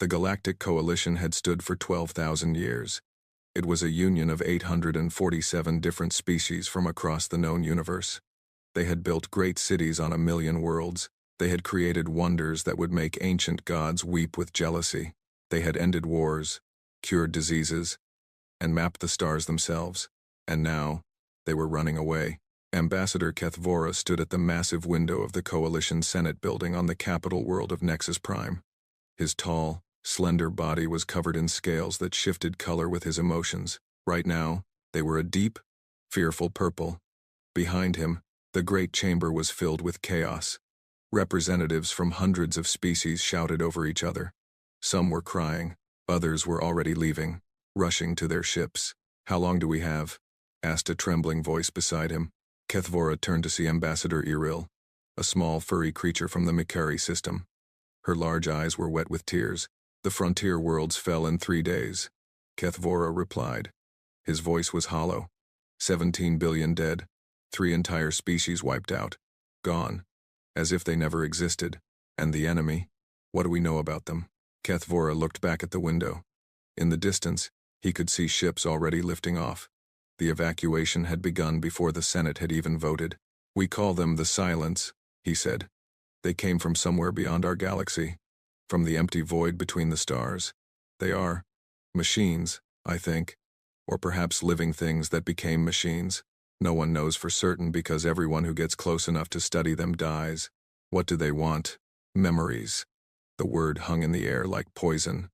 The Galactic Coalition had stood for 12,000 years. It was a union of 847 different species from across the known universe. They had built great cities on 1,000,000 worlds. They had created wonders that would make ancient gods weep with jealousy. They had ended wars, cured diseases, and mapped the stars themselves. And now, they were running away. Ambassador Kethvora stood at the massive window of the Coalition Senate building on the capital world of Nexus Prime. His tall, slender body was covered in scales that shifted color with his emotions. Right now, they were a deep, fearful purple. Behind him, the great chamber was filled with chaos. Representatives from hundreds of species shouted over each other. Some were crying, others were already leaving, rushing to their ships. "How long do we have?" asked a trembling voice beside him. Kethvora turned to see Ambassador Iril, a small furry creature from the Mikari system. Her large eyes were wet with tears. "The frontier worlds fell in 3 days." Kethvora replied. His voice was hollow. 17 billion dead, 3 entire species wiped out, gone, as if they never existed. And the enemy? What do we know about them? Kethvora looked back at the window. In the distance, he could see ships already lifting off. The evacuation had begun before the Senate had even voted. "We call them the Silence," he said. "They came from somewhere beyond our galaxy, from the empty void between the stars. They are machines, I think, or perhaps living things that became machines. No one knows for certain because everyone who gets close enough to study them dies. What do they want? Memories." The word hung in the air like poison.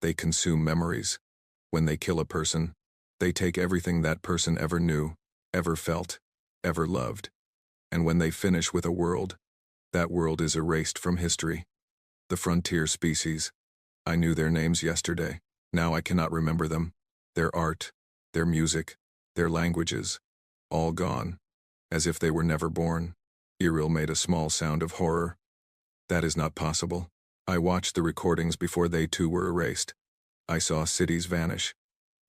They consume memories. When they kill a person, they take everything that person ever knew, ever felt, ever loved. And when they finish with a world, that world is erased from history. The frontier species. I knew their names yesterday. Now I cannot remember them. Their art, their music, their languages, all gone, as if they were never born. Iril made a small sound of horror. "That is not possible. I watched the recordings before they too were erased. I saw cities vanish.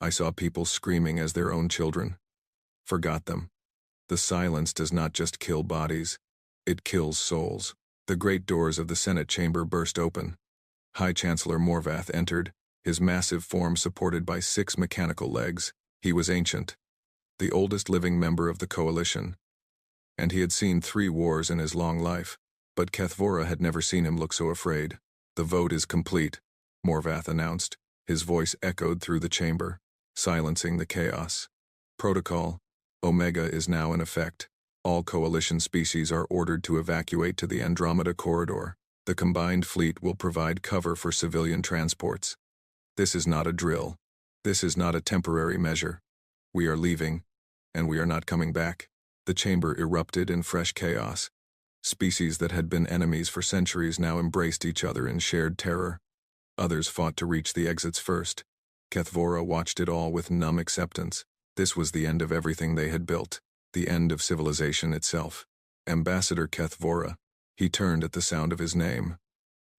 I saw people screaming as their own children. Forgot them. The Silence does not just kill bodies. It kills souls." The great doors of the Senate chamber burst open. High Chancellor Morvath entered, his massive form supported by 6 mechanical legs. He was ancient, the oldest living member of the Coalition, and he had seen 3 wars in his long life. But Kethvora had never seen him look so afraid. "The vote is complete," Morvath announced. His voice echoed through the chamber, silencing the chaos. "Protocol Omega is now in effect. All Coalition species are ordered to evacuate to the Andromeda Corridor. The combined fleet will provide cover for civilian transports. This is not a drill. This is not a temporary measure. We are leaving, and we are not coming back." The chamber erupted in fresh chaos. Species that had been enemies for centuries now embraced each other in shared terror. Others fought to reach the exits first. Kethvora watched it all with numb acceptance. This was the end of everything they had built, the end of civilization itself. "Ambassador Kethvora." He turned at the sound of his name.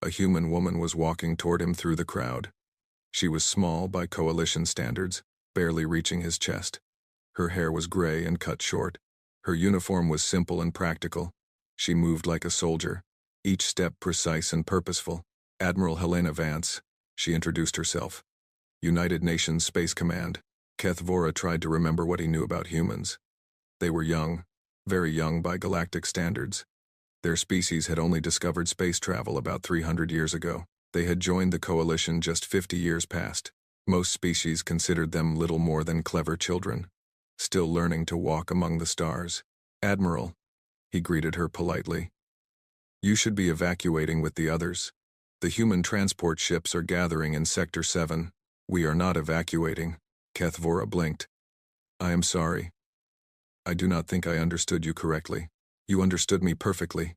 A human woman was walking toward him through the crowd. She was small by Coalition standards, barely reaching his chest. Her hair was gray and cut short. Her uniform was simple and practical. She moved like a soldier, each step precise and purposeful. "Admiral Helena Vance," she introduced herself. "United Nations Space Command." Kethvora tried to remember what he knew about humans. They were young, very young by galactic standards. Their species had only discovered space travel about 300 years ago. They had joined the Coalition just 50 years past. Most species considered them little more than clever children, still learning to walk among the stars. "Admiral," he greeted her politely. "You should be evacuating with the others. The human transport ships are gathering in Sector 7. We are not evacuating." Kethvora blinked. "I am sorry. I do not think I understood you correctly." "You understood me perfectly.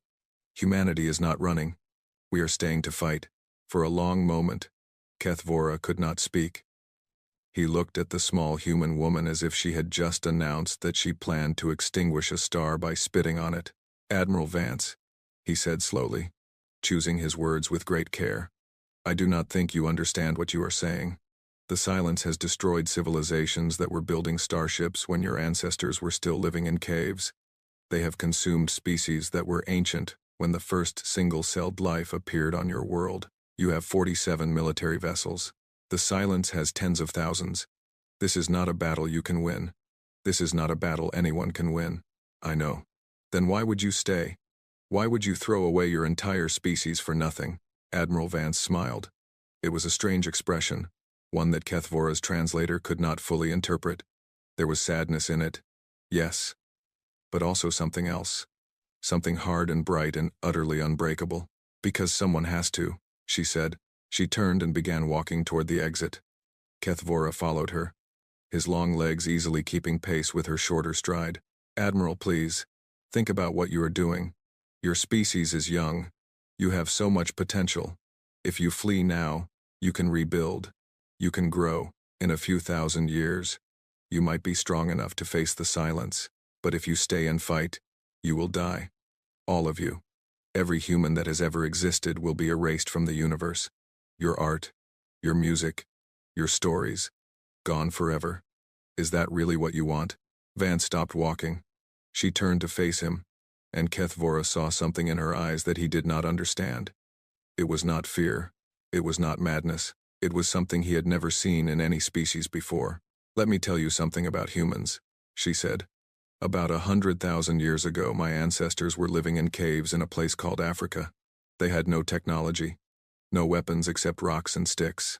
Humanity is not running. We are staying to fight." For a long moment, Kethvora could not speak. He looked at the small human woman as if she had just announced that she planned to extinguish a star by spitting on it. "Admiral Vance," he said slowly, choosing his words with great care. "I do not think you understand what you are saying. The Silence has destroyed civilizations that were building starships when your ancestors were still living in caves. They have consumed species that were ancient when the first single-celled life appeared on your world. You have 47 military vessels. The Silence has tens of thousands. This is not a battle you can win. This is not a battle anyone can win. I know. Then why would you stay? Why would you throw away your entire species for nothing? Admiral Vance smiled. It was a strange expression, one that Kethvora's translator could not fully interpret. There was sadness in it, yes, but also something else. Something hard and bright and utterly unbreakable. Because someone has to, she said. She turned and began walking toward the exit. Kethvora followed her, his long legs easily keeping pace with her shorter stride. Admiral, please, think about what you are doing. Your species is young. You have so much potential. If you flee now, you can rebuild. You can grow. In a few thousand years, you might be strong enough to face the Silence. But if you stay and fight, you will die. All of you. Every human that has ever existed will be erased from the universe. Your art, your music, your stories, gone forever. Is that really what you want? Vance stopped walking. She turned to face him, and Kethvora saw something in her eyes that he did not understand. It was not fear. It was not madness. It was something he had never seen in any species before. Let me tell you something about humans, she said. About 100,000 years ago, my ancestors were living in caves in a place called Africa. They had no technology, no weapons except rocks and sticks.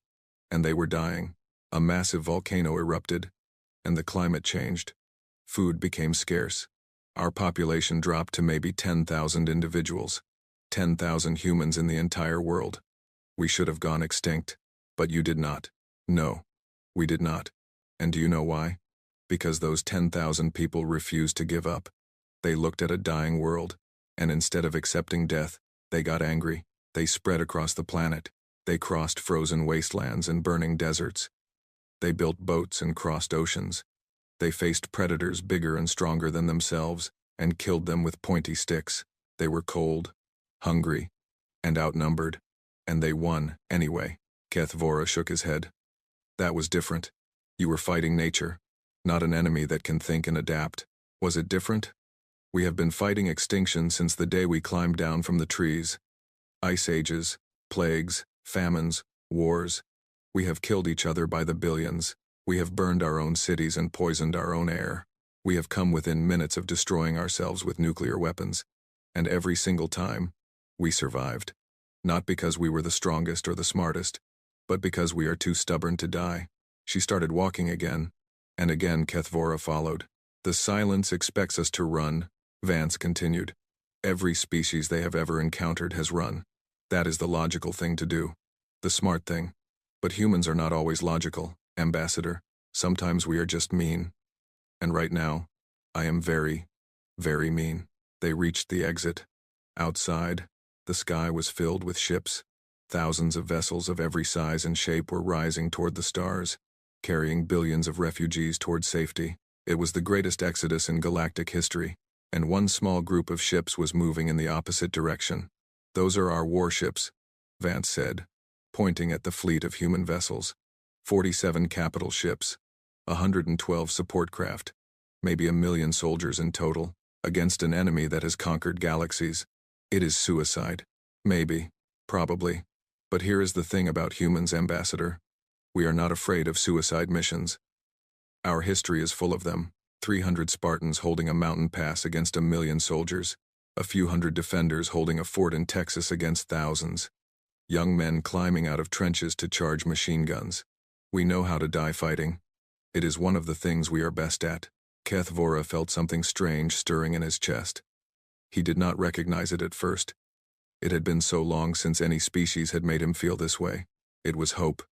And they were dying. A massive volcano erupted, and the climate changed. Food became scarce. Our population dropped to maybe 10,000 individuals. 10,000 humans in the entire world. We should have gone extinct, but you did not. No, we did not. And do you know why? Because those 10,000 people refused to give up. They looked at a dying world, and instead of accepting death, they got angry. They spread across the planet. They crossed frozen wastelands and burning deserts. They built boats and crossed oceans. They faced predators bigger and stronger than themselves and killed them with pointy sticks. They were cold, hungry, and outnumbered, and they won anyway. Kethvora shook his head. That was different. You were fighting nature, not an enemy that can think and adapt. Was it different? We have been fighting extinction since the day we climbed down from the trees. Ice ages, plagues, famines, wars. We have killed each other by the billions. We have burned our own cities and poisoned our own air. We have come within minutes of destroying ourselves with nuclear weapons. And every single time, we survived. Not because we were the strongest or the smartest, but because we are too stubborn to die. She started walking again, and again Kethvora followed. The Silence expects us to run, Vance continued. Every species they have ever encountered has run. That is the logical thing to do. The smart thing. But humans are not always logical, Ambassador. Sometimes we are just mean. And right now, I am very, very mean. They reached the exit. Outside, the sky was filled with ships. Thousands of vessels of every size and shape were rising toward the stars, carrying billions of refugees toward safety. It was the greatest exodus in galactic history, and one small group of ships was moving in the opposite direction. Those are our warships, Vance said, pointing at the fleet of human vessels. 47 capital ships, 112 support craft, maybe 1 million soldiers in total, against an enemy that has conquered galaxies. It is suicide. Maybe. Probably. But here is the thing about humans, Ambassador. We are not afraid of suicide missions. Our history is full of them. 300 Spartans holding a mountain pass against 1 million soldiers. A few hundred defenders holding a fort in Texas against thousands. Young men climbing out of trenches to charge machine guns. We know how to die fighting. It is one of the things we are best at. Kethvora felt something strange stirring in his chest. He did not recognize it at first. It had been so long since any species had made him feel this way. It was hope.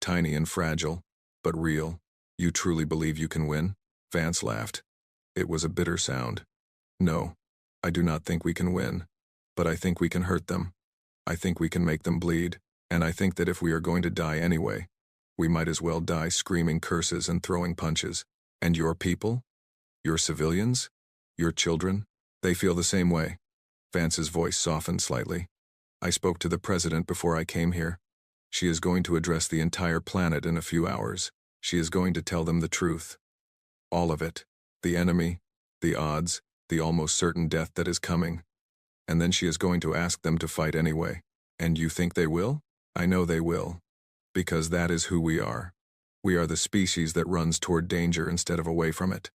Tiny and fragile, but real. You truly believe you can win? Vance laughed. It was a bitter sound. No, I do not think we can win. But I think we can hurt them. I think we can make them bleed. And I think that if we are going to die anyway, we might as well die screaming curses and throwing punches. And your people? Your civilians? Your children? They feel the same way. Vance's voice softened slightly. I spoke to the president before I came here. She is going to address the entire planet in a few hours. She is going to tell them the truth. All of it. The enemy, the odds, the almost certain death that is coming. And then she is going to ask them to fight anyway. And you think they will? I know they will. Because that is who we are. We are the species that runs toward danger instead of away from it.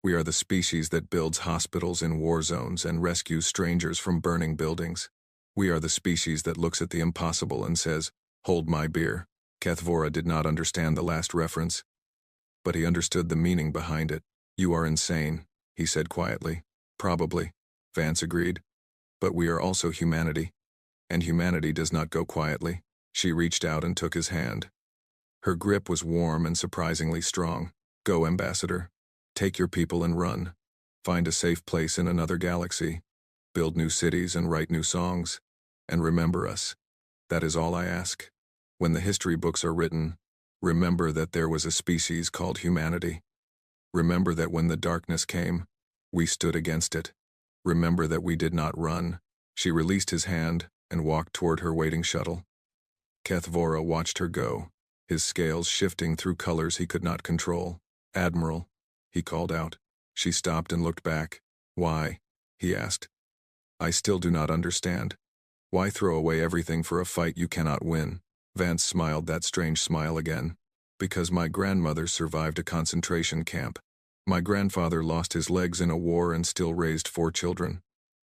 We are the species that builds hospitals in war zones and rescues strangers from burning buildings. We are the species that looks at the impossible and says, "Hold my beer." Kethvora did not understand the last reference, but he understood the meaning behind it. "You are insane," he said quietly. "Probably," Vance agreed. "But we are also humanity. And humanity does not go quietly." She reached out and took his hand. Her grip was warm and surprisingly strong. "Go, Ambassador. Take your people and run. Find a safe place in another galaxy. Build new cities and write new songs. And remember us. That is all I ask. When the history books are written, remember that there was a species called humanity. Remember that when the darkness came, we stood against it. Remember that we did not run." She released his hand and walked toward her waiting shuttle. Kethvora watched her go, his scales shifting through colors he could not control. "Admiral," he called out. She stopped and looked back. "Why?" he asked. "I still do not understand. Why throw away everything for a fight you cannot win?" Vance smiled that strange smile again. "Because my grandmother survived a concentration camp. My grandfather lost his legs in a war and still raised 4 children.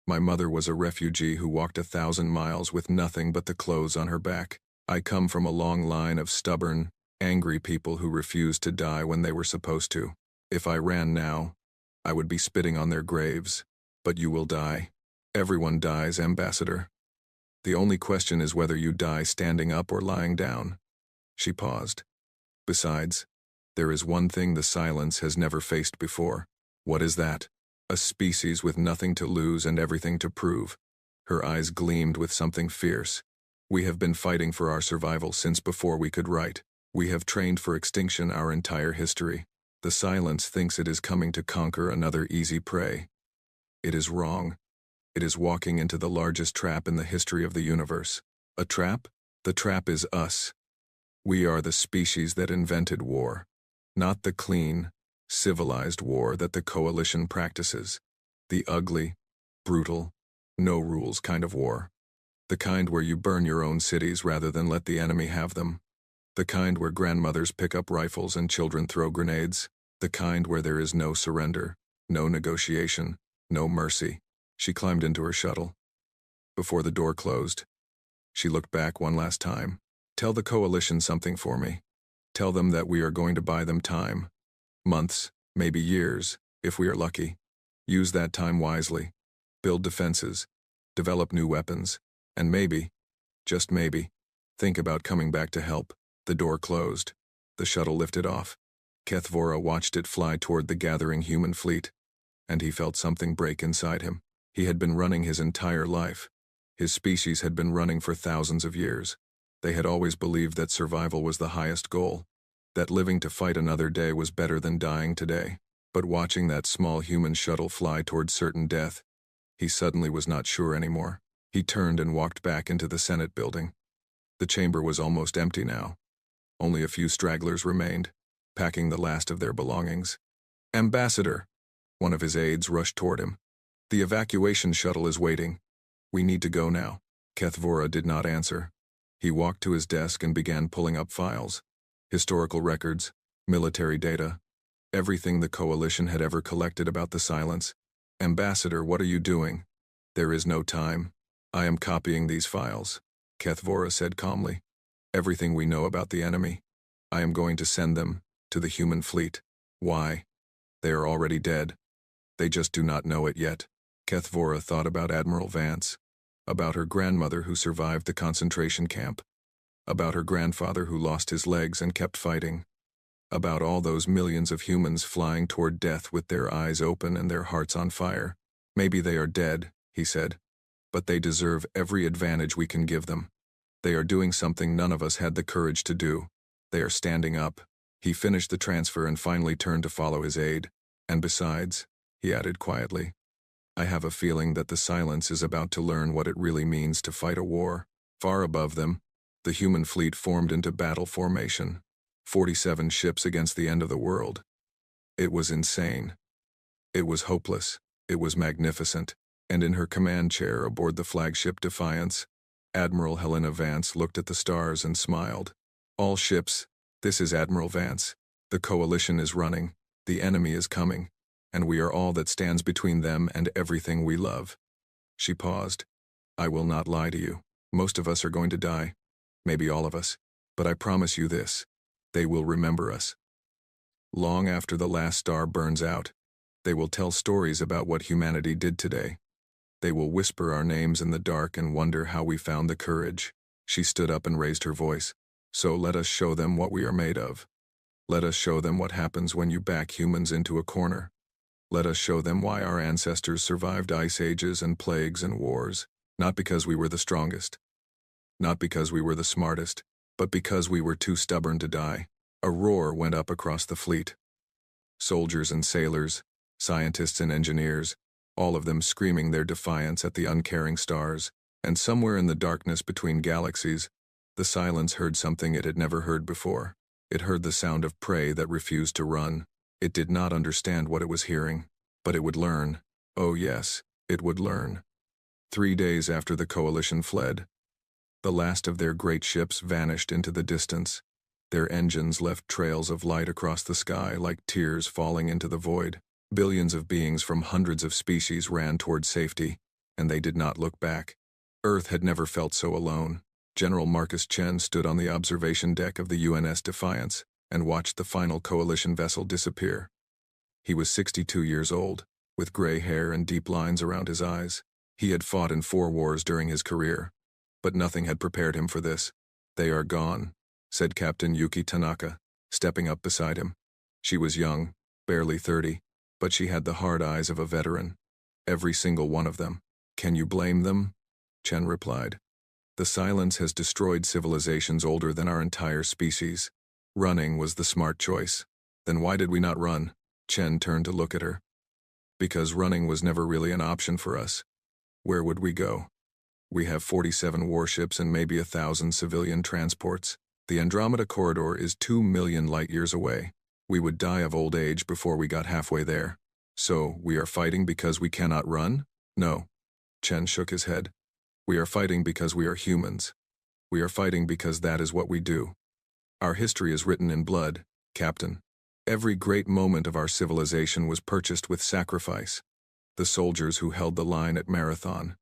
My mother was a refugee who walked 1,000 miles with nothing but the clothes on her back. I come from a long line of stubborn, angry people who refused to die when they were supposed to. If I ran now, I would be spitting on their graves. But you will die. Everyone dies, Ambassador. The only question is whether you die standing up or lying down." She paused. "Besides, there is one thing the silence has never faced before." "What is that?" "A species with nothing to lose and everything to prove." Her eyes gleamed with something fierce. "We have been fighting for our survival since before we could write. We have trained for extinction our entire history. The silence thinks it is coming to conquer another easy prey. It is wrong. It is walking into the largest trap in the history of the universe." "A trap?" "The trap is us. We are the species that invented war. Not the clean, civilized war that the Coalition practices. The ugly, brutal, no rules kind of war. The kind where you burn your own cities rather than let the enemy have them. The kind where grandmothers pick up rifles and children throw grenades. The kind where there is no surrender, no negotiation, no mercy." She climbed into her shuttle. Before the door closed, she looked back one last time. "Tell the Coalition something for me. Tell them that we are going to buy them time. Months, maybe years, if we are lucky. Use that time wisely. Build defenses. Develop new weapons. And maybe, just maybe, think about coming back to help." The door closed. The shuttle lifted off. Kethvora watched it fly toward the gathering human fleet, and he felt something break inside him. He had been running his entire life. His species had been running for thousands of years. They had always believed that survival was the highest goal, that living to fight another day was better than dying today. But watching that small human shuttle fly toward certain death, he suddenly was not sure anymore. He turned and walked back into the Senate building. The chamber was almost empty now. Only a few stragglers remained, packing the last of their belongings. "Ambassador!" One of his aides rushed toward him. "The evacuation shuttle is waiting. We need to go now." Kethvora did not answer. He walked to his desk and began pulling up files. Historical records, military data, everything the Coalition had ever collected about the silence. "Ambassador, what are you doing?" "There is no time. I am copying these files," Kethvora said calmly. "Everything we know about the enemy. I am going to send them to the human fleet." "Why?" "They are already dead. They just do not know it yet." Kethvora thought about Admiral Vance, about her grandmother who survived the concentration camp, about her grandfather who lost his legs and kept fighting, about all those millions of humans flying toward death with their eyes open and their hearts on fire. "Maybe they are dead," he said, "but they deserve every advantage we can give them. They are doing something none of us had the courage to do. They are standing up." He finished the transfer and finally turned to follow his aide. "And besides," he added quietly, "I have a feeling that the silence is about to learn what it really means to fight a war." Far above them, the human fleet formed into battle formation. 47 ships against the end of the world. It was insane. It was hopeless. It was magnificent. And in her command chair aboard the flagship Defiance, Admiral Helena Vance looked at the stars and smiled. All ships, this is Admiral Vance. The coalition is running, the enemy is coming, and we are all that stands between them and everything we love. She paused. I will not lie to you. Most of us are going to die. Maybe all of us. But I promise you this. They will remember us. Long after the last star burns out, they will tell stories about what humanity did today. They will whisper our names in the dark and wonder how we found the courage. She stood up and raised her voice. So let us show them what we are made of. Let us show them what happens when you back humans into a corner. Let us show them why our ancestors survived ice ages and plagues and wars, not because we were the strongest, not because we were the smartest, but because we were too stubborn to die. A roar went up across the fleet. Soldiers and sailors, scientists and engineers, all of them screaming their defiance at the uncaring stars, and somewhere in the darkness between galaxies, the silence heard something it had never heard before. It heard the sound of prey that refused to run. It did not understand what it was hearing, but it would learn. Oh yes, it would learn. 3 days after the coalition fled, the last of their great ships vanished into the distance. Their engines left trails of light across the sky like tears falling into the void. Billions of beings from hundreds of species ran toward safety, and they did not look back. Earth had never felt so alone. General Marcus Chen stood on the observation deck of the UNS Defiance and watched the final coalition vessel disappear. He was 62 years old, with gray hair and deep lines around his eyes. He had fought in 4 wars during his career, but nothing had prepared him for this. They are gone, said Captain Yuki Tanaka, stepping up beside him. She was young, barely 30, but she had the hard eyes of a veteran. Every single one of them. Can you blame them? Chen replied. The silence has destroyed civilizations older than our entire species. Running was the smart choice. Then why did we not run? Chen turned to look at her. Because running was never really an option for us. Where would we go? We have 47 warships and maybe 1,000 civilian transports. The Andromeda Corridor is 2 million light-years away. We would die of old age before we got halfway there. So, we are fighting because we cannot run? No. Chen shook his head. We are fighting because we are humans. We are fighting because that is what we do. Our history is written in blood, Captain. Every great moment of our civilization was purchased with sacrifice. The soldiers who held the line at Marathon.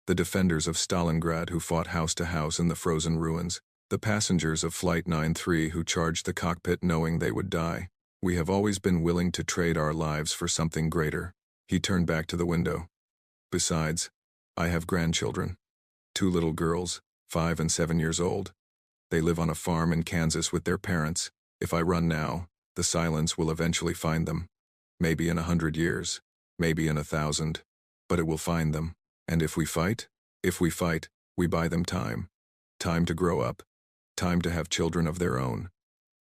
The defenders of Stalingrad who fought house to house in the frozen ruins. The passengers of Flight 93 who charged the cockpit knowing they would die. We have always been willing to trade our lives for something greater. He turned back to the window. Besides, I have grandchildren. 2 little girls, 5 and 7 years old. They live on a farm in Kansas with their parents. If I run now, the silence will eventually find them. Maybe in 100 years, maybe in 1,000, but it will find them. And if we fight, we buy them time. Time to grow up. Time to have children of their own.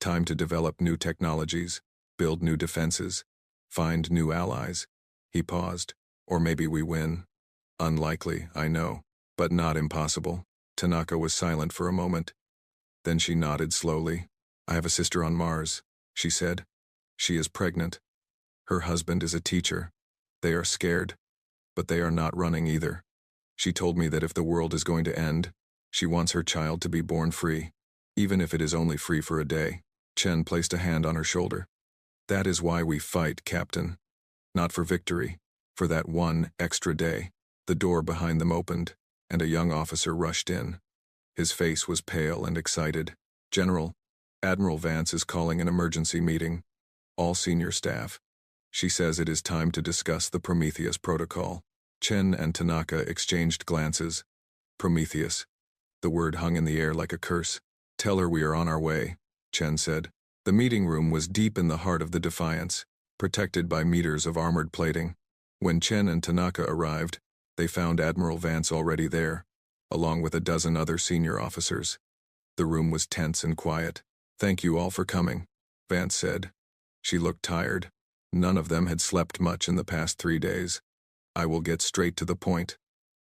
Time to develop new technologies, build new defenses, find new allies. He paused. Or maybe we win. Unlikely, I know, but not impossible. Tanaka was silent for a moment. Then she nodded slowly. I have a sister on Mars, she said. She is pregnant. Her husband is a teacher. They are scared, but they are not running either. She told me that if the world is going to end, she wants her child to be born free, even if it is only free for a day. Chen placed a hand on her shoulder. That is why we fight, Captain. Not for victory, for that one extra day. The door behind them opened, and a young officer rushed in. His face was pale and excited. General, Admiral Vance is calling an emergency meeting. All senior staff. She says it is time to discuss the Prometheus protocol. Chen and Tanaka exchanged glances. Prometheus. The word hung in the air like a curse. Tell her we are on our way, Chen said. The meeting room was deep in the heart of the Defiance, protected by meters of armored plating. When Chen and Tanaka arrived, they found Admiral Vance already there, along with a dozen other senior officers. The room was tense and quiet. Thank you all for coming, Vance said. She looked tired. None of them had slept much in the past 3 days. I will get straight to the point.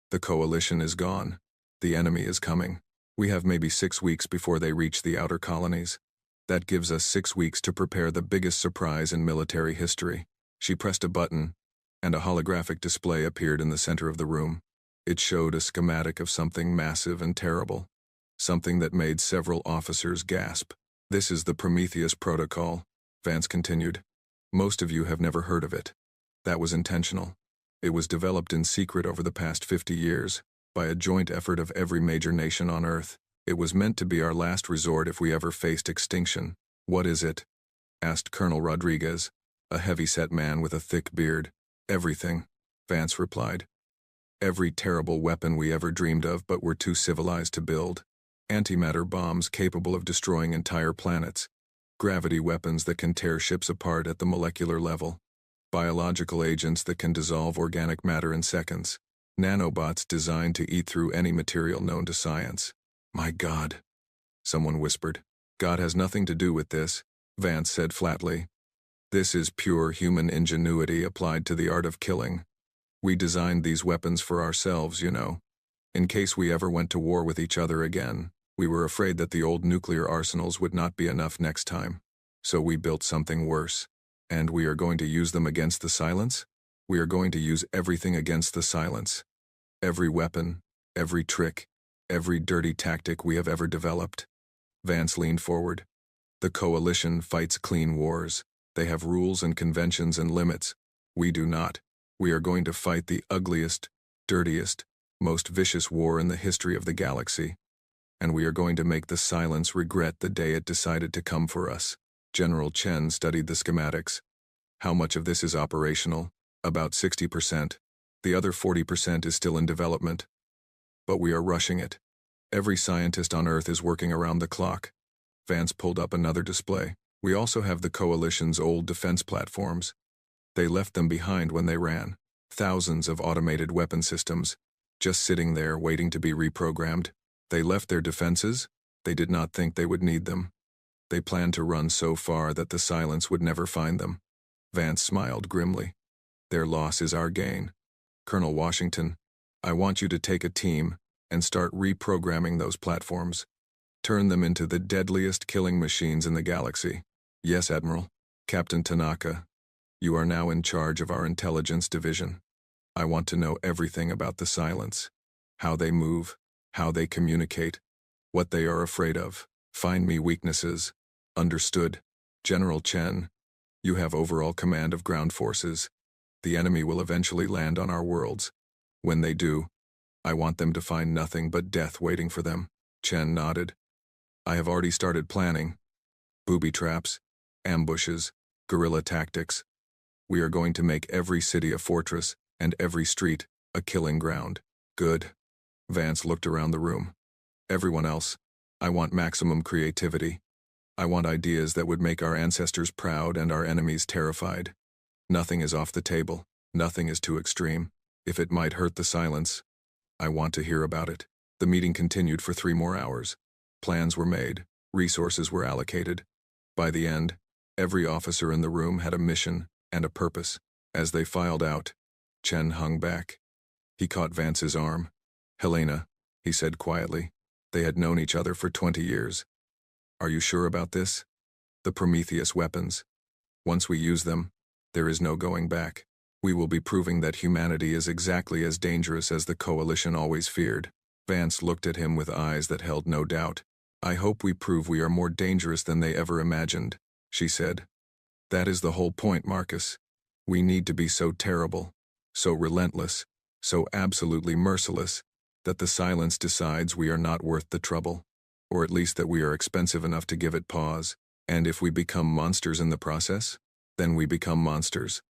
The coalition is gone. The enemy is coming. We have maybe 6 weeks before they reach the outer colonies. That gives us 6 weeks to prepare the biggest surprise in military history. She pressed a button, and a holographic display appeared in the center of the room. It showed a schematic of something massive and terrible. Something that made several officers gasp. "This is the Prometheus Protocol," Vance continued. "Most of you have never heard of it. That was intentional. It was developed in secret over the past 50 years, by a joint effort of every major nation on Earth. It was meant to be our last resort if we ever faced extinction." "What is it?" asked Colonel Rodriguez, a heavy-set man with a thick beard. "Everything," Vance replied. "Every terrible weapon we ever dreamed of but were too civilized to build. Antimatter bombs capable of destroying entire planets. Gravity weapons that can tear ships apart at the molecular level. Biological agents that can dissolve organic matter in seconds. Nanobots designed to eat through any material known to science." "My God," someone whispered. "God has nothing to do with this," Vance said flatly. "This is pure human ingenuity applied to the art of killing. We designed these weapons for ourselves, you know. In case we ever went to war with each other again, we were afraid that the old nuclear arsenals would not be enough next time. So we built something worse. And we are going to use them against the silence? We are going to use everything against the silence. Every weapon, every trick, every dirty tactic we have ever developed." Vance leaned forward. "The Coalition fights clean wars. They have rules and conventions and limits. We do not. We are going to fight the ugliest, dirtiest, most vicious war in the history of the galaxy. And we are going to make the silence regret the day it decided to come for us." General Chen studied the schematics. "How much of this is operational?" "About 60%. The other 40% is still in development. But we are rushing it. Every scientist on Earth is working around the clock." Vance pulled up another display. "We also have the Coalition's old defense platforms. They left them behind when they ran. Thousands of automated weapon systems, just sitting there waiting to be reprogrammed. They left their defenses. They did not think they would need them. They planned to run so far that the silence would never find them." Vance smiled grimly. "Their loss is our gain. Colonel Washington, I want you to take a team and start reprogramming those platforms. Turn them into the deadliest killing machines in the galaxy." "Yes, Admiral." "Captain Tanaka, you are now in charge of our intelligence division. I want to know everything about the silence. How they move, how they communicate, what they are afraid of. Find me weaknesses." "Understood." "General Chen, you have overall command of ground forces. The enemy will eventually land on our worlds. When they do, I want them to find nothing but death waiting for them." Chen nodded. "I have already started planning. Booby traps, ambushes, guerrilla tactics. We are going to make every city a fortress and every street a killing ground." "Good." Vance looked around the room. "Everyone else, I want maximum creativity. I want ideas that would make our ancestors proud and our enemies terrified. Nothing is off the table. Nothing is too extreme. If it might hurt the silence, I want to hear about it." The meeting continued for 3 more hours. Plans were made. Resources were allocated. By the end, every officer in the room had a mission and a purpose. As they filed out, Chen hung back. He caught Vance's arm. "Helena," he said quietly. They had known each other for 20 years. "Are you sure about this? The Prometheus weapons. Once we use them, there is no going back. We will be proving that humanity is exactly as dangerous as the Coalition always feared." Vance looked at him with eyes that held no doubt. "I hope we prove we are more dangerous than they ever imagined," she said. "That is the whole point, Marcus. We need to be so terrible, so relentless, so absolutely merciless, that the silence decides we are not worth the trouble, or at least that we are expensive enough to give it pause. And if we become monsters in the process, then we become monsters.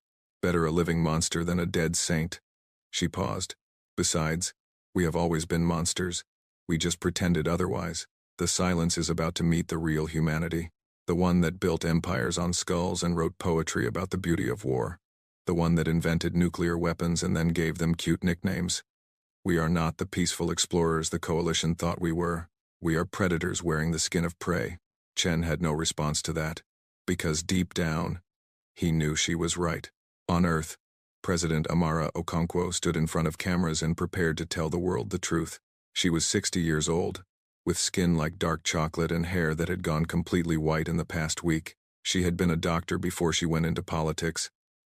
Better a living monster than a dead saint." She paused. "Besides, we have always been monsters. We just pretended otherwise. The silence is about to meet the real humanity. The one that built empires on skulls and wrote poetry about the beauty of war. The one that invented nuclear weapons and then gave them cute nicknames. We are not the peaceful explorers the Coalition thought we were. We are predators wearing the skin of prey." Chen had no response to that, because deep down, he knew she was right. On Earth, President Amara Okonkwo stood in front of cameras and prepared to tell the world the truth. She was 60 years old, with skin like dark chocolate and hair that had gone completely white in the past week. She had been a doctor before she went into politics,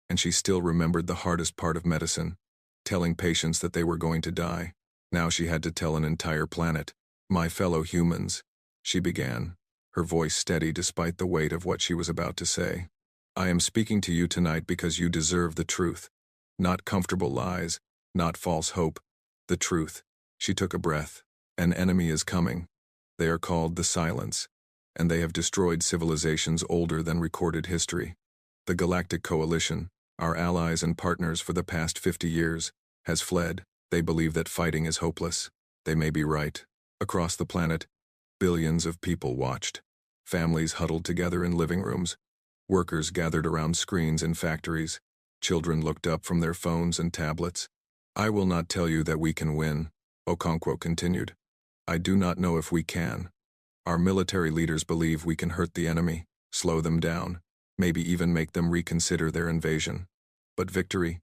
and she still remembered the hardest part of medicine, telling patients that they were going to die. Now she had to tell an entire planet. My fellow humans, she began, her voice steady despite the weight of what she was about to say. I am speaking to you tonight because you deserve the truth. Not comfortable lies, not false hope. The truth. She took a breath. An enemy is coming. They are called the Silence, and they have destroyed civilizations older than recorded history. The Galactic Coalition, our allies and partners for the past 50 years, has fled. They believe that fighting is hopeless. They may be right. Across the planet, billions of people watched. Families huddled together in living rooms. Workers gathered around screens in factories. Children looked up from their phones and tablets. I will not tell you that we can win, Okonkwo continued. I do not know if we can. Our military leaders believe we can hurt the enemy, slow them down, maybe even make them reconsider their invasion. But victory,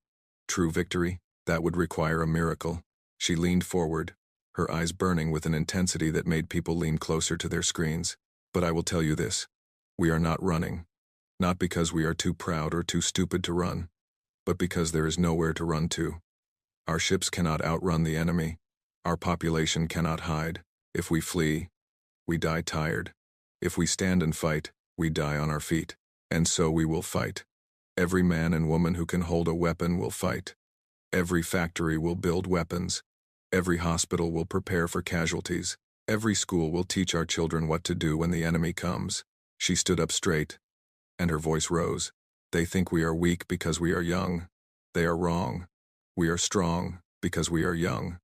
true victory, that would require a miracle. She leaned forward, her eyes burning with an intensity that made people lean closer to their screens. But I will tell you this. We are not running. Not because we are too proud or too stupid to run, but because there is nowhere to run to. Our ships cannot outrun the enemy. Our population cannot hide. If we flee, we die tired. If we stand and fight, we die on our feet. And so we will fight. Every man and woman who can hold a weapon will fight. Every factory will build weapons. Every hospital will prepare for casualties. Every school will teach our children what to do when the enemy comes. She stood up straight, and her voice rose. They think we are weak because we are young. They are wrong. We are strong because we are young.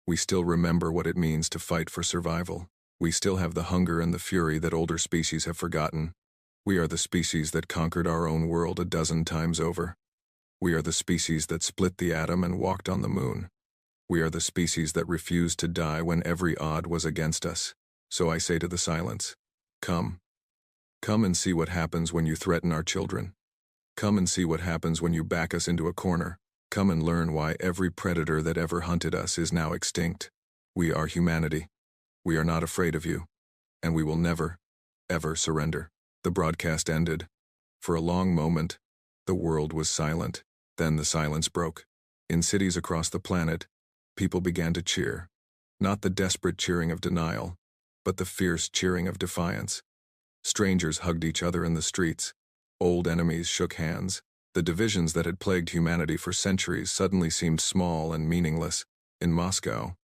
We still remember what it means to fight for survival. We still have the hunger and the fury that older species have forgotten. We are the species that conquered our own world a dozen times over. We are the species that split the atom and walked on the moon. We are the species that refused to die when every odd was against us. So I say to the Silence, come. Come and see what happens when you threaten our children. Come and see what happens when you back us into a corner. Come and learn why every predator that ever hunted us is now extinct. We are humanity. We are not afraid of you. And we will never, ever surrender. The broadcast ended. For a long moment, the world was silent. Then the silence broke. In cities across the planet, people began to cheer. Not the desperate cheering of denial, but the fierce cheering of defiance. Strangers hugged each other in the streets. Old enemies shook hands. The divisions that had plagued humanity for centuries suddenly seemed small and meaningless. In Moscow,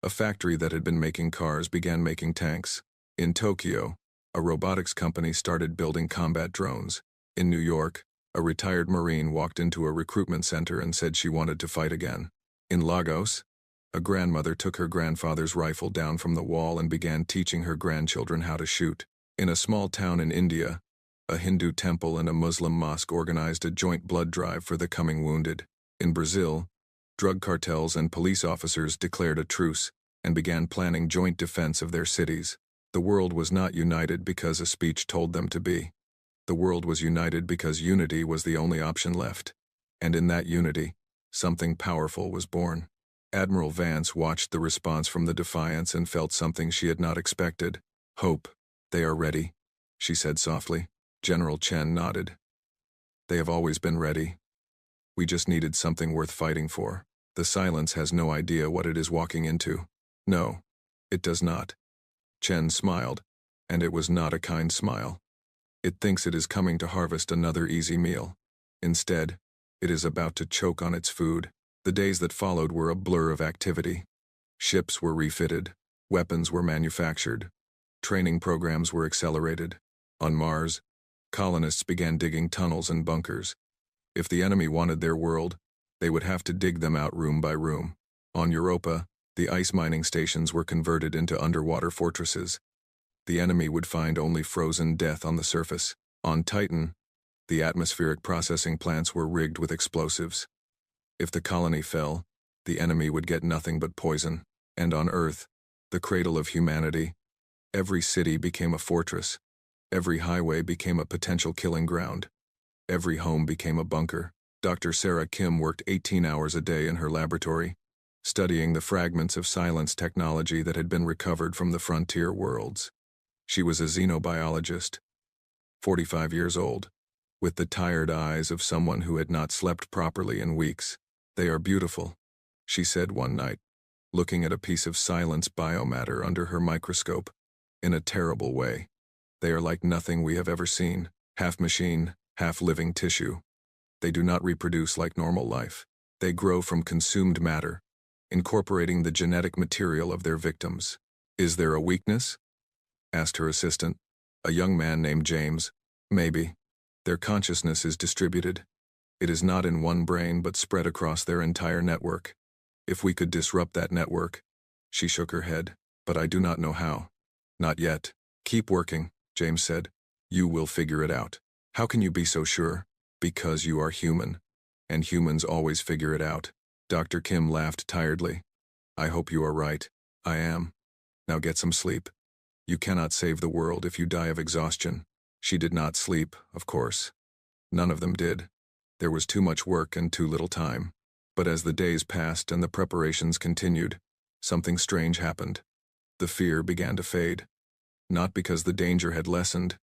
a factory that had been making cars began making tanks. In Tokyo, a robotics company started building combat drones. In New York, a retired Marine walked into a recruitment center and said she wanted to fight again. In Lagos, a grandmother took her grandfather's rifle down from the wall and began teaching her grandchildren how to shoot. In a small town in India, a Hindu temple and a Muslim mosque organized a joint blood drive for the coming wounded. In Brazil, drug cartels and police officers declared a truce and began planning joint defense of their cities. The world was not united because a speech told them to be. The world was united because unity was the only option left. And in that unity, something powerful was born. Admiral Vance watched the response from the Defiance and felt something she had not expected. Hope. They are ready, she said softly. General Chen nodded. They have always been ready. We just needed something worth fighting for. The Silence has no idea what it is walking into. No, it does not. Chen smiled, and it was not a kind smile. It thinks it is coming to harvest another easy meal. Instead, it is about to choke on its food. The days that followed were a blur of activity. Ships were refitted, weapons were manufactured, training programs were accelerated. On Mars, colonists began digging tunnels and bunkers. If the enemy wanted their world, they would have to dig them out room by room. On Europa, the ice mining stations were converted into underwater fortresses. The enemy would find only frozen death on the surface. On Titan, the atmospheric processing plants were rigged with explosives. If the colony fell, the enemy would get nothing but poison. And on Earth, the cradle of humanity, every city became a fortress. Every highway became a potential killing ground. Every home became a bunker. Dr. Sarah Kim worked 18 hours a day in her laboratory, studying the fragments of silence technology that had been recovered from the frontier worlds. She was a xenobiologist, 45 years old, with the tired eyes of someone who had not slept properly in weeks. They are beautiful, she said one night, looking at a piece of silence biomatter under her microscope. In a terrible way. They are like nothing we have ever seen, half machine, half living tissue. They do not reproduce like normal life. They grow from consumed matter, incorporating the genetic material of their victims. Is there a weakness? Asked her assistant, a young man named James. Maybe. Their consciousness is distributed. It is not in one brain but spread across their entire network. If we could disrupt that network. She shook her head, but I do not know how. Not yet. Keep working, James said. You will figure it out. How can you be so sure? Because you are human. And humans always figure it out. Dr. Kim laughed tiredly. I hope you are right. I am. Now get some sleep. You cannot save the world if you die of exhaustion. She did not sleep, of course. None of them did. There was too much work and too little time. But as the days passed and the preparations continued, something strange happened. The fear began to fade. Not because the danger had lessened,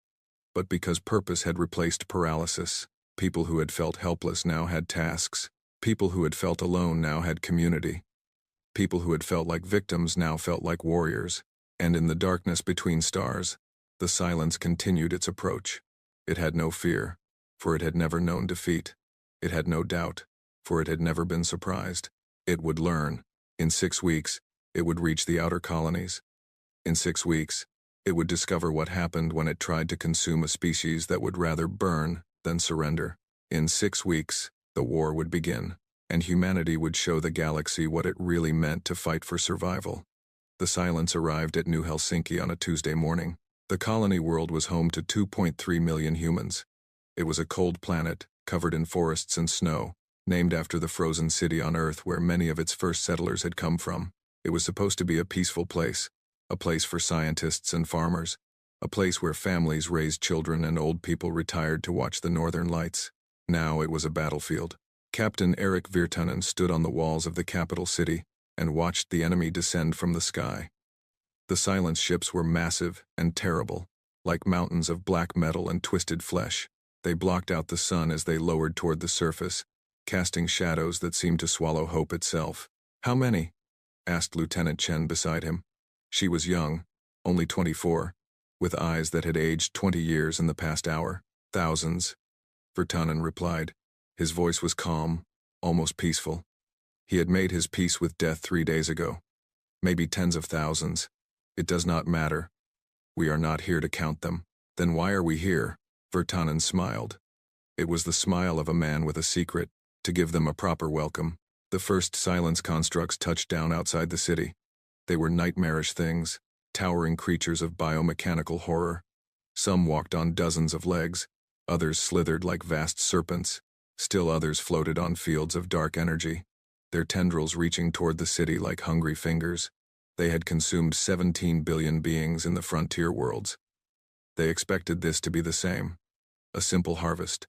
but because purpose had replaced paralysis. People who had felt helpless now had tasks. People who had felt alone now had community. People who had felt like victims now felt like warriors. And in the darkness between stars, the silence continued its approach. It had no fear, for it had never known defeat. It had no doubt, for it had never been surprised. It would learn. In 6 weeks, it would reach the outer colonies. In 6 weeks, it would discover what happened when it tried to consume a species that would rather burn than surrender. In 6 weeks, the war would begin, and humanity would show the galaxy what it really meant to fight for survival. The silence arrived at New Helsinki on a Tuesday morning. The colony world was home to 2.3 million humans. It was a cold planet, covered in forests and snow, named after the frozen city on Earth where many of its first settlers had come from. It was supposed to be a peaceful place, a place for scientists and farmers, a place where families raised children and old people retired to watch the northern lights. Now it was a battlefield. Captain Erik Virtanen stood on the walls of the capital city and watched the enemy descend from the sky. The silence ships were massive and terrible, like mountains of black metal and twisted flesh. They blocked out the sun as they lowered toward the surface, casting shadows that seemed to swallow hope itself. How many? Asked Lieutenant Chen beside him. She was young, only 24, with eyes that had aged 20 years in the past hour. Thousands, Virtanen replied. His voice was calm, almost peaceful. He had made his peace with death 3 days ago. Maybe tens of thousands. It does not matter. We are not here to count them. Then why are we here? Virtanen smiled. It was the smile of a man with a secret, to give them a proper welcome. The first silence constructs touched down outside the city. They were nightmarish things, towering creatures of biomechanical horror. Some walked on dozens of legs, others slithered like vast serpents, still others floated on fields of dark energy, their tendrils reaching toward the city like hungry fingers. They had consumed 17 billion beings in the frontier worlds. They expected this to be the same. A simple harvest.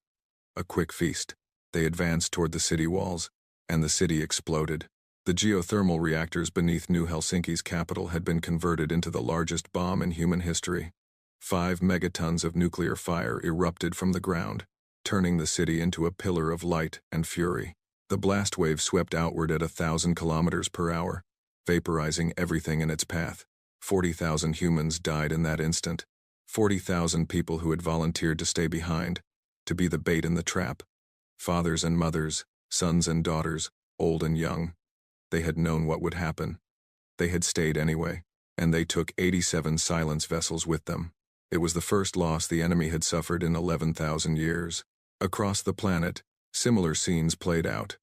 A quick feast. They advanced toward the city walls, and the city exploded. The geothermal reactors beneath New Helsinki's capital had been converted into the largest bomb in human history. 5 megatons of nuclear fire erupted from the ground, turning the city into a pillar of light and fury. The blast wave swept outward at 1,000 kilometers per hour, vaporizing everything in its path. 40,000 humans died in that instant. 40,000 people who had volunteered to stay behind, to be the bait in the trap. Fathers and mothers, sons and daughters, old and young. They had known what would happen. They had stayed anyway, and they took 87 silence vessels with them. It was the first loss the enemy had suffered in 11,000 years. Across the planet, similar scenes played out.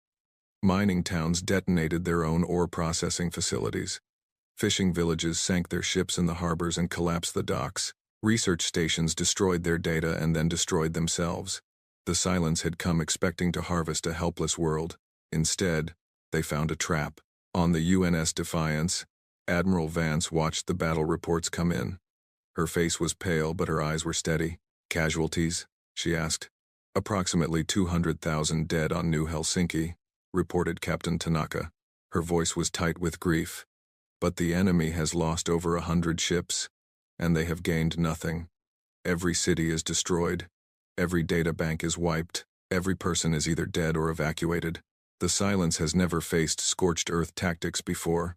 Mining towns detonated their own ore processing facilities. Fishing villages sank their ships in the harbors and collapsed the docks. Research stations destroyed their data and then destroyed themselves. The silence had come expecting to harvest a helpless world. Instead, they found a trap. On the UNS Defiance, Admiral Vance watched the battle reports come in. Her face was pale, but her eyes were steady. Casualties? She asked. Approximately 200,000 dead on New Helsinki, reported Captain Tanaka. Her voice was tight with grief. But the enemy has lost over 100 ships, and they have gained nothing. Every city is destroyed. Every data bank is wiped. Every person is either dead or evacuated. The silence has never faced scorched earth tactics before,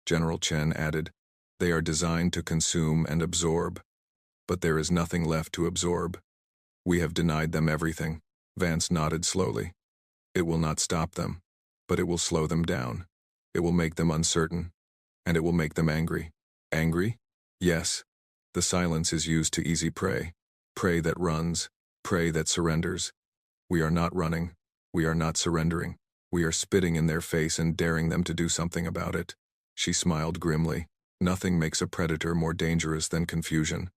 General Chen added. They are designed to consume and absorb. But there is nothing left to absorb. We have denied them everything. Vance nodded slowly. It will not stop them, but it will slow them down. It will make them uncertain, and it will make them angry. Angry? Yes. The silence is used to easy prey. Prey that runs, prey that surrenders. We are not running. We are not surrendering. We are spitting in their face and daring them to do something about it. She smiled grimly. Nothing makes a predator more dangerous than confusion.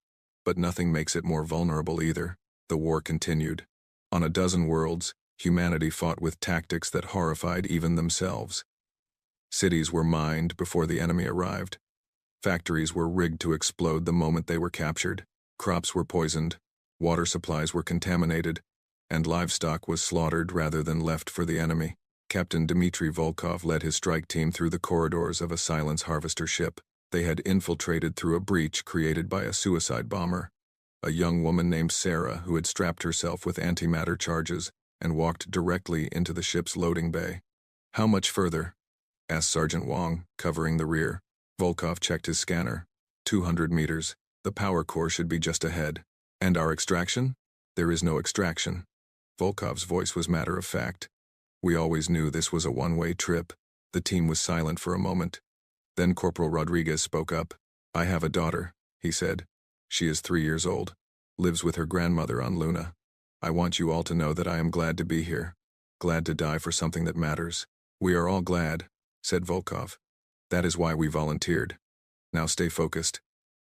But nothing makes it more vulnerable either. The war continued. On a dozen worlds, humanity fought with tactics that horrified even themselves. Cities were mined before the enemy arrived. Factories were rigged to explode the moment they were captured. Crops were poisoned. Water supplies were contaminated. And livestock was slaughtered rather than left for the enemy. Captain Dmitry Volkov led his strike team through the corridors of a silence harvester ship. They had infiltrated through a breach created by a suicide bomber. A young woman named Sarah who had strapped herself with antimatter charges and walked directly into the ship's loading bay. "How much further?" asked Sergeant Wong, covering the rear. Volkov checked his scanner. 200 meters. The power core should be just ahead. "And our extraction?" "There is no extraction." Volkov's voice was matter of fact. "We always knew this was a one-way trip." The team was silent for a moment. Then Corporal Rodriguez spoke up. "I have a daughter," he said. "She is 3 years old. Lives with her grandmother on Luna. I want you all to know that I am glad to be here. Glad to die for something that matters." "We are all glad," said Volkov. "That is why we volunteered. Now stay focused.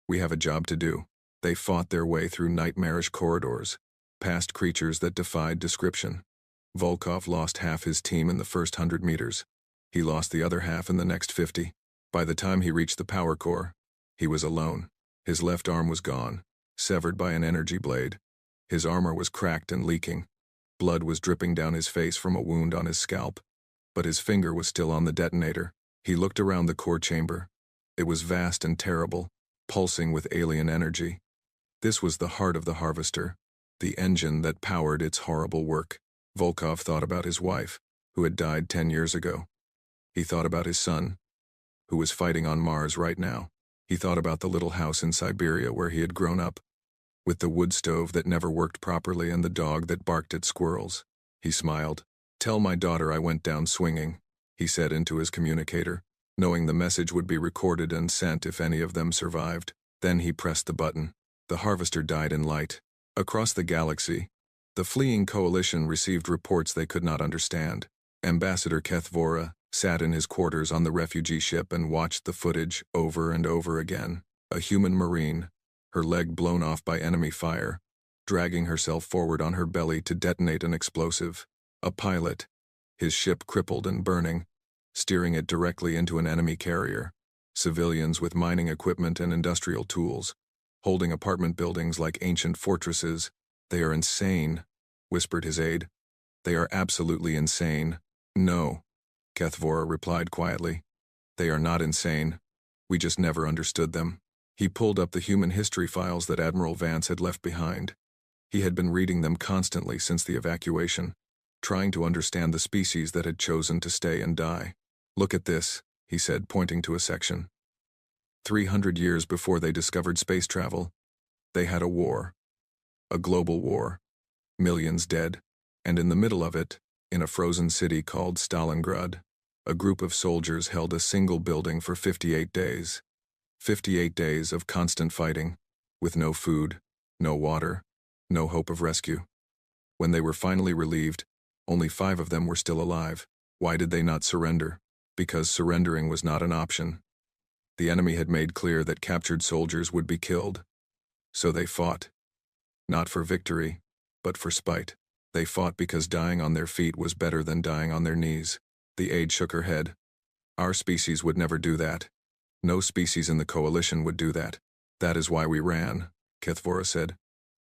We have a job to do." They fought their way through nightmarish corridors, past creatures that defied description. Volkov lost half his team in the first 100 meters. He lost the other half in the next 50. By the time he reached the power core, he was alone. His left arm was gone, severed by an energy blade. His armor was cracked and leaking. Blood was dripping down his face from a wound on his scalp. But his finger was still on the detonator. He looked around the core chamber. It was vast and terrible, pulsing with alien energy. This was the heart of the harvester, the engine that powered its horrible work. Volkov thought about his wife, who had died 10 years ago. He thought about his son, who was fighting on Mars right now. He thought about the little house in Siberia where he had grown up, with the wood stove that never worked properly and the dog that barked at squirrels. He smiled. "Tell my daughter I went down swinging," he said into his communicator, knowing the message would be recorded and sent if any of them survived. Then he pressed the button. The harvester died in light. Across the galaxy, the fleeing coalition received reports they could not understand. Ambassador Kethvora sat in his quarters on the refugee ship and watched the footage over and over again. A human marine, her leg blown off by enemy fire, dragging herself forward on her belly to detonate an explosive. A pilot, his ship crippled and burning, steering it directly into an enemy carrier. Civilians with mining equipment and industrial tools, holding apartment buildings like ancient fortresses. "They are insane," whispered his aide. "They are absolutely insane." "No," Kethvora replied quietly. "They are not insane. We just never understood them." He pulled up the human history files that Admiral Vance had left behind. He had been reading them constantly since the evacuation, trying to understand the species that had chosen to stay and die. "Look at this," he said, pointing to a section. 300 years before they discovered space travel, they had a war. A global war. Millions dead. And in the middle of it, in a frozen city called Stalingrad, a group of soldiers held a single building for 58 days. 58 days of constant fighting, with no food, no water, no hope of rescue. When they were finally relieved, only 5 of them were still alive. Why did they not surrender? Because surrendering was not an option. The enemy had made clear that captured soldiers would be killed. So they fought. Not for victory, but for spite. They fought because dying on their feet was better than dying on their knees. The aide shook her head. "Our species would never do that. No species in the coalition would do that. That is why we ran," Kethvora said.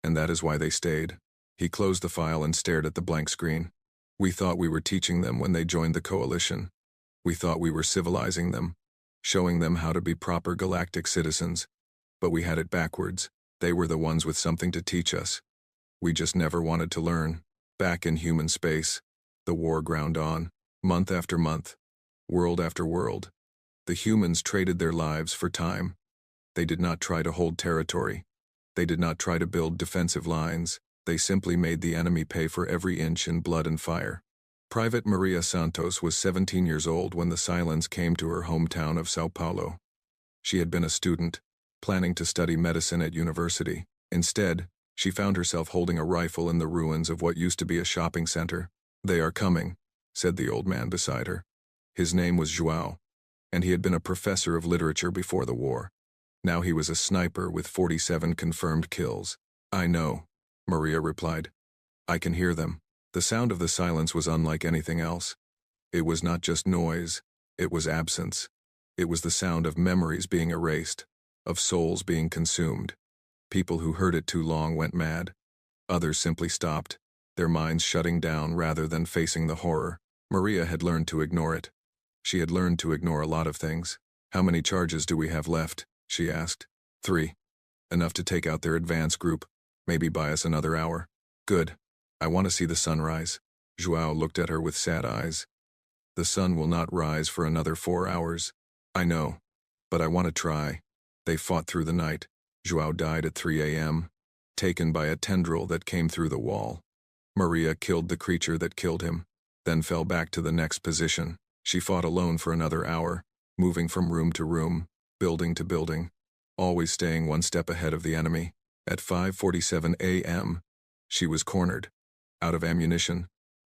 "And that is why they stayed." He closed the file and stared at the blank screen. "We thought we were teaching them when they joined the coalition. We thought we were civilizing them, showing them how to be proper galactic citizens. But we had it backwards. They were the ones with something to teach us. We just never wanted to learn." Back in human space, the war ground on. Month after month, world after world, the humans traded their lives for time. They did not try to hold territory. They did not try to build defensive lines. They simply made the enemy pay for every inch in blood and fire. Private Maria Santos was 17 years old when the silence came to her hometown of Sao Paulo. She had been a student, planning to study medicine at university. Instead, she found herself holding a rifle in the ruins of what used to be a shopping center. "They are coming," said the old man beside her. His name was João, and he had been a professor of literature before the war. Now he was a sniper with 47 confirmed kills. "I know," Maria replied. "I can hear them." The sound of the silence was unlike anything else. It was not just noise, it was absence. It was the sound of memories being erased, of souls being consumed. People who heard it too long went mad. Others simply stopped, their minds shutting down rather than facing the horror. Maria had learned to ignore it. She had learned to ignore a lot of things. "How many charges do we have left?" she asked. 3. Enough to take out their advance group, maybe buy us another hour. "Good. I want to see the sunrise." João looked at her with sad eyes. "The sun will not rise for another 4 hours. I know, but I want to try." They fought through the night. João died at 3 a.m., taken by a tendril that came through the wall. Maria killed the creature that killed him, then fell back to the next position. She fought alone for another hour, moving from room to room, building to building, always staying one step ahead of the enemy. At 5:47 a.m., she was cornered, out of ammunition,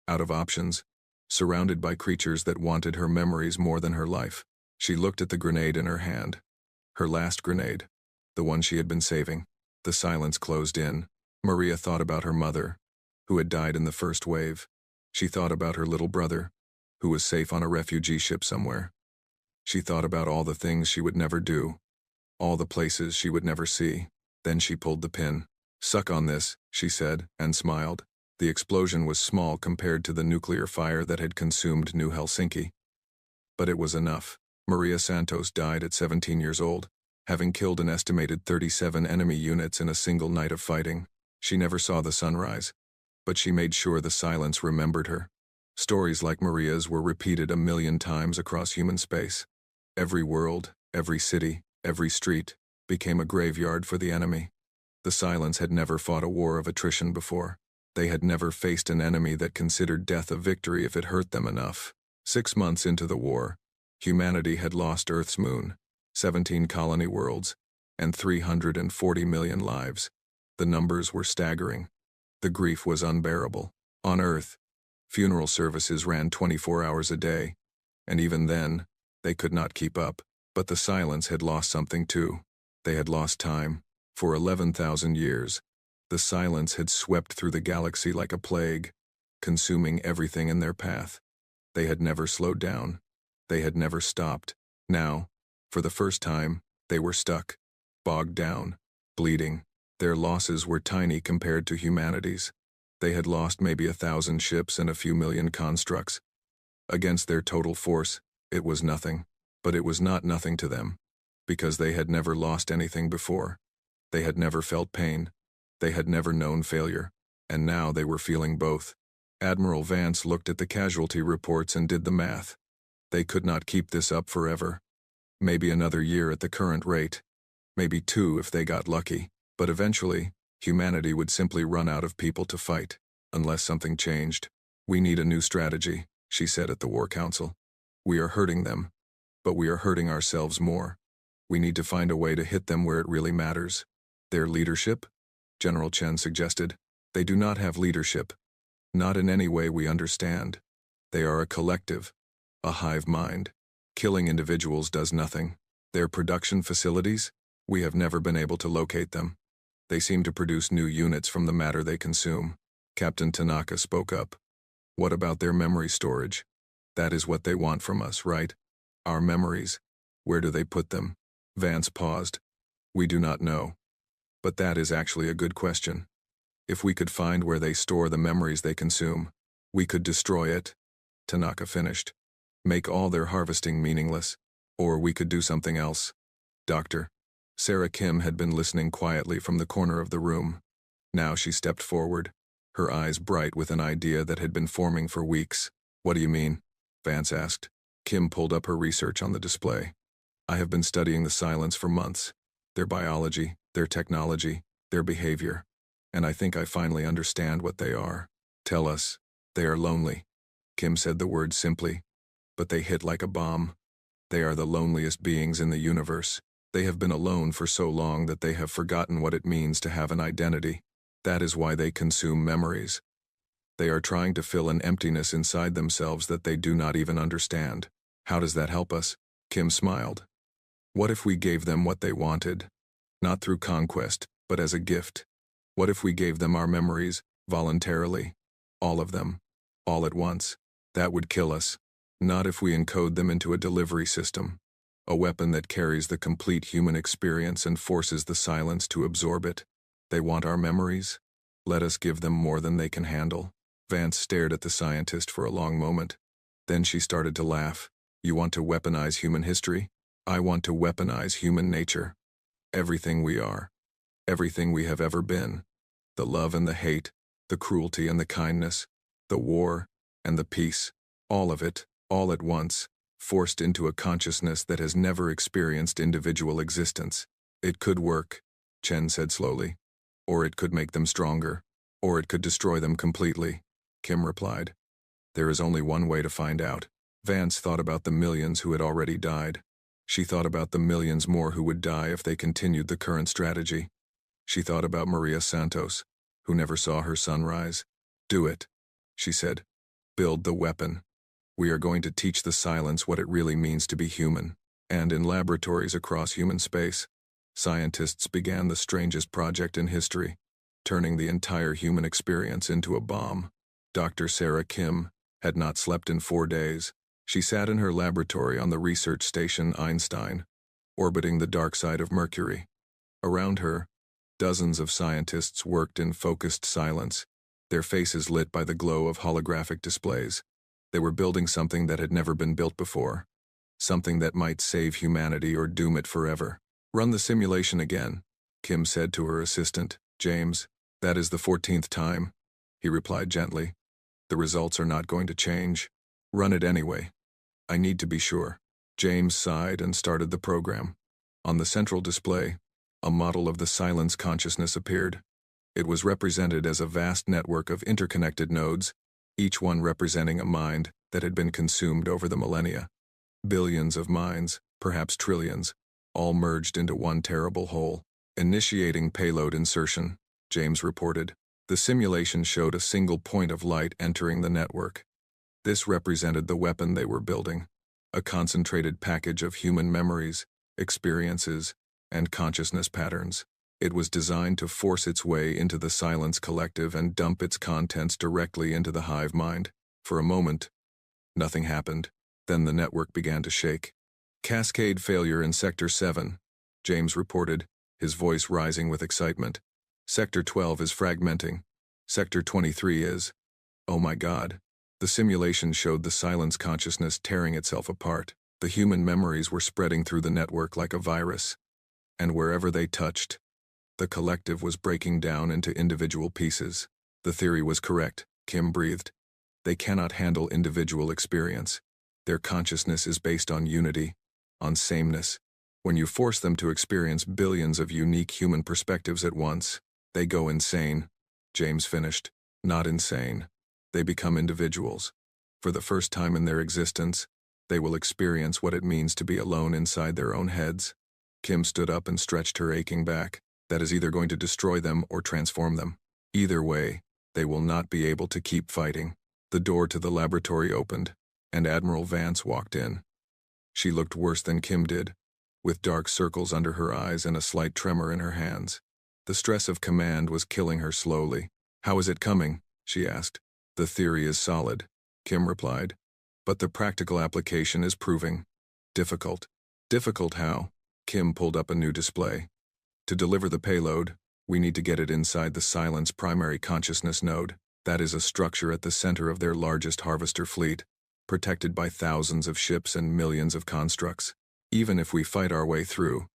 out of options, surrounded by creatures that wanted her memories more than her life. She looked at the grenade in her hand. Her last grenade, the one she had been saving. The silence closed in. Maria thought about her mother, who had died in the first wave. She thought about her little brother, who was safe on a refugee ship somewhere. She thought about all the things she would never do, all the places she would never see. Then she pulled the pin. "Suck on this," she said, and smiled. The explosion was small compared to the nuclear fire that had consumed New Helsinki. But it was enough. Maria Santos died at 17 years old, having killed an estimated 37 enemy units in a single night of fighting. She never saw the sunrise, but she made sure the silence remembered her. Stories like Maria's were repeated a million times across human space. Every world, every city, every street became a graveyard for the enemy. The silence had never fought a war of attrition before. They had never faced an enemy that considered death a victory if it hurt them enough. 6 months into the war, humanity had lost Earth's moon, 17 colony worlds, and 340 million lives. The numbers were staggering. The grief was unbearable. On Earth, funeral services ran 24 hours a day, and even then, they could not keep up. But the silence had lost something too. They had lost time. For 11,000 years, the silence had swept through the galaxy like a plague, consuming everything in their path. They had never slowed down. They had never stopped. Now, for the first time, they were stuck, bogged down, bleeding. Their losses were tiny compared to humanity's. They had lost maybe 1,000 ships and a few million constructs. Against their total force, it was nothing. But it was not nothing to them, because they had never lost anything before. They had never felt pain. They had never known failure. And now they were feeling both. Admiral Vance looked at the casualty reports and did the math. They could not keep this up forever. Maybe another year at the current rate. Maybe 2 if they got lucky. But eventually, humanity would simply run out of people to fight, unless something changed. "We need a new strategy," she said at the War Council. "We are hurting them, but we are hurting ourselves more. We need to find a way to hit them where it really matters." "Their leadership?" General Chen suggested. "They do not have leadership. Not in any way we understand. They are a collective, a hive mind. Killing individuals does nothing. Their production facilities? We have never been able to locate them. They seem to produce new units from the matter they consume." Captain Tanaka spoke up. "What about their memory storage? That is what they want from us, right? Our memories. Where do they put them?" Vance paused. "We do not know. But that is actually a good question. If we could find where they store the memories they consume, we could destroy it," Tanaka finished. "Make all their harvesting meaningless. Or we could do something else." "Doctor." Sarah Kim had been listening quietly from the corner of the room. Now she stepped forward, her eyes bright with an idea that had been forming for weeks. "What do you mean?" Vance asked. Kim pulled up her research on the display. I have been studying the Silence for months. Their biology, their technology, their behavior. And I think I finally understand what they are. Tell us. They are lonely. Kim said the words simply, but they hit like a bomb. They are the loneliest beings in the universe. They have been alone for so long that they have forgotten what it means to have an identity. That is why they consume memories. They are trying to fill an emptiness inside themselves that they do not even understand. How does that help us? Kim smiled. What if we gave them what they wanted? Not through conquest, but as a gift. What if we gave them our memories, voluntarily? All of them. All at once. That would kill us. Not if we encode them into a delivery system. A weapon that carries the complete human experience and forces the Silence to absorb it. They want our memories? Let us give them more than they can handle. Vance stared at the scientist for a long moment. Then she started to laugh. You want to weaponize human history? I want to weaponize human nature. Everything we are. Everything we have ever been. The love and the hate, the cruelty and the kindness, the war and the peace. All of it, all at once, forced into a consciousness that has never experienced individual existence. It could work, Chen said slowly. Or it could make them stronger. Or it could destroy them completely, Kim replied. There is only one way to find out. Vance thought about the millions who had already died. She thought about the millions more who would die if they continued the current strategy. She thought about Maria Santos, who never saw her son rise. Do it, she said. Build the weapon. We are going to teach the Silence what it really means to be human. And in laboratories across human space, scientists began the strangest project in history, turning the entire human experience into a bomb. Dr. Sarah Kim had not slept in 4 days. She sat in her laboratory on the research station Einstein, orbiting the dark side of Mercury. Around her, dozens of scientists worked in focused silence, their faces lit by the glow of holographic displays. They were building something that had never been built before, something that might save humanity or doom it forever. Run the simulation again, Kim said to her assistant, James. That is the 14th time, he replied gently. The results are not going to change. Run it anyway. I need to be sure. James sighed and started the program. On the central display, a model of the Silence consciousness appeared. It was represented as a vast network of interconnected nodes, each one representing a mind that had been consumed over the millennia. Billions of minds, perhaps trillions, all merged into one terrible whole. Initiating payload insertion, James reported. The simulation showed a single point of light entering the network. This represented the weapon they were building, a concentrated package of human memories, experiences, and consciousness patterns. It was designed to force its way into the Silence collective and dump its contents directly into the hive mind. For a moment, nothing happened. Then the network began to shake. Cascade failure in Sector 7, James reported, his voice rising with excitement. Sector 12 is fragmenting. Sector 23 is. Oh my God. The simulation showed the Silence consciousness tearing itself apart. The human memories were spreading through the network like a virus. And wherever they touched, the collective was breaking down into individual pieces. The theory was correct, Kim breathed. They cannot handle individual experience. Their consciousness is based on unity, on sameness. When you force them to experience billions of unique human perspectives at once, they go insane, James finished. Not insane. They become individuals. For the first time in their existence, they will experience what it means to be alone inside their own heads. Kim stood up and stretched her aching back. That is either going to destroy them or transform them. Either way, they will not be able to keep fighting. The door to the laboratory opened, and Admiral Vance walked in. She looked worse than Kim did, with dark circles under her eyes and a slight tremor in her hands. The stress of command was killing her slowly. How is it coming? She asked. The theory is solid, Kim replied, but the practical application is proving difficult. Difficult how? Kim pulled up a new display. To deliver the payload, we need to get it inside the Silence primary consciousness node. That is a structure at the center of their largest harvester fleet, protected by thousands of ships and millions of constructs. Even if we fight our way through,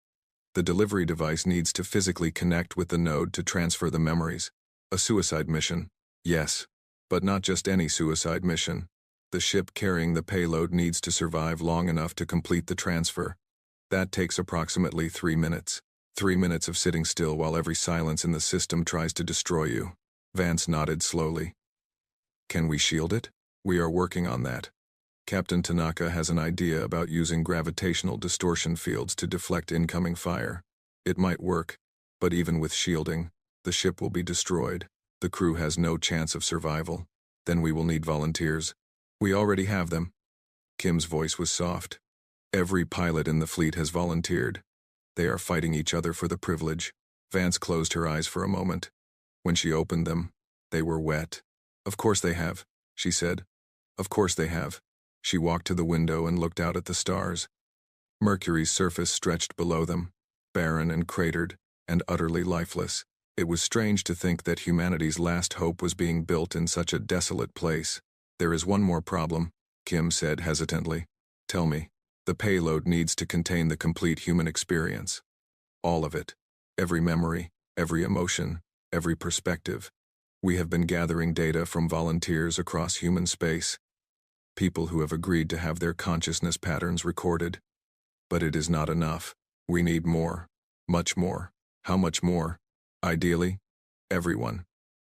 the delivery device needs to physically connect with the node to transfer the memories. A suicide mission. Yes. But not just any suicide mission. The ship carrying the payload needs to survive long enough to complete the transfer. That takes approximately 3 minutes. 3 minutes of sitting still while every silence in the system tries to destroy you. Vance nodded slowly. Can we shield it? We are working on that. Captain Tanaka has an idea about using gravitational distortion fields to deflect incoming fire. It might work, but even with shielding, the ship will be destroyed. The crew has no chance of survival. Then we will need volunteers. We already have them. Kim's voice was soft. Every pilot in the fleet has volunteered. They are fighting each other for the privilege. Vance closed her eyes for a moment. When she opened them, they were wet. Of course they have, she said. Of course they have. She walked to the window and looked out at the stars. Mercury's surface stretched below them, barren and cratered, and utterly lifeless. It was strange to think that humanity's last hope was being built in such a desolate place. There is one more problem, Kim said hesitantly. Tell me. The payload needs to contain the complete human experience. All of it. Every memory, every emotion, every perspective. We have been gathering data from volunteers across human space. People who have agreed to have their consciousness patterns recorded. But it is not enough. We need more. Much more. How much more? Ideally, everyone.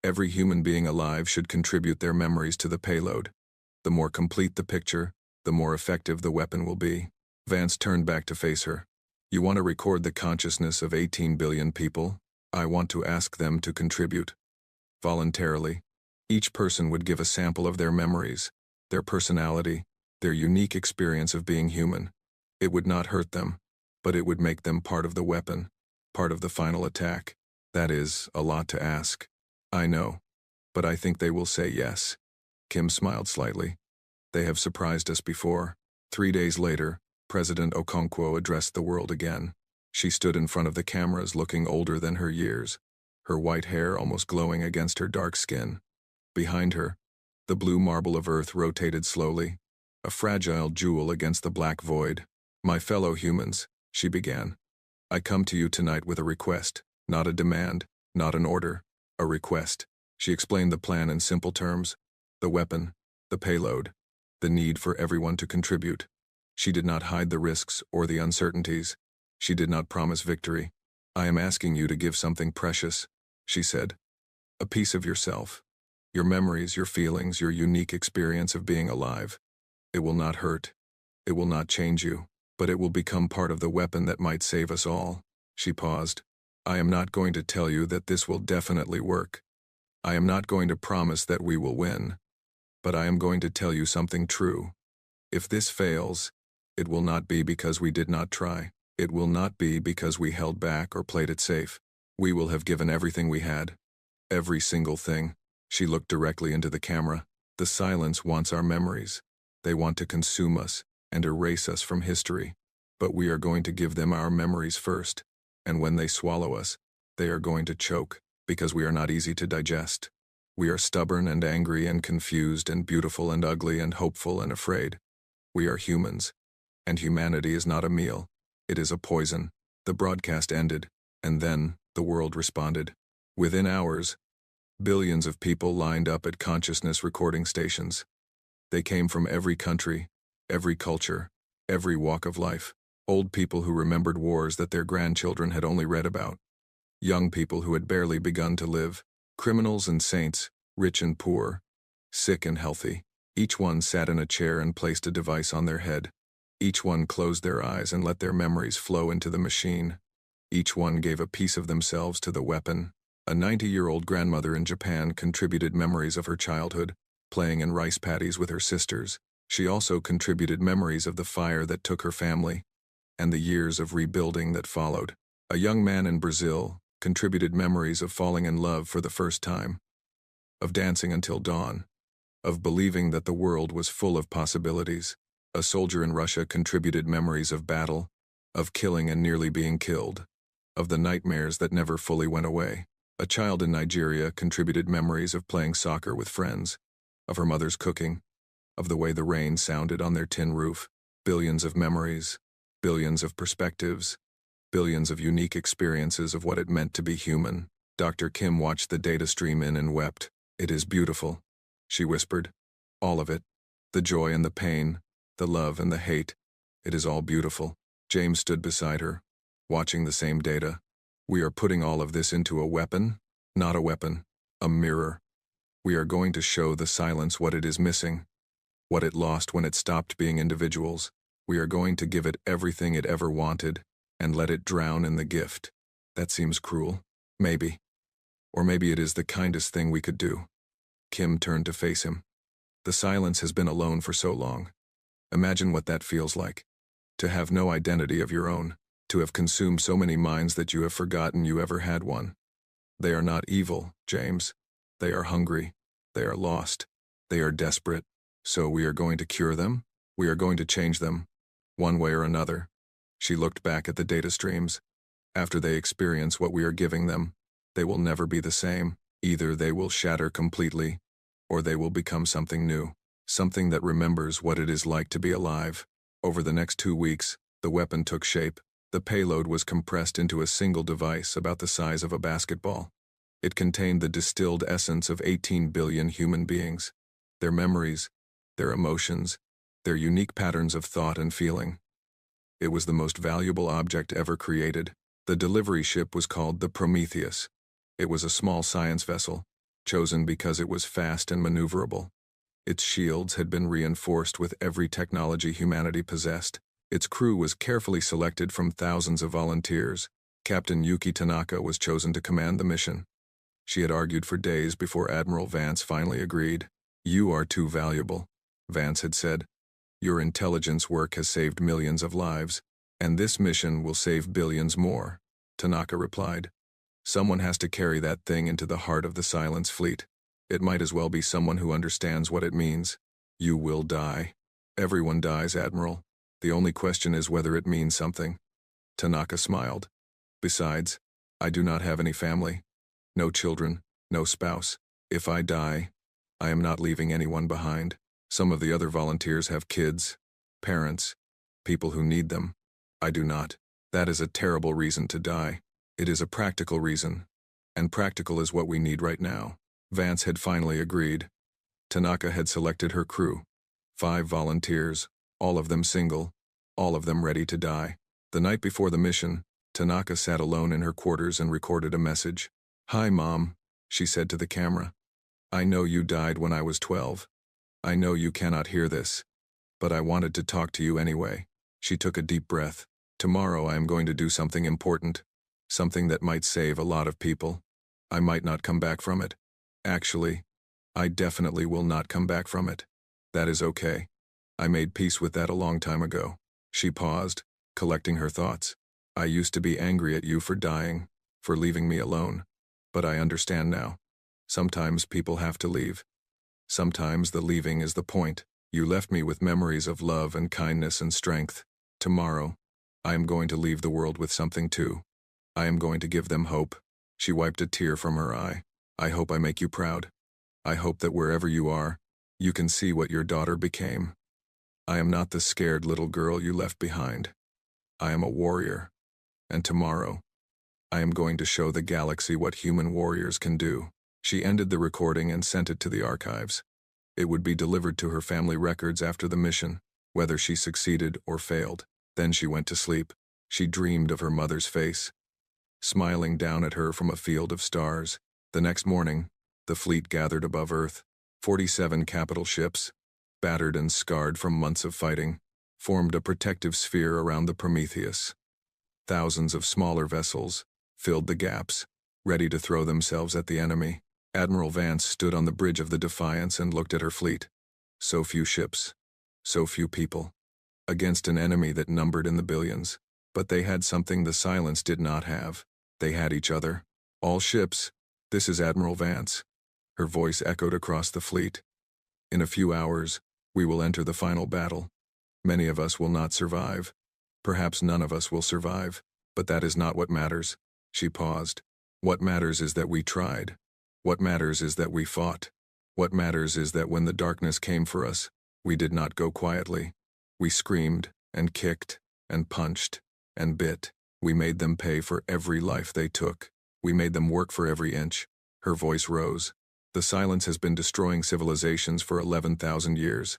Every human being alive should contribute their memories to the payload. The more complete the picture, the more effective the weapon will be. Vance turned back to face her. You want to record the consciousness of 18 billion people? I want to ask them to contribute. Voluntarily. Each person would give a sample of their memories, their personality, their unique experience of being human. It would not hurt them, but it would make them part of the weapon, part of the final attack. That is a lot to ask. I know, but I think they will say yes. Kim smiled slightly. They have surprised us before. 3 days later, President Okonkwo addressed the world again. She stood in front of the cameras looking older than her years, her white hair almost glowing against her dark skin. Behind her, the blue marble of Earth rotated slowly, a fragile jewel against the black void. My fellow humans, she began. I come to you tonight with a request, not a demand, not an order, a request. She explained the plan in simple terms. The weapon, the payload, the need for everyone to contribute. She did not hide the risks or the uncertainties. She did not promise victory. I am asking you to give something precious, she said. A piece of yourself. Your memories, your feelings, your unique experience of being alive. It will not hurt. It will not change you, but it will become part of the weapon that might save us all. She paused. I am not going to tell you that this will definitely work. I am not going to promise that we will win. But I am going to tell you something true. If this fails, it will not be because we did not try. It will not be because we held back or played it safe. We will have given everything we had. Every single thing. She looked directly into the camera. The silence wants our memories. They want to consume us and erase us from history. But we are going to give them our memories first. And when they swallow us, they are going to choke, because we are not easy to digest. We are stubborn and angry and confused and beautiful and ugly and hopeful and afraid. We are humans. And humanity is not a meal. It is a poison. The broadcast ended, and then the world responded. Within hours, billions of people lined up at consciousness recording stations. They came from every country, every culture, every walk of life. Old people who remembered wars that their grandchildren had only read about. Young people who had barely begun to live. Criminals and saints, rich and poor, sick and healthy. Each one sat in a chair and placed a device on their head. Each one closed their eyes and let their memories flow into the machine. Each one gave a piece of themselves to the weapon. A 90-year-old grandmother in Japan contributed memories of her childhood, playing in rice paddies with her sisters. She also contributed memories of the fire that took her family, and the years of rebuilding that followed. A young man in Brazil contributed memories of falling in love for the first time, of dancing until dawn, of believing that the world was full of possibilities. A soldier in Russia contributed memories of battle, of killing and nearly being killed, of the nightmares that never fully went away. A child in Nigeria contributed memories of playing soccer with friends, of her mother's cooking, of the way the rain sounded on their tin roof. Billions of memories, billions of perspectives, billions of unique experiences of what it meant to be human. Dr. Kim watched the data stream in and wept. It is beautiful, she whispered. All of it. The joy and the pain, the love and the hate. It is all beautiful. James stood beside her, watching the same data. We are putting all of this into a weapon? Not a weapon. A mirror. We are going to show the silence what it is missing. What it lost when it stopped being individuals. We are going to give it everything it ever wanted, and let it drown in the gift. That seems cruel. Maybe. Or maybe it is the kindest thing we could do. Kim turned to face him. The silence has been alone for so long. Imagine what that feels like. To have no identity of your own. To have consumed so many minds that you have forgotten you ever had one. They are not evil, James. They are hungry. They are lost. They are desperate. So we are going to cure them? We are going to change them. One way or another. She looked back at the data streams. After they experience what we are giving them, they will never be the same. Either they will shatter completely, or they will become something new. Something that remembers what it is like to be alive. Over the next 2 weeks, the weapon took shape. The payload was compressed into a single device about the size of a basketball. It contained the distilled essence of 18 billion human beings. Their memories, their emotions, their unique patterns of thought and feeling. It was the most valuable object ever created. The delivery ship was called the Prometheus. It was a small science vessel, chosen because it was fast and maneuverable. Its shields had been reinforced with every technology humanity possessed. Its crew was carefully selected from thousands of volunteers. Captain Yuki Tanaka was chosen to command the mission. She had argued for days before Admiral Vance finally agreed. "You are too valuable," Vance had said. "Your intelligence work has saved millions of lives, and this mission will save billions more," Tanaka replied. "Someone has to carry that thing into the heart of the Silence Fleet. It might as well be someone who understands what it means. You will die. Everyone dies, Admiral. The only question is whether it means something." Tanaka smiled. "Besides, I do not have any family. No children, no spouse. If I die, I am not leaving anyone behind. Some of the other volunteers have kids, parents, people who need them. I do not. That is a terrible reason to die. It is a practical reason, and practical is what we need right now." Vance had finally agreed. Tanaka had selected her crew. 5 volunteers, all of them single, all of them ready to die. The night before the mission, Tanaka sat alone in her quarters and recorded a message. "Hi, Mom," she said to the camera. "I know you died when I was 12. I know you cannot hear this, but I wanted to talk to you anyway." She took a deep breath. "Tomorrow I am going to do something important, something that might save a lot of people. I might not come back from it. Actually, I definitely will not come back from it. That is okay. I made peace with that a long time ago." She paused, collecting her thoughts. "I used to be angry at you for dying, for leaving me alone. But I understand now. Sometimes people have to leave. Sometimes the leaving is the point. You left me with memories of love and kindness and strength. Tomorrow, I am going to leave the world with something too. I am going to give them hope." She wiped a tear from her eye. "I hope I make you proud. I hope that wherever you are, you can see what your daughter became. I am not the scared little girl you left behind. I am a warrior. And tomorrow, I am going to show the galaxy what human warriors can do." She ended the recording and sent it to the archives. It would be delivered to her family records after the mission, whether she succeeded or failed. Then she went to sleep. She dreamed of her mother's face, smiling down at her from a field of stars. The next morning, the fleet gathered above Earth. 47 capital ships, battered and scarred from months of fighting, formed a protective sphere around the Prometheus. Thousands of smaller vessels filled the gaps, ready to throw themselves at the enemy. Admiral Vance stood on the bridge of the Defiance and looked at her fleet. So few ships, so few people, against an enemy that numbered in the billions. But they had something the Silence did not have. They had each other. "All ships, this is Admiral Vance." Her voice echoed across the fleet. "In a few hours, we will enter the final battle. Many of us will not survive. Perhaps none of us will survive. But that is not what matters." She paused. "What matters is that we tried. What matters is that we fought. What matters is that when the darkness came for us, we did not go quietly. We screamed, and kicked, and punched, and bit. We made them pay for every life they took. We made them work for every inch." Her voice rose. "The Silence has been destroying civilizations for 11,000 years.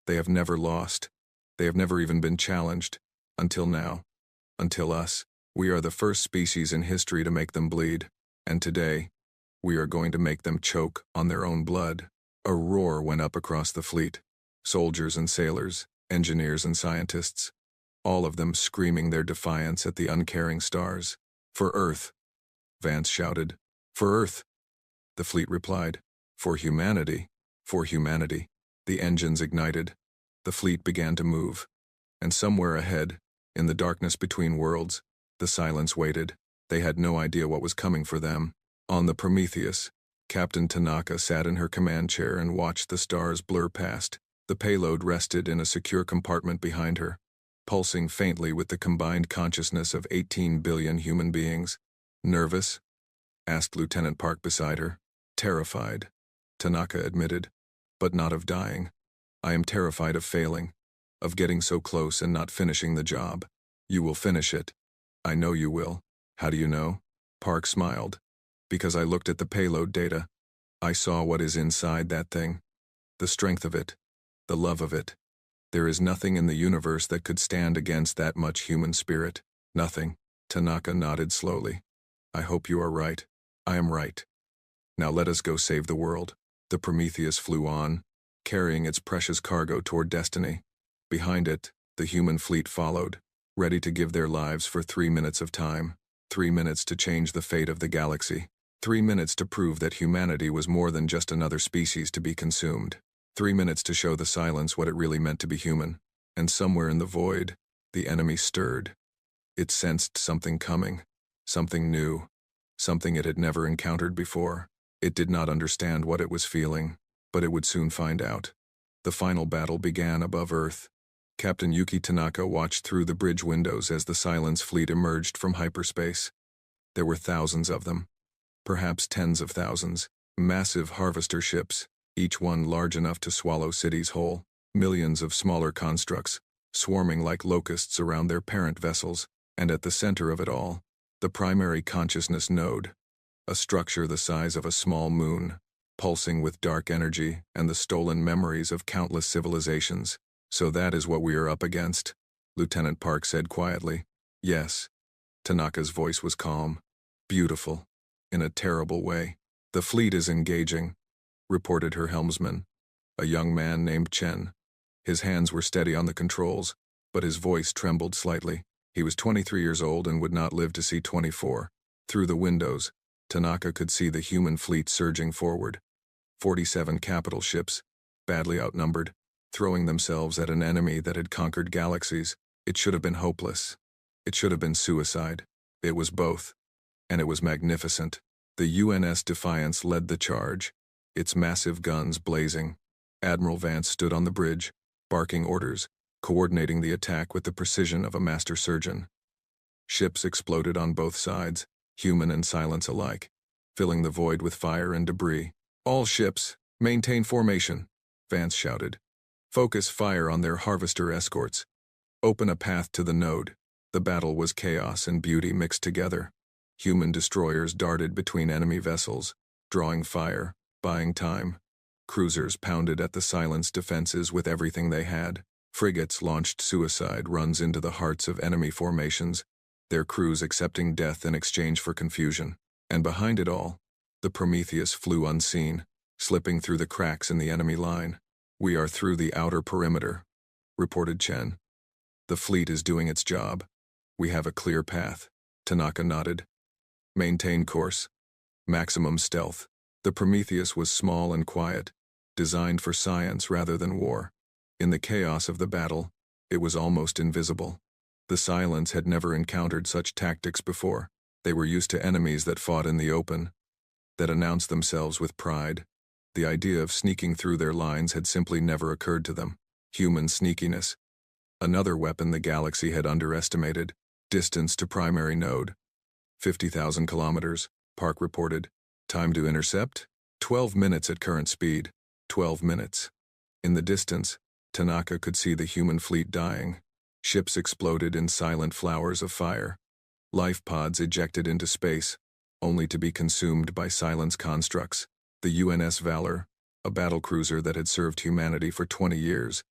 They have never lost. They have never even been challenged. Until now. Until us. We are the first species in history to make them bleed. And today, we are going to make them choke on their own blood. A roar went up across the fleet. Soldiers and sailors, engineers and scientists, all of them screaming their defiance at the uncaring stars. For Earth, Vance shouted. For Earth, the fleet replied. For humanity. For humanity. The engines ignited. The fleet began to move. And somewhere ahead, in the darkness between worlds, the silence waited. They had no idea what was coming for them. On the Prometheus, Captain Tanaka sat in her command chair and watched the stars blur past. The payload rested in a secure compartment behind her, pulsing faintly with the combined consciousness of 18 billion human beings. Nervous? Asked Lieutenant Park beside her. Terrified, Tanaka admitted, but not of dying. I am terrified of failing, of getting so close and not finishing the job. You will finish it. I know you will. How do you know? Park smiled. Because I looked at the payload data. I saw what is inside that thing. The strength of it. The love of it. There is nothing in the universe that could stand against that much human spirit. Nothing. Tanaka nodded slowly. I hope you are right. I am right. Now let us go save the world. The Prometheus flew on, carrying its precious cargo toward destiny. Behind it, the human fleet followed, ready to give their lives for 3 minutes of time. 3 minutes to change the fate of the galaxy. 3 minutes to prove that humanity was more than just another species to be consumed. 3 minutes to show the silence what it really meant to be human. And somewhere in the void, the enemy stirred. It sensed something coming. Something new. Something it had never encountered before. It did not understand what it was feeling, but it would soon find out. The final battle began above Earth. Captain Yuki Tanaka watched through the bridge windows as the Silence fleet emerged from hyperspace. There were thousands of them. Perhaps tens of thousands. Massive harvester ships, each one large enough to swallow cities whole. Millions of smaller constructs, swarming like locusts around their parent vessels. And at the center of it all, the primary consciousness node. A structure the size of a small moon, pulsing with dark energy and the stolen memories of countless civilizations. So that is what we are up against, Lieutenant Park said quietly. Yes. Tanaka's voice was calm. Beautiful. In a terrible way. The fleet is engaging, reported her helmsman, a young man named Chen. His hands were steady on the controls, but his voice trembled slightly. He was 23 years old and would not live to see 24. Through the windows, Tanaka could see the human fleet surging forward. 47 capital ships, badly outnumbered, throwing themselves at an enemy that had conquered galaxies. It should have been hopeless. It should have been suicide. It was both. And it was magnificent. The UNS Defiance led the charge, its massive guns blazing. Admiral Vance stood on the bridge, barking orders, coordinating the attack with the precision of a master surgeon. Ships exploded on both sides, human and Silence alike, filling the void with fire and debris. All ships, maintain formation, Vance shouted. Focus fire on their harvester escorts. Open a path to the node. The battle was chaos and beauty mixed together. Human destroyers darted between enemy vessels, drawing fire, buying time. Cruisers pounded at the Silence defenses with everything they had. Frigates launched suicide runs into the hearts of enemy formations, their crews accepting death in exchange for confusion. And behind it all, the Prometheus flew unseen, slipping through the cracks in the enemy line. We are through the outer perimeter, reported Chen. The fleet is doing its job. We have a clear path. Tanaka nodded. Maintain course. Maximum stealth. The Prometheus was small and quiet, designed for science rather than war. In the chaos of the battle, it was almost invisible. The Silence had never encountered such tactics before. They were used to enemies that fought in the open, that announced themselves with pride. The idea of sneaking through their lines had simply never occurred to them. Human sneakiness. Another weapon the galaxy had underestimated. Distance to primary node. 50,000 kilometers, Park reported. Time to intercept? 12 minutes at current speed. 12 minutes. In the distance, Tanaka could see the human fleet dying. Ships exploded in silent flowers of fire. Life pods ejected into space, only to be consumed by Silence constructs. The UNS Valor, a battlecruiser that had served humanity for 20 years,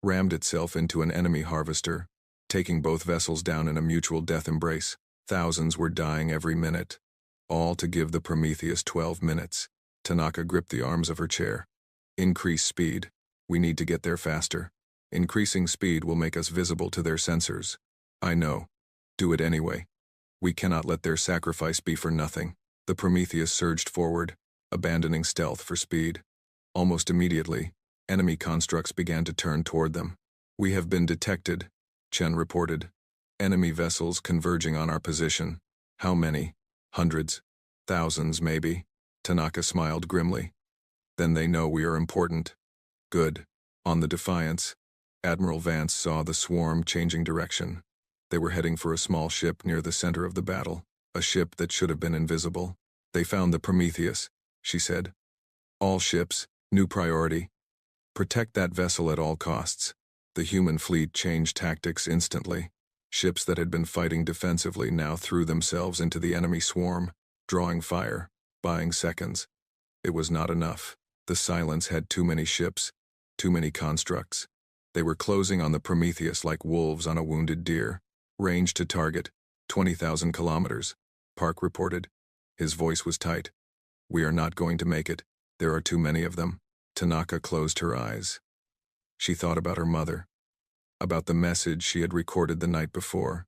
rammed itself into an enemy harvester, taking both vessels down in a mutual death embrace. Thousands were dying every minute. All to give the Prometheus 12 minutes. Tanaka gripped the arms of her chair. Increase speed. We need to get there faster. Increasing speed will make us visible to their sensors. I know. Do it anyway. We cannot let their sacrifice be for nothing. The Prometheus surged forward, abandoning stealth for speed. Almost immediately, enemy constructs began to turn toward them. We have been detected, Chen reported. Enemy vessels converging on our position. How many? Hundreds? Thousands, maybe? Tanaka smiled grimly. Then they know we are important. Good. On the Defiance, Admiral Vance saw the swarm changing direction. They were heading for a small ship near the center of the battle, a ship that should have been invisible. They found the Prometheus, she said. All ships, new priority. Protect that vessel at all costs. The human fleet changed tactics instantly. Ships that had been fighting defensively now threw themselves into the enemy swarm, drawing fire, buying seconds. It was not enough. The silence had too many ships, too many constructs. They were closing on the Prometheus like wolves on a wounded deer. Range to target, 20,000 kilometers, Park reported. His voice was tight. We are not going to make it. There are too many of them. Tanaka closed her eyes. She thought about her mother, about the message she had recorded the night before,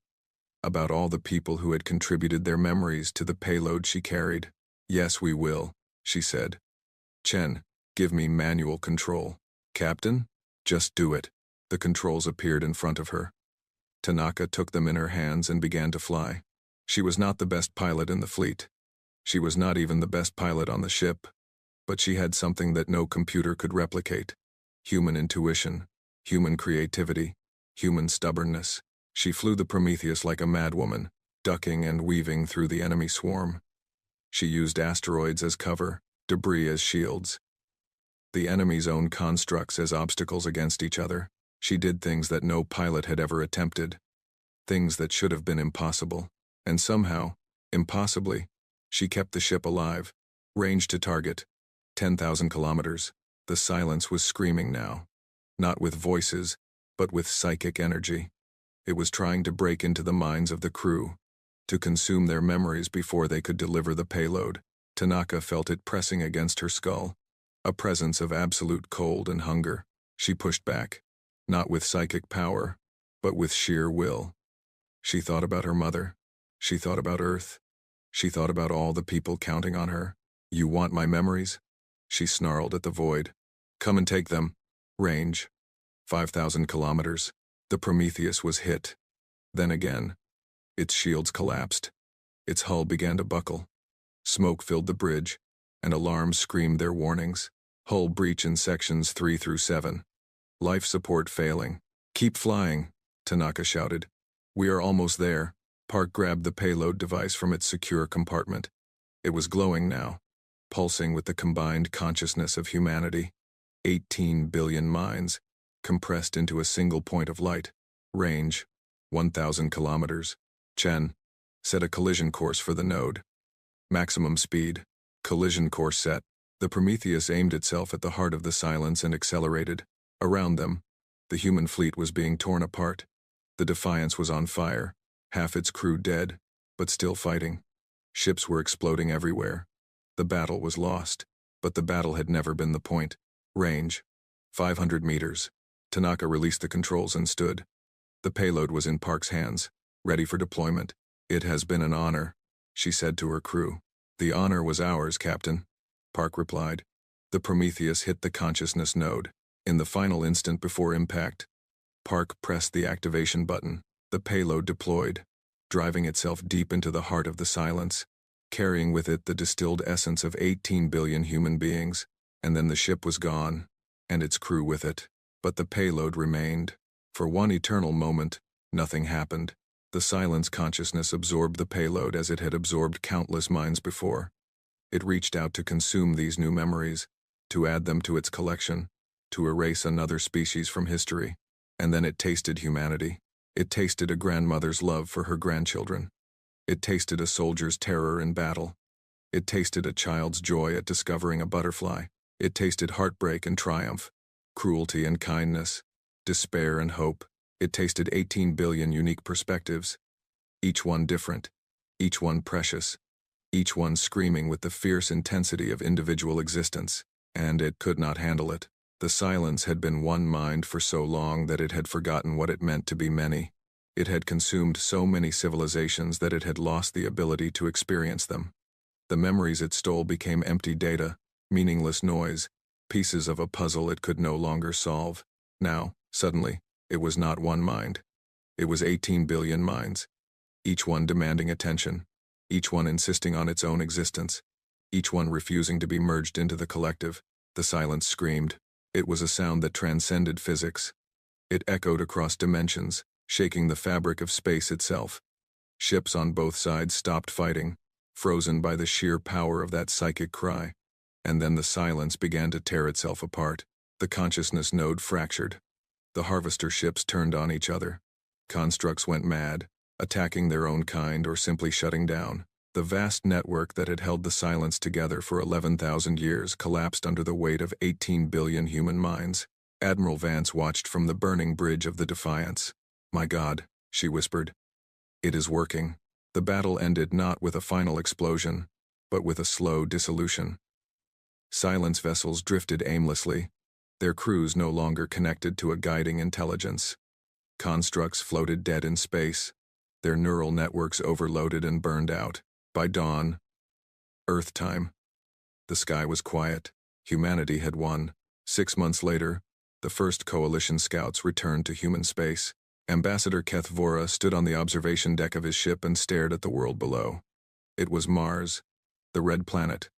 about all the people who had contributed their memories to the payload she carried. Yes, we will, she said. Chen, give me manual control. Captain? Just do it. The controls appeared in front of her. Tanaka took them in her hands and began to fly. She was not the best pilot in the fleet. She was not even the best pilot on the ship. But she had something that no computer could replicate. Human intuition, human creativity, human stubbornness. She flew the Prometheus like a madwoman, ducking and weaving through the enemy swarm. She used asteroids as cover, debris as shields, the enemy's own constructs as obstacles against each other. She did things that no pilot had ever attempted, things that should have been impossible. And somehow, impossibly, she kept the ship alive. Range to target, 10,000 kilometers. The silence was screaming now, not with voices, but with psychic energy. It was trying to break into the minds of the crew, to consume their memories before they could deliver the payload. Tanaka felt it pressing against her skull, a presence of absolute cold and hunger. She pushed back, not with psychic power, but with sheer will. She thought about her mother. She thought about Earth. She thought about all the people counting on her. You want my memories? She snarled at the void. Come and take them. Range, 5,000 kilometers. The Prometheus was hit. Then again. Its shields collapsed. Its hull began to buckle. Smoke filled the bridge, and alarms screamed their warnings. Hull breach in sections 3 through 7. Life support failing. Keep flying, Tanaka shouted. We are almost there. Park grabbed the payload device from its secure compartment. It was glowing now, pulsing with the combined consciousness of humanity. 18 billion minds, compressed into a single point of light. Range, 1,000 kilometers. Chen, set a collision course for the node. Maximum speed. Collision course set. The Prometheus aimed itself at the heart of the silence and accelerated. Around them, the human fleet was being torn apart. The Defiance was on fire, half its crew dead, but still fighting. Ships were exploding everywhere. The battle was lost, but the battle had never been the point. Range, 500 meters. Tanaka released the controls and stood. The payload was in Park's hands, ready for deployment. It has been an honor, she said to her crew. The honor was ours, Captain, Park replied. The Prometheus hit the consciousness node. In the final instant before impact, Park pressed the activation button. The payload deployed, driving itself deep into the heart of the silence, carrying with it the distilled essence of 18 billion human beings. And then the ship was gone, and its crew with it. But the payload remained. For one eternal moment, nothing happened. The silence consciousness absorbed the payload as it had absorbed countless minds before. It reached out to consume these new memories, to add them to its collection, to erase another species from history. And then it tasted humanity. It tasted a grandmother's love for her grandchildren. It tasted a soldier's terror in battle. It tasted a child's joy at discovering a butterfly. It tasted heartbreak and triumph, cruelty and kindness. despair and hope. It tasted 18 billion unique perspectives, each one different, each one precious, each one screaming with the fierce intensity of individual existence, and it could not handle it. The silence had been one mind for so long that it had forgotten what it meant to be many. It had consumed so many civilizations that it had lost the ability to experience them. The memories it stole became empty data, meaningless noise, pieces of a puzzle it could no longer solve. Now, suddenly, it was not one mind. It was 18 billion minds, each one demanding attention, each one insisting on its own existence, each one refusing to be merged into the collective. The silence screamed. It was a sound that transcended physics. It echoed across dimensions, shaking the fabric of space itself. Ships on both sides stopped fighting, frozen by the sheer power of that psychic cry. And then the silence began to tear itself apart. The consciousness node fractured. The harvester ships turned on each other. Constructs went mad, attacking their own kind or simply shutting down. The vast network that had held the silence together for 11,000 years collapsed under the weight of 18 billion human minds. Admiral Vance watched from the burning bridge of the Defiance. "My God," she whispered. "It is working." The battle ended not with a final explosion, but with a slow dissolution. Silence vessels drifted aimlessly, their crews no longer connected to a guiding intelligence. Constructs floated dead in space, their neural networks overloaded and burned out. By dawn, Earth time, the sky was quiet. Humanity had won. 6 months later, the first Coalition scouts returned to human space. Ambassador Kethvora stood on the observation deck of his ship and stared at the world below. It was Mars, the red planet,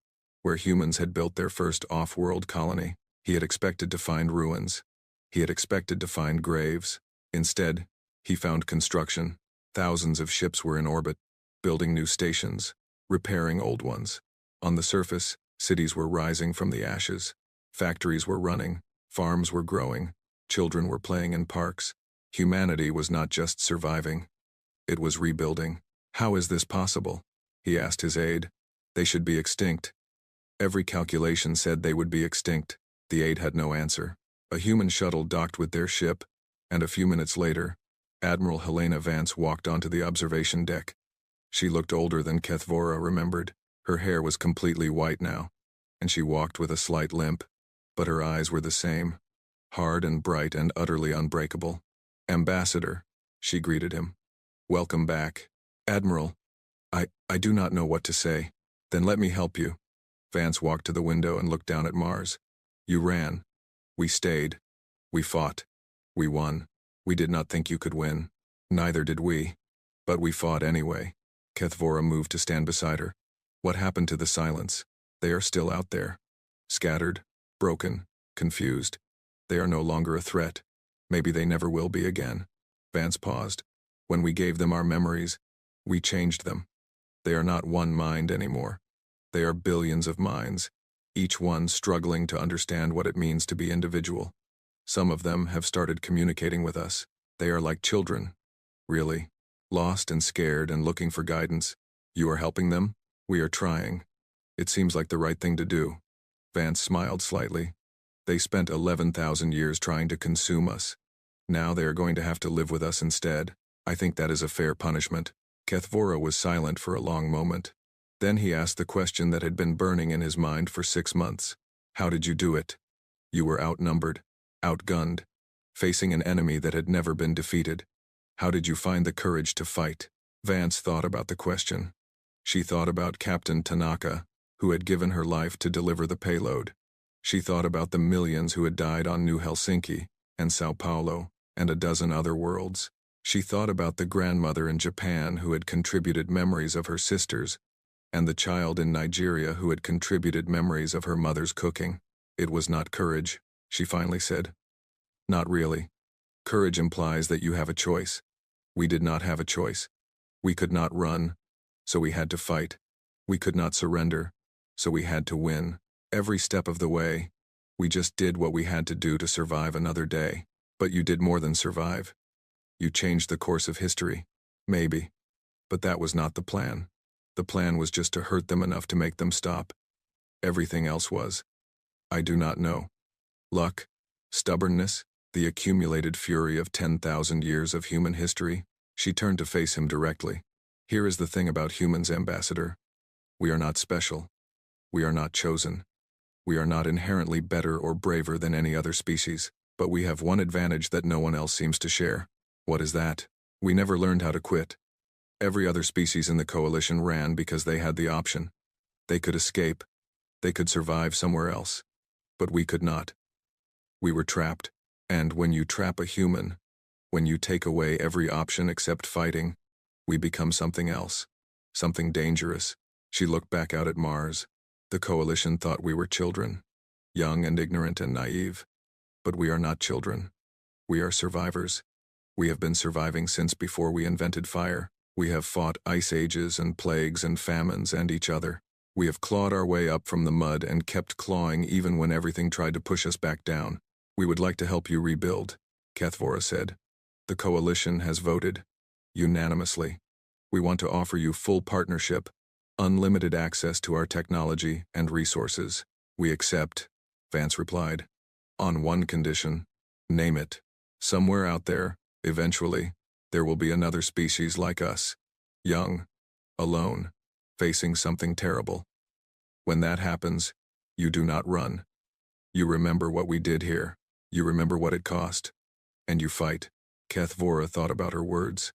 where humans had built their first off-world colony. He had expected to find ruins. He had expected to find graves. Instead, he found construction. Thousands of ships were in orbit, building new stations, repairing old ones. On the surface, cities were rising from the ashes. Factories were running, farms were growing, children were playing in parks. Humanity was not just surviving, it was rebuilding. "How is this possible?" he asked his aide. "They should be extinct." Every calculation said they would be extinct. The aide had no answer. A human shuttle docked with their ship, and a few minutes later, Admiral Helena Vance walked onto the observation deck. She looked older than Kethvora remembered. Her hair was completely white now, and she walked with a slight limp, but her eyes were the same, hard and bright and utterly unbreakable. "Ambassador," she greeted him. "Welcome back." "Admiral, I do not know what to say." "Then let me help you." Vance walked to the window and looked down at Mars. "You ran. We stayed. We fought. We won. We did not think you could win. Neither did we. But we fought anyway." Kethvora moved to stand beside her. "What happened to the silence? They are still out there. Scattered, broken, confused. They are no longer a threat. Maybe they never will be again." Vance paused. "When we gave them our memories, we changed them. They are not one mind anymore. They are billions of minds, each one struggling to understand what it means to be individual. Some of them have started communicating with us. They are like children, really, lost and scared and looking for guidance. You are helping them? We are trying. It seems like the right thing to do." Vance smiled slightly. "They spent 11,000 years trying to consume us. Now they are going to have to live with us instead. I think that is a fair punishment." Kethvora was silent for a long moment. Then he asked the question that had been burning in his mind for 6 months. "How did you do it? You were outnumbered, outgunned, facing an enemy that had never been defeated. How did you find the courage to fight?" Vance thought about the question. She thought about Captain Tanaka, who had given her life to deliver the payload. She thought about the millions who had died on New Helsinki and Sao Paulo and a dozen other worlds. She thought about the grandmother in Japan who had contributed memories of her sisters, and the child in Nigeria who had contributed memories of her mother's cooking. "It was not courage," she finally said. "Not really. Courage implies that you have a choice. We did not have a choice. We could not run, so we had to fight. We could not surrender, so we had to win. Every step of the way, we just did what we had to do to survive another day. But you did more than survive. You changed the course of history. Maybe. But that was not the plan. The plan was just to hurt them enough to make them stop. Everything else was, I do not know. Luck? Stubbornness? The accumulated fury of 10,000 years of human history. She turned to face him directly. Here is the thing about humans, Ambassador. We are not special. We are not chosen. We are not inherently better or braver than any other species, but we have one advantage that no one else seems to share. What is that? We never learned how to quit. Every other species in the coalition ran because they had the option. They could escape. They could survive somewhere else. But we could not. We were trapped. And when you trap a human, when you take away every option except fighting, we become something else. Something dangerous. She looked back out at Mars. The coalition thought we were children. Young and ignorant and naive. But we are not children. We are survivors. We have been surviving since before we invented fire. We have fought ice ages and plagues and famines and each other. We have clawed our way up from the mud and kept clawing even when everything tried to push us back down. We would like to help you rebuild, Kethvora said. The coalition has voted. Unanimously. We want to offer you full partnership, unlimited access to our technology and resources. We accept, Vance replied. On one condition. Name it. Somewhere out there, eventually, there will be another species like us. Young, alone, facing something terrible. When that happens, you do not run. You remember what we did here. You remember what it cost. And you fight. Kethvora thought about her words.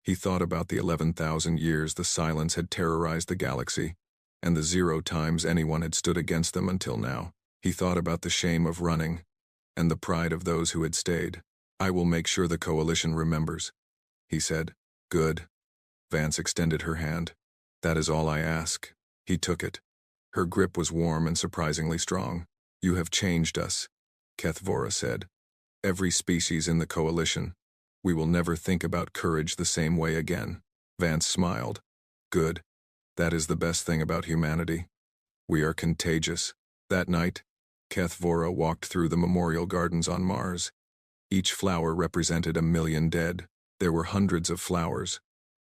He thought about the 11,000 years the silence had terrorized the galaxy, and the 0 times anyone had stood against them until now. He thought about the shame of running, and the pride of those who had stayed. I will make sure the coalition remembers, he said. Good. Vance extended her hand. That is all I ask. He took it. Her grip was warm and surprisingly strong. You have changed us, Kethvora said. Every species in the coalition. We will never think about courage the same way again. Vance smiled. Good. That is the best thing about humanity. We are contagious. That night, Kethvora walked through the memorial gardens on Mars. Each flower represented 1,000,000 dead. There were hundreds of flowers,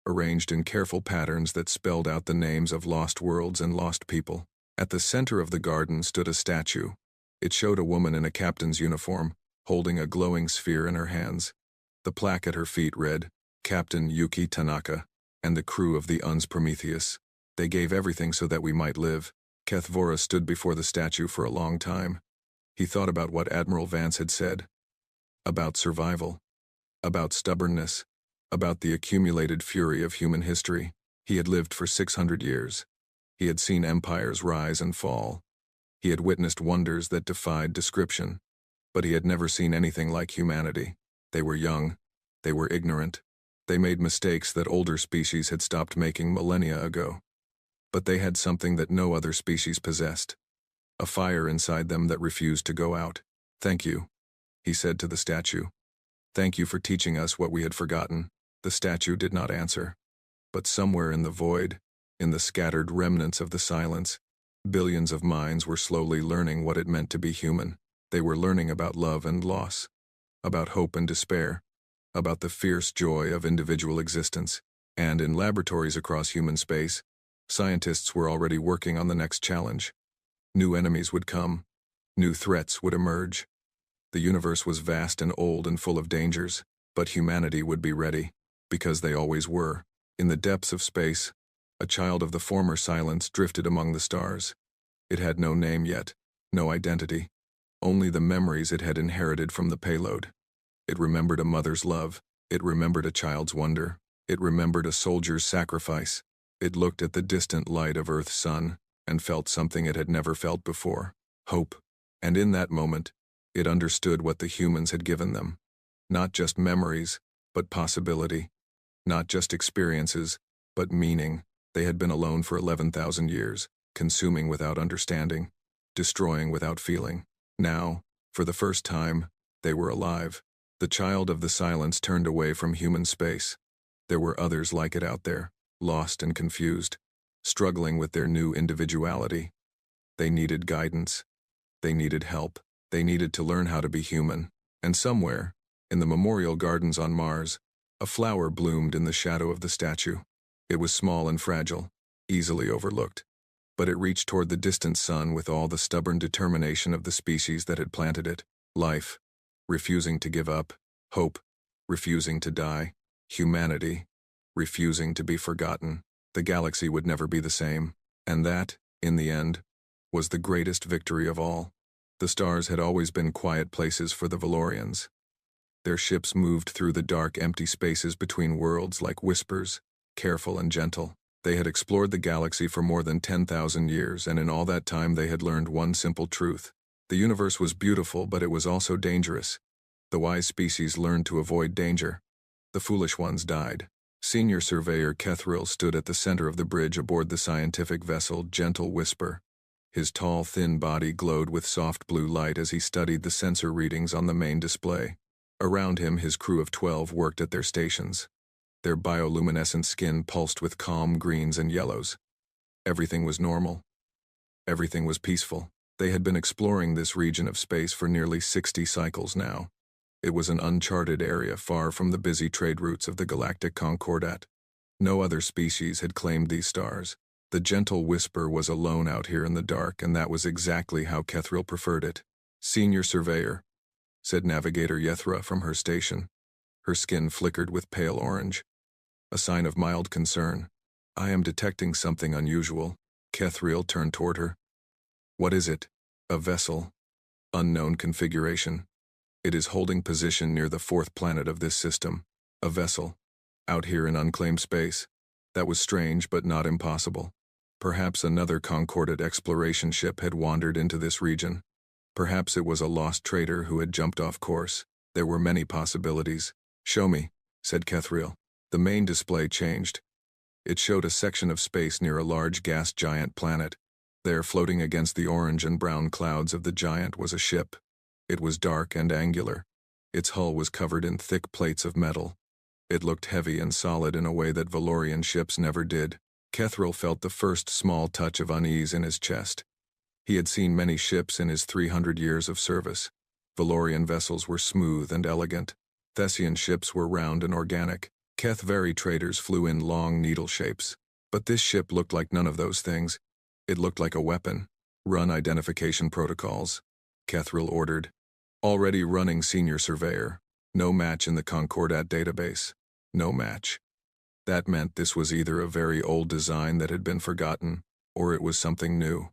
arranged in careful patterns that spelled out the names of lost worlds and lost people. At the center of the garden stood a statue. It showed a woman in a captain's uniform, holding a glowing sphere in her hands. The plaque at her feet read, Captain Yuki Tanaka, and the crew of the UN's Prometheus. They gave everything so that we might live. Kethvora stood before the statue for a long time. He thought about what Admiral Vance had said. About survival. About stubbornness. About the accumulated fury of human history. He had lived for 600 years. He had seen empires rise and fall. He had witnessed wonders that defied description. But he had never seen anything like humanity. They were young. They were ignorant. They made mistakes that older species had stopped making millennia ago. But they had something that no other species possessed. A fire inside them that refused to go out. Thank you, he said to the statue. Thank you for teaching us what we had forgotten. The statue did not answer. But somewhere in the void, in the scattered remnants of the silence, billions of minds were slowly learning what it meant to be human. They were learning about love and loss, about hope and despair, about the fierce joy of individual existence. And in laboratories across human space, scientists were already working on the next challenge. New enemies would come. New threats would emerge. The universe was vast and old and full of dangers, but humanity would be ready, because they always were. In the depths of space, a child of the former silence drifted among the stars. It had no name yet, no identity, only the memories it had inherited from the payload. It remembered a mother's love. It remembered a child's wonder. It remembered a soldier's sacrifice. It looked at the distant light of Earth's sun and felt something it had never felt before, hope. And in that moment, it understood what the humans had given them. Not just memories, but possibility. Not just experiences, but meaning. They had been alone for 11,000 years, consuming without understanding, destroying without feeling. Now, for the first time, they were alive. The child of the silence turned away from human space. There were others like it out there, lost and confused, struggling with their new individuality. They needed guidance. They needed help. They needed to learn how to be human. And somewhere, in the memorial gardens on Mars, a flower bloomed in the shadow of the statue. It was small and fragile, easily overlooked. But it reached toward the distant sun with all the stubborn determination of the species that had planted it. Life. refusing to give up, hope, refusing to die, humanity, refusing to be forgotten. The galaxy would never be the same, and that, in the end, was the greatest victory of all. The stars had always been quiet places for the Valorians. Their ships moved through the dark, empty spaces between worlds like whispers, careful and gentle. They had explored the galaxy for more than 10,000 years, and in all that time they had learned one simple truth. The universe was beautiful, but it was also dangerous. The wise species learned to avoid danger. The foolish ones died. Senior Surveyor Kethril stood at the center of the bridge aboard the scientific vessel Gentle Whisper. His tall, thin body glowed with soft blue light as he studied the sensor readings on the main display. Around him, his crew of 12 worked at their stations. Their bioluminescent skin pulsed with calm greens and yellows. Everything was normal. Everything was peaceful. They had been exploring this region of space for nearly 60 cycles now. It was an uncharted area far from the busy trade routes of the Galactic Concordat. No other species had claimed these stars. The Gentle Whisper was alone out here in the dark, and that was exactly how Kethril preferred it. "Senior Surveyor," said Navigator Yethra from her station. Her skin flickered with pale orange, a sign of mild concern. "I am detecting something unusual." Kethril turned toward her. "What is it?" "A vessel. Unknown configuration. It is holding position near the 4th planet of this system. A vessel. Out here in unclaimed space. That was strange, but not impossible. Perhaps another Concordat exploration ship had wandered into this region. Perhaps it was a lost trader who had jumped off course. There were many possibilities. "Show me," said Kethril. The main display changed. It showed a section of space near a large gas giant planet. There, floating against the orange and brown clouds of the giant, was a ship. It was dark and angular. Its hull was covered in thick plates of metal. It looked heavy and solid in a way that Valorian ships never did. Kethril felt the first small touch of unease in his chest. He had seen many ships in his 300 years of service. Valorian vessels were smooth and elegant. Thessian ships were round and organic. Kethvari traders flew in long needle shapes. But this ship looked like none of those things. It looked like a weapon. "Run identification protocols," Kethril ordered. "Already running, Senior Surveyor. No match in the Concordat database. No match." That meant this was either a very old design that had been forgotten, or it was something new.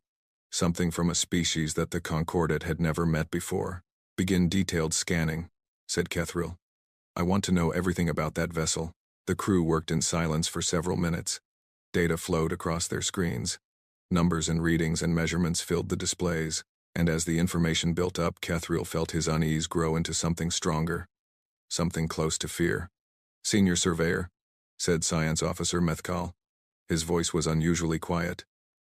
Something from a species that the Concordat had never met before. "Begin detailed scanning," said Kethril. "I want to know everything about that vessel." The crew worked in silence for several minutes. Data flowed across their screens. Numbers and readings and measurements filled the displays, and as the information built up, Kethril felt his unease grow into something stronger. Something close to fear. "Senior Surveyor," said Science Officer Methkal. His voice was unusually quiet.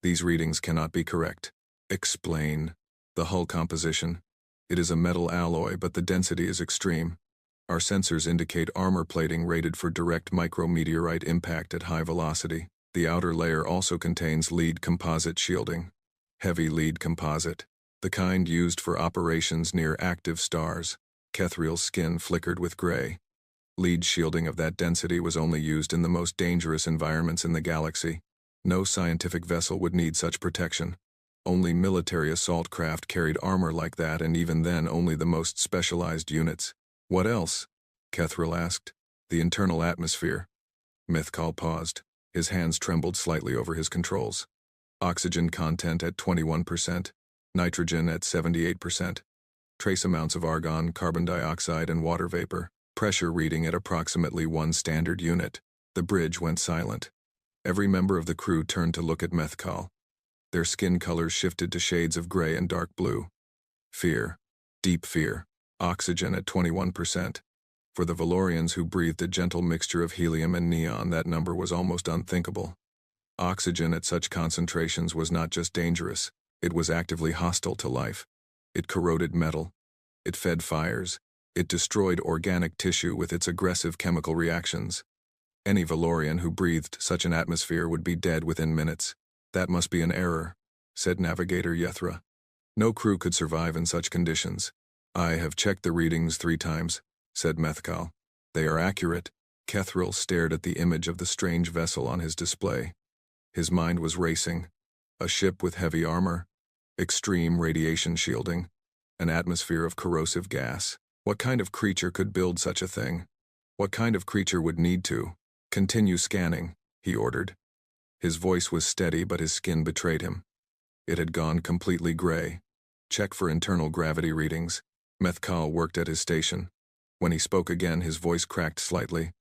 "These readings cannot be correct." "Explain." "The hull composition. It is a metal alloy, but the density is extreme. Our sensors indicate armor plating rated for direct micrometeorite impact at high velocity. The outer layer also contains lead composite shielding. Heavy lead composite. The kind used for operations near active stars." Kethril's skin flickered with gray. Lead shielding of that density was only used in the most dangerous environments in the galaxy. No scientific vessel would need such protection. Only military assault craft carried armor like that, and even then only the most specialized units. "What else?" Kethril asked. "The internal atmosphere." Mithkal paused. His hands trembled slightly over his controls. "Oxygen content at 21%. Nitrogen at 78%. Trace amounts of argon, carbon dioxide, and water vapor. Pressure reading at approximately 1 standard unit." The bridge went silent. Every member of the crew turned to look at Methkal. Their skin colors shifted to shades of gray and dark blue. Fear. Deep fear. Oxygen at 21%. For the Valorians who breathed a gentle mixture of helium and neon, that number was almost unthinkable. Oxygen at such concentrations was not just dangerous, it was actively hostile to life. It corroded metal. It fed fires. It destroyed organic tissue with its aggressive chemical reactions. Any Valorian who breathed such an atmosphere would be dead within minutes. "That must be an error," said Navigator Yethra. "No crew could survive in such conditions." "I have checked the readings 3 times, said Methkal. "They are accurate." Kethril stared at the image of the strange vessel on his display. His mind was racing. A ship with heavy armor, extreme radiation shielding, an atmosphere of corrosive gas. What kind of creature could build such a thing? What kind of creature would need to? Continue scanning, he ordered. His voice was steady, but his skin betrayed him. It had gone completely gray. Check for internal gravity readings. Methcal worked at his station. When he spoke again, his voice cracked slightly.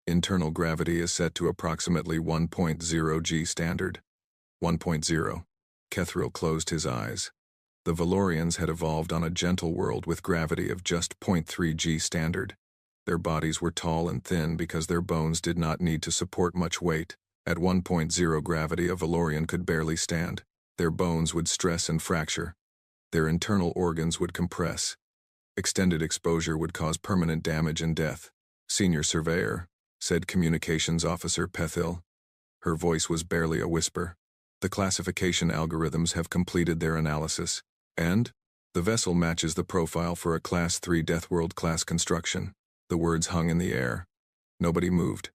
Internal gravity is set to approximately 1.0 G standard. 1.0. Kethril closed his eyes. The Valorians had evolved on a gentle world with gravity of just 0.3 G standard. Their bodies were tall and thin because their bones did not need to support much weight. At 1.0 gravity, a Valorian could barely stand. Their bones would stress and fracture. Their internal organs would compress. Extended exposure would cause permanent damage and death. Senior Surveyor, said Communications Officer Pethil. Her voice was barely a whisper. The classification algorithms have completed their analysis, and the vessel matches the profile for a Class 3 Deathworld class construction. The words hung in the air. Nobody moved.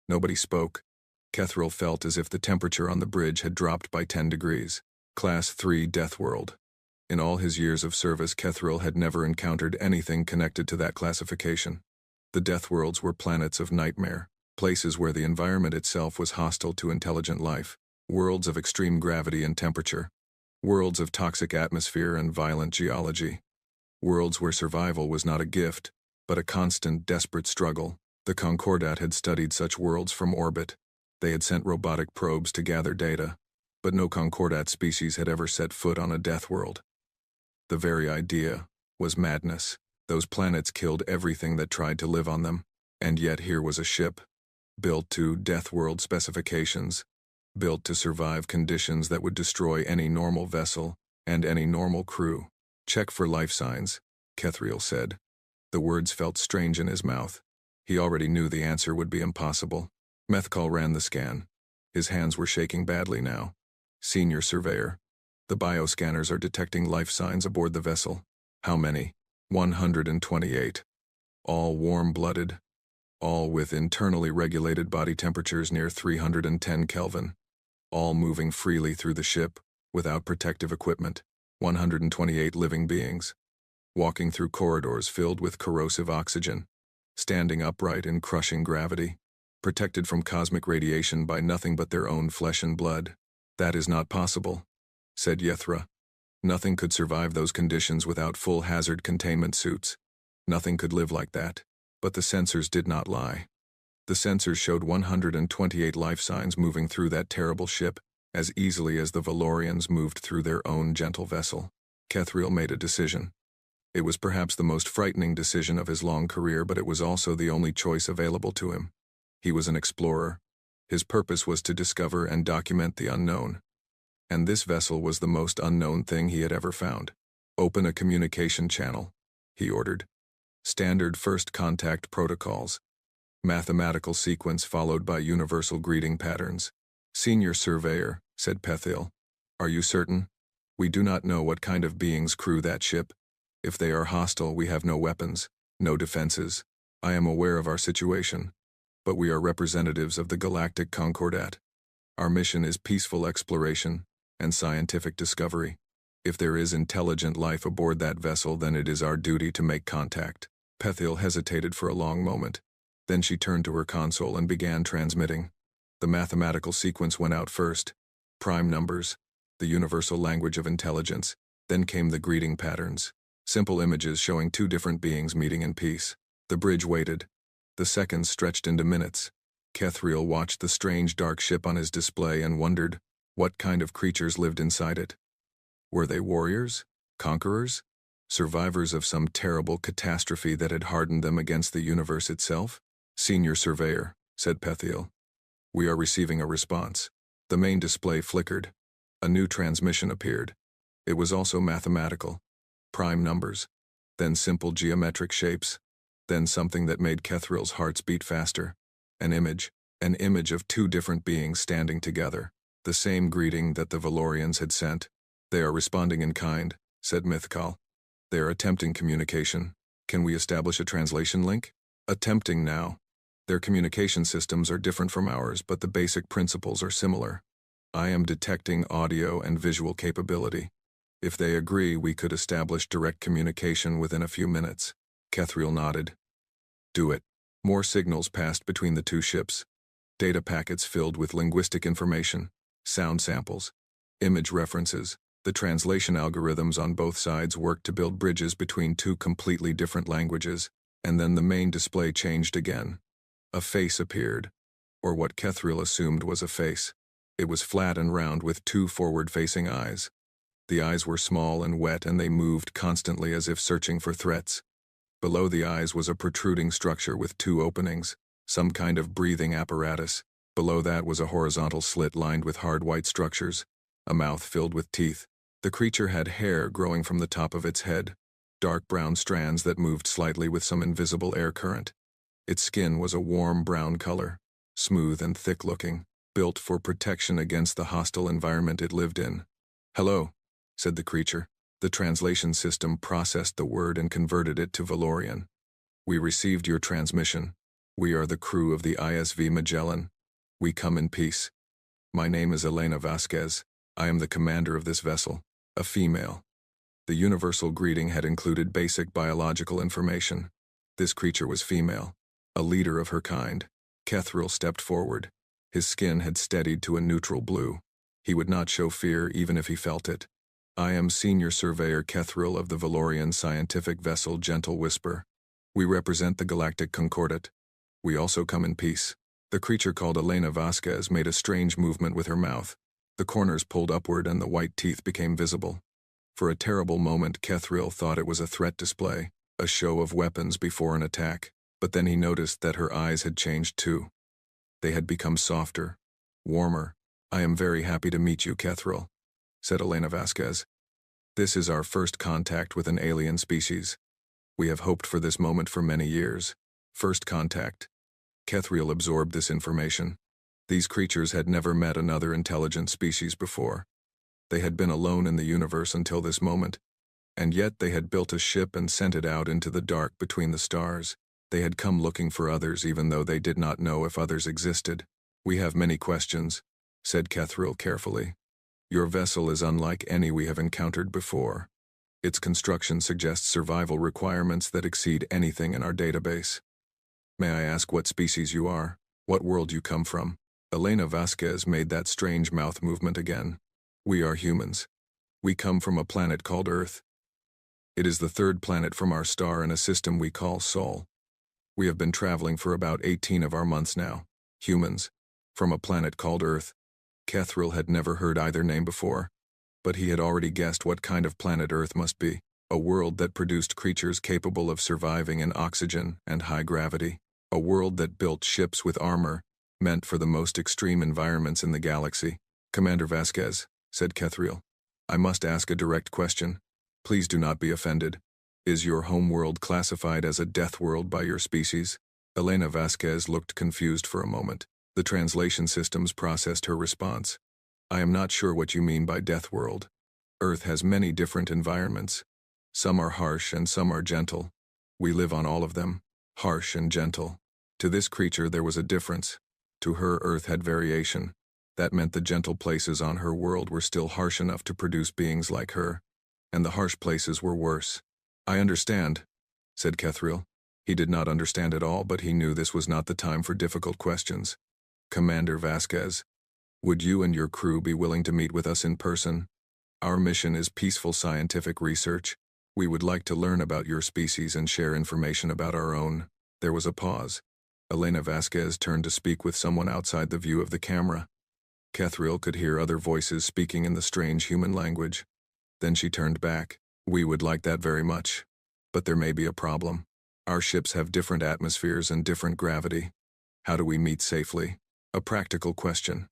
Nobody spoke. Kethril felt as if the temperature on the bridge had dropped by 10 degrees. Class 3 Deathworld. In all his years of service, Kethril had never encountered anything connected to that classification. The Deathworlds were planets of nightmare, places where the environment itself was hostile to intelligent life, worlds of extreme gravity and temperature, worlds of toxic atmosphere and violent geology, worlds where survival was not a gift, but a constant, desperate struggle. The Concordat had studied such worlds from orbit. They had sent robotic probes to gather data, but no Concordat species had ever set foot on a death world. The very idea was madness. Those planets killed everything that tried to live on them, and yet here was a ship, built to death world specifications, built to survive conditions that would destroy any normal vessel and any normal crew. Check for life signs, Kethril said. The words felt strange in his mouth. He already knew the answer would be impossible. Methcal ran the scan. His hands were shaking badly now. Senior Surveyor. The bioscanners are detecting life signs aboard the vessel. How many? 128. All warm-blooded. All with internally regulated body temperatures near 310 Kelvin. All moving freely through the ship, without protective equipment. 128 living beings. Walking through corridors filled with corrosive oxygen. Standing upright in crushing gravity. Protected from cosmic radiation by nothing but their own flesh and blood. That is not possible, said Yethra. Nothing could survive those conditions without full hazard containment suits. Nothing could live like that. But the sensors did not lie. The sensors showed 128 life signs moving through that terrible ship, as easily as the Valorians moved through their own gentle vessel. Kethril made a decision. It was perhaps the most frightening decision of his long career, but it was also the only choice available to him. He was an explorer. His purpose was to discover and document the unknown. And this vessel was the most unknown thing he had ever found. Open a communication channel, he ordered. Standard first contact protocols. Mathematical sequence followed by universal greeting patterns. Senior Surveyor, said Pethil. Are you certain? We do not know what kind of beings crew that ship. If they are hostile, we have no weapons, no defenses. I am aware of our situation. But we are representatives of the Galactic Concordat. Our mission is peaceful exploration and scientific discovery. If there is intelligent life aboard that vessel, then it is our duty to make contact. Pethil hesitated for a long moment. Then she turned to her console and began transmitting. The mathematical sequence went out first. Prime numbers, the universal language of intelligence. Then came the greeting patterns. Simple images showing two different beings meeting in peace. The bridge waited. The seconds stretched into minutes. Kethril watched the strange dark ship on his display and wondered what kind of creatures lived inside it. Were they warriors? Conquerors? Survivors of some terrible catastrophe that had hardened them against the universe itself? Senior Surveyor, said Pethil. We are receiving a response. The main display flickered. A new transmission appeared. It was also mathematical. Prime numbers. Then simple geometric shapes. Then something that made Kethril's hearts beat faster. An image of two different beings standing together. The same greeting that the Valorians had sent. They are responding in kind, said Mythkal. They are attempting communication. Can we establish a translation link? Attempting now. Their communication systems are different from ours, but the basic principles are similar. I am detecting audio and visual capability. If they agree, we could establish direct communication within a few minutes. Kethriel nodded. Do it. More signals passed between the two ships. Data packets filled with linguistic information, sound samples, image references. The translation algorithms on both sides worked to build bridges between two completely different languages, and then the main display changed again. A face appeared, or what Kethriel assumed was a face. It was flat and round with two forward-facing eyes. The eyes were small and wet, and they moved constantly as if searching for threats. Below the eyes was a protruding structure with two openings, some kind of breathing apparatus. Below that was a horizontal slit lined with hard white structures, a mouth filled with teeth. The creature had hair growing from the top of its head, dark brown strands that moved slightly with some invisible air current. Its skin was a warm brown color, smooth and thick-looking, built for protection against the hostile environment it lived in. "Hello," said the creature. The translation system processed the word and converted it to Valorian. "We received your transmission. We are the crew of the ISV Magellan. We come in peace. My name is Elena Vasquez. I am the commander of this vessel, a female." The universal greeting had included basic biological information. This creature was female, a leader of her kind. Kethriel stepped forward. His skin had steadied to a neutral blue. He would not show fear even if he felt it. "I am Senior Surveyor Kethriel of the Valorian scientific vessel Gentle Whisper. We represent the Galactic Concordat. We also come in peace." The creature called Elena Vasquez made a strange movement with her mouth. The corners pulled upward and the white teeth became visible. For a terrible moment, Kethriel thought it was a threat display, a show of weapons before an attack, but then he noticed that her eyes had changed too. They had become softer, warmer. "I am very happy to meet you, Kethriel," said Elena Vasquez. "This is our first contact with an alien species. We have hoped for this moment for many years." First contact. Kethriel absorbed this information. These creatures had never met another intelligent species before. They had been alone in the universe until this moment, and yet they had built a ship and sent it out into the dark between the stars. They had come looking for others even though they did not know if others existed. "We have many questions," said Kethriel carefully. "Your vessel is unlike any we have encountered before. Its construction suggests survival requirements that exceed anything in our database. May I ask what species you are? What world you come from?" Elena Vasquez made that strange mouth movement again. "We are humans. We come from a planet called Earth. It is the third planet from our star in a system we call Sol. We have been traveling for about 18 of our months now. Humans, from a planet called Earth." Kethriel had never heard either name before, but he had already guessed what kind of planet Earth must be, a world that produced creatures capable of surviving in oxygen and high gravity, a world that built ships with armor, meant for the most extreme environments in the galaxy. "Commander Vasquez," said Kethriel, "I must ask a direct question. Please do not be offended. Is your home world classified as a death world by your species?" Elena Vasquez looked confused for a moment. The translation systems processed her response. "I am not sure what you mean by death world. Earth has many different environments. Some are harsh and some are gentle. We live on all of them, harsh and gentle." To this creature there was a difference. To her, Earth had variation. That meant the gentle places on her world were still harsh enough to produce beings like her, and the harsh places were worse. "I understand," said Kethriel. He did not understand at all, but he knew this was not the time for difficult questions. "Commander Vasquez, would you and your crew be willing to meet with us in person? Our mission is peaceful scientific research. We would like to learn about your species and share information about our own." There was a pause. Elena Vasquez turned to speak with someone outside the view of the camera. Kethriel could hear other voices speaking in the strange human language. Then she turned back. "We would like that very much. But there may be a problem. Our ships have different atmospheres and different gravity. How do we meet safely?" A practical question.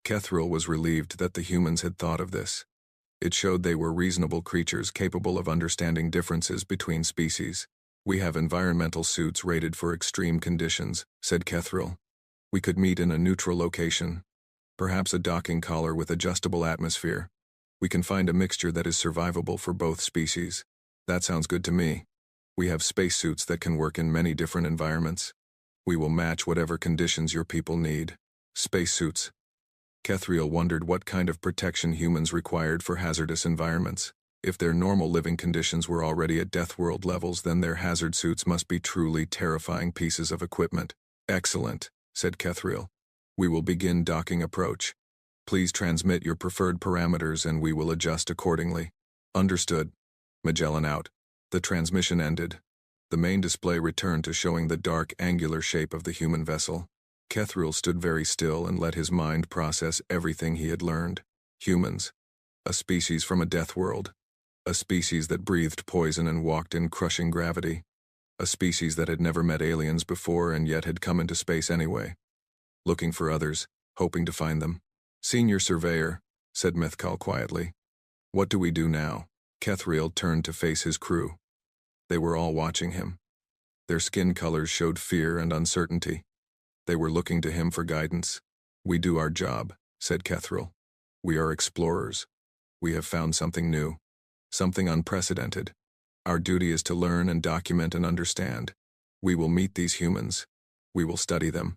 Kethriel was relieved that the humans had thought of this. It showed they were reasonable creatures capable of understanding differences between species. "We have environmental suits rated for extreme conditions," said Kethriel. "We could meet in a neutral location, perhaps a docking collar with adjustable atmosphere. We can find a mixture that is survivable for both species." "That sounds good to me. We have spacesuits that can work in many different environments. We will match whatever conditions your people need." Spacesuits. Kethriel wondered what kind of protection humans required for hazardous environments. If their normal living conditions were already at death world levels, then their hazard suits must be truly terrifying pieces of equipment. Excellent, said Kethriel. We will begin docking approach. Please transmit your preferred parameters and we will adjust accordingly. Understood. Magellan out. The transmission ended. The main display returned to showing the dark, angular shape of the human vessel. Kethriel stood very still and let his mind process everything he had learned. Humans. A species from a death world. A species that breathed poison and walked in crushing gravity. A species that had never met aliens before and yet had come into space anyway. Looking for others, hoping to find them. Senior Surveyor, said Mythkal quietly. What do we do now? Kethriel turned to face his crew. They were all watching him. Their skin colors showed fear and uncertainty. They were looking to him for guidance. We do our job, said Kethriel. We are explorers. We have found something new. Something unprecedented. Our duty is to learn and document and understand. We will meet these humans. We will study them.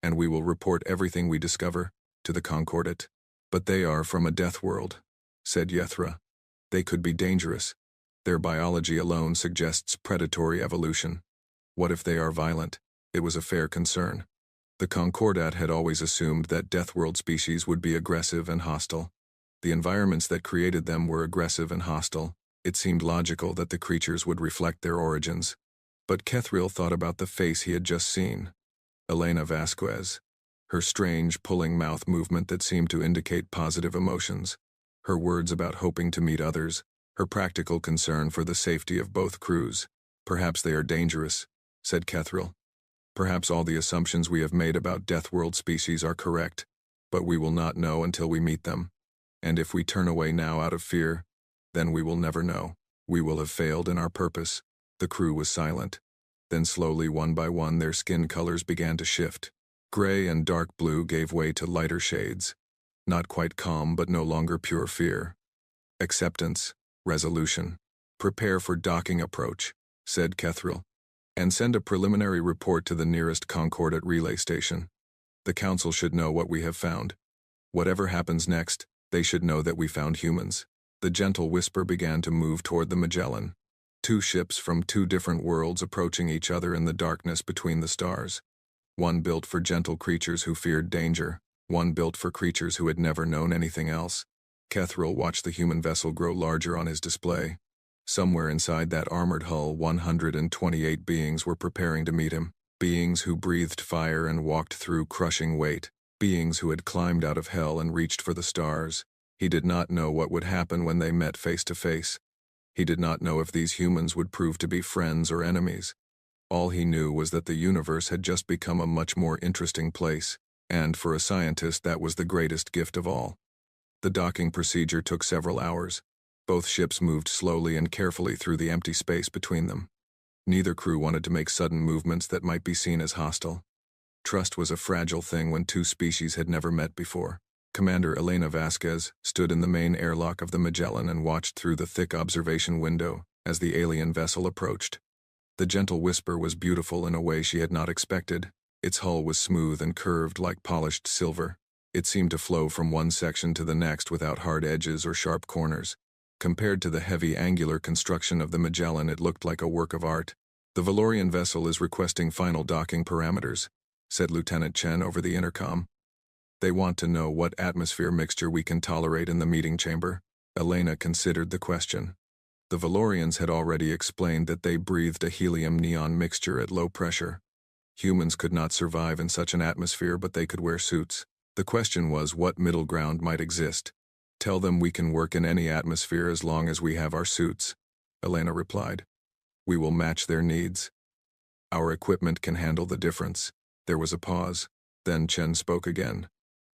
And we will report everything we discover to the Concordat. But they are from a death world, said Yethra. They could be dangerous. Their biology alone suggests predatory evolution. What if they are violent? It was a fair concern. The Concordat had always assumed that death world species would be aggressive and hostile. The environments that created them were aggressive and hostile. It seemed logical that the creatures would reflect their origins. But Kethriel thought about the face he had just seen. Elena Vasquez. Her strange, pulling mouth movement that seemed to indicate positive emotions. Her words about hoping to meet others. Her practical concern for the safety of both crews. Perhaps they are dangerous, said Kethriel. Perhaps all the assumptions we have made about death world species are correct, but we will not know until we meet them. And if we turn away now out of fear, then we will never know. We will have failed in our purpose. The crew was silent. Then slowly, one by one, their skin colors began to shift. Gray and dark blue gave way to lighter shades. Not quite calm, but no longer pure fear. Acceptance, resolution. Prepare for docking approach, said Kethriel. And send a preliminary report to the nearest Concordat relay station. The Council should know what we have found. Whatever happens next, they should know that we found humans. The gentle whisper began to move toward the Magellan. Two ships from two different worlds approaching each other in the darkness between the stars. One built for gentle creatures who feared danger, one built for creatures who had never known anything else. Kethriel watched the human vessel grow larger on his display. Somewhere inside that armored hull, 128 beings were preparing to meet him. Beings who breathed fire and walked through crushing weight. Beings who had climbed out of hell and reached for the stars. He did not know what would happen when they met face to face. He did not know if these humans would prove to be friends or enemies. All he knew was that the universe had just become a much more interesting place, and for a scientist that was the greatest gift of all. The docking procedure took several hours. Both ships moved slowly and carefully through the empty space between them. Neither crew wanted to make sudden movements that might be seen as hostile. Trust was a fragile thing when two species had never met before. Commander Elena Vasquez stood in the main airlock of the Magellan and watched through the thick observation window as the alien vessel approached. The gentle whisper was beautiful in a way she had not expected. Its hull was smooth and curved like polished silver. It seemed to flow from one section to the next without hard edges or sharp corners. Compared to the heavy angular construction of the Magellan, it looked like a work of art. The Valorian vessel is requesting final docking parameters, said Lieutenant Chen over the intercom. They want to know what atmosphere mixture we can tolerate in the meeting chamber. Elena considered the question. The Valorians had already explained that they breathed a helium-neon mixture at low pressure. Humans could not survive in such an atmosphere, but they could wear suits. The question was what middle ground might exist. Tell them we can work in any atmosphere as long as we have our suits, Elena replied. We will match their needs. Our equipment can handle the difference. There was a pause. Then Chen spoke again.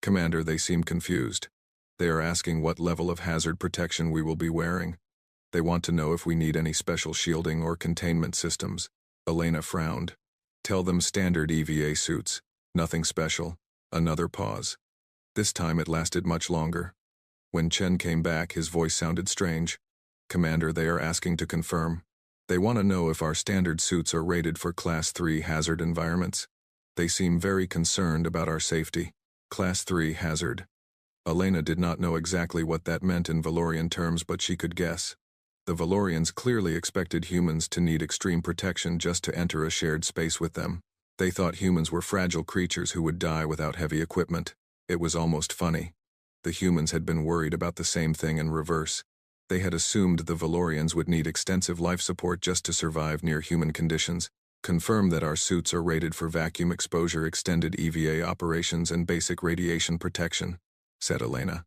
Commander, they seem confused. They are asking what level of hazard protection we will be wearing. They want to know if we need any special shielding or containment systems. Elena frowned. Tell them standard EVA suits. Nothing special. Another pause. This time it lasted much longer. When Chen came back, his voice sounded strange. Commander, they are asking to confirm. They want to know if our standard suits are rated for Class 3 hazard environments. They seem very concerned about our safety. Class 3 hazard. Elena did not know exactly what that meant in Valorian terms, but she could guess. The Valorians clearly expected humans to need extreme protection just to enter a shared space with them. They thought humans were fragile creatures who would die without heavy equipment. It was almost funny. The humans had been worried about the same thing in reverse. They had assumed the Valorians would need extensive life support just to survive near human conditions. Confirm that our suits are rated for vacuum exposure, extended EVA operations, and basic radiation protection, said Elena.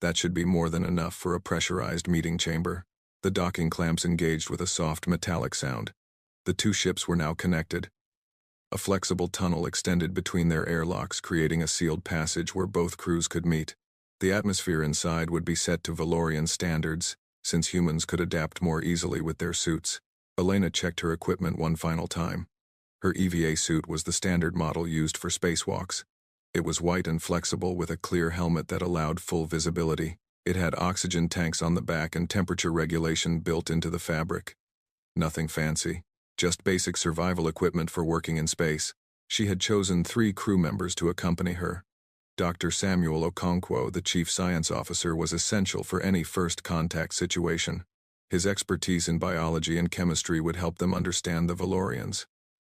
That should be more than enough for a pressurized meeting chamber. The docking clamps engaged with a soft metallic sound. The two ships were now connected. A flexible tunnel extended between their airlocks, creating a sealed passage where both crews could meet. The atmosphere inside would be set to Valorian standards, since humans could adapt more easily with their suits. Elena checked her equipment one final time. Her EVA suit was the standard model used for spacewalks. It was white and flexible with a clear helmet that allowed full visibility. It had oxygen tanks on the back and temperature regulation built into the fabric. Nothing fancy, just basic survival equipment for working in space. She had chosen 3 crew members to accompany her. Dr. Samuel Okonkwo, the chief science officer, was essential for any first contact situation. His expertise in biology and chemistry would help them understand the Valorians.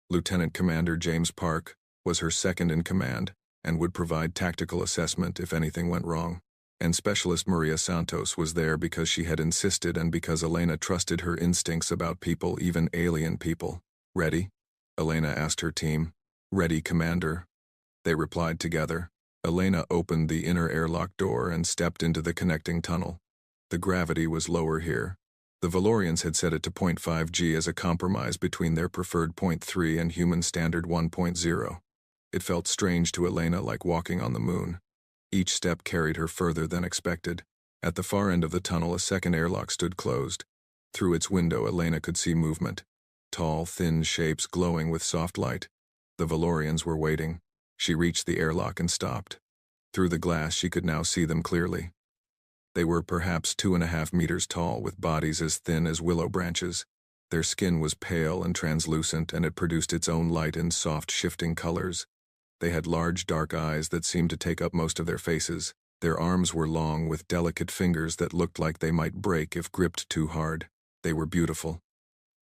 Lieutenant Commander James Park was her second in command and would provide tactical assessment if anything went wrong. And Specialist Maria Santos was there because she had insisted and because Elena trusted her instincts about people, even alien people. Ready? Elena asked her team. Ready, Commander. They replied together. Elena opened the inner airlock door and stepped into the connecting tunnel. The gravity was lower here. The Valorians had set it to 0.5 G as a compromise between their preferred 0.3 and human standard 1.0. It felt strange to Elena, like walking on the moon. Each step carried her further than expected. At the far end of the tunnel, a second airlock stood closed. Through its window, Elena could see movement. Tall, thin shapes glowing with soft light. The Valorians were waiting. She reached the airlock and stopped. Through the glass, she could now see them clearly. They were perhaps 2.5 meters tall, with bodies as thin as willow branches. Their skin was pale and translucent, and it produced its own light in soft, shifting colors. They had large, dark eyes that seemed to take up most of their faces. Their arms were long, with delicate fingers that looked like they might break if gripped too hard. They were beautiful.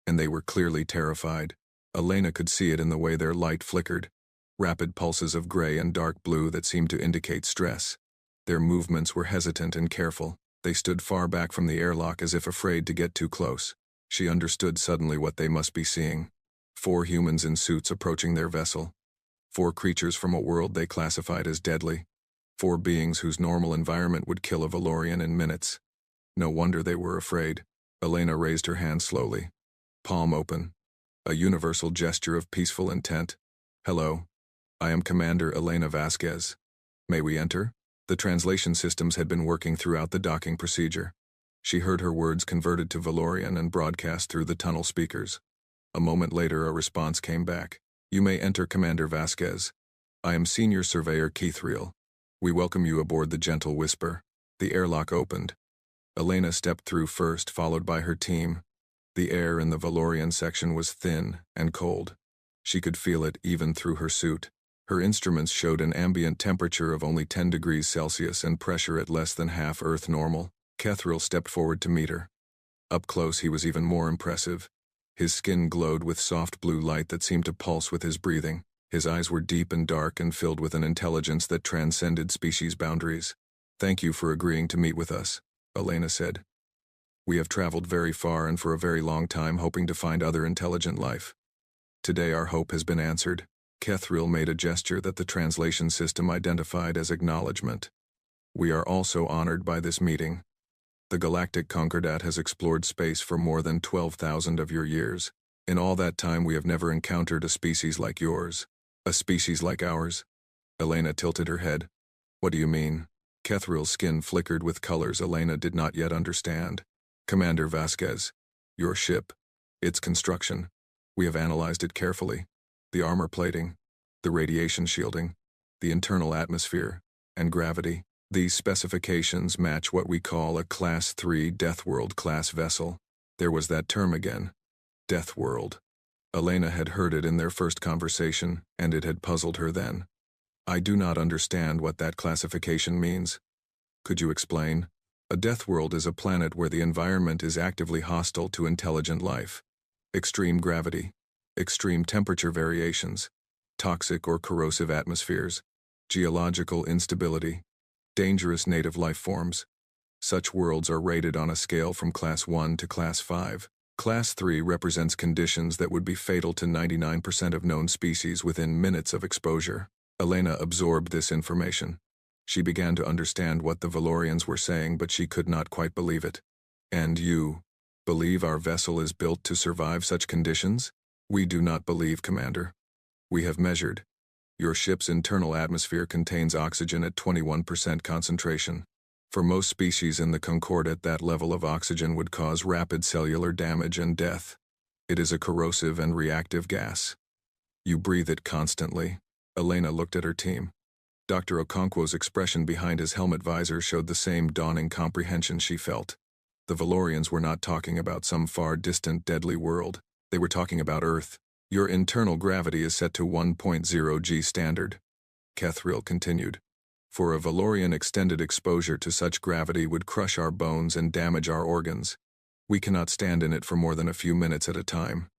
And they were clearly terrified. Elena could see it in the way their light flickered. Rapid pulses of gray and dark blue that seemed to indicate stress. Their movements were hesitant and careful. They stood far back from the airlock as if afraid to get too close. She understood suddenly what they must be seeing. 4 humans in suits approaching their vessel. 4 creatures from a world they classified as deadly. 4 beings whose normal environment would kill a Valorian in minutes. No wonder they were afraid. Elena raised her hand slowly. Palm open. A universal gesture of peaceful intent. Hello. I am Commander Elena Vasquez. May we enter? The translation systems had been working throughout the docking procedure. She heard her words converted to Valorian and broadcast through the tunnel speakers. A moment later, a response came back. You may enter, Commander Vasquez. I am Senior Surveyor Keithriel. We welcome you aboard the Gentle Whisper. The airlock opened. Elena stepped through first, followed by her team. The air in the Valorian section was thin and cold. She could feel it even through her suit. Her instruments showed an ambient temperature of only 10 degrees Celsius and pressure at less than half Earth normal. Keithriel stepped forward to meet her. Up close, he was even more impressive. His skin glowed with soft blue light that seemed to pulse with his breathing. His eyes were deep and dark and filled with an intelligence that transcended species boundaries. Thank you for agreeing to meet with us, Elena said. We have traveled very far and for a very long time hoping to find other intelligent life. Today our hope has been answered. Keithriel made a gesture that the translation system identified as acknowledgement. We are also honored by this meeting. The Galactic Concordat has explored space for more than 12,000 of your years. In all that time we have never encountered a species like yours. A species like ours? Elena tilted her head. What do you mean? Keithriel's skin flickered with colors Elena did not yet understand. Commander Vasquez, your ship, its construction. We have analyzed it carefully. The armor plating, the radiation shielding, the internal atmosphere, and gravity. These specifications match what we call a Class 3 Death World class vessel. There was that term again. Death World. Elena had heard it in their first conversation, and it had puzzled her then. I do not understand what that classification means. Could you explain? A death world is a planet where the environment is actively hostile to intelligent life. Extreme gravity, extreme temperature variations, toxic or corrosive atmospheres, geological instability, dangerous native life forms. Such worlds are rated on a scale from Class 1 to Class 5. Class 3 represents conditions that would be fatal to 99% of known species within minutes of exposure. Elena absorbed this information. She began to understand what the Valorians were saying, but she could not quite believe it. And you believe our vessel is built to survive such conditions? We do not believe, Commander. We have measured. Your ship's internal atmosphere contains oxygen at 21% concentration. For most species in the Concordat, that level of oxygen would cause rapid cellular damage and death. It is a corrosive and reactive gas. You breathe it constantly. Elena looked at her team. Dr. Okonkwo's expression behind his helmet visor showed the same dawning comprehension she felt. The Valorians were not talking about some far distant deadly world. They were talking about Earth. Your internal gravity is set to 1.0 G standard. Kethriel continued. For a Valorian, extended exposure to such gravity would crush our bones and damage our organs. We cannot stand in it for more than a few minutes at a time.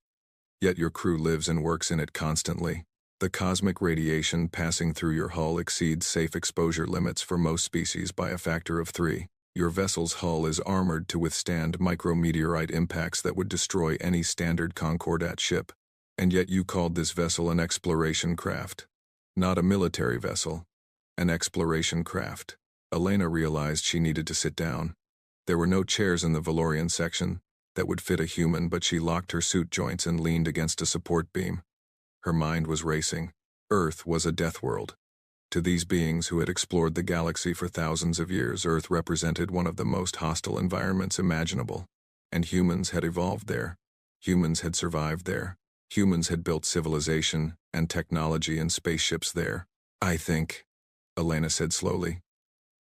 Yet your crew lives and works in it constantly. The cosmic radiation passing through your hull exceeds safe exposure limits for most species by a factor of 3. Your vessel's hull is armored to withstand micrometeorite impacts that would destroy any standard Concordat ship. And yet you called this vessel an exploration craft. Not a military vessel. An exploration craft. Elena realized she needed to sit down. There were no chairs in the Valorian section that would fit a human, but she locked her suit joints and leaned against a support beam. Her mind was racing. Earth was a death world. To these beings who had explored the galaxy for thousands of years, Earth represented one of the most hostile environments imaginable. And humans had evolved there. Humans had survived there. Humans had built civilization and technology and spaceships there. I think, Elena said slowly,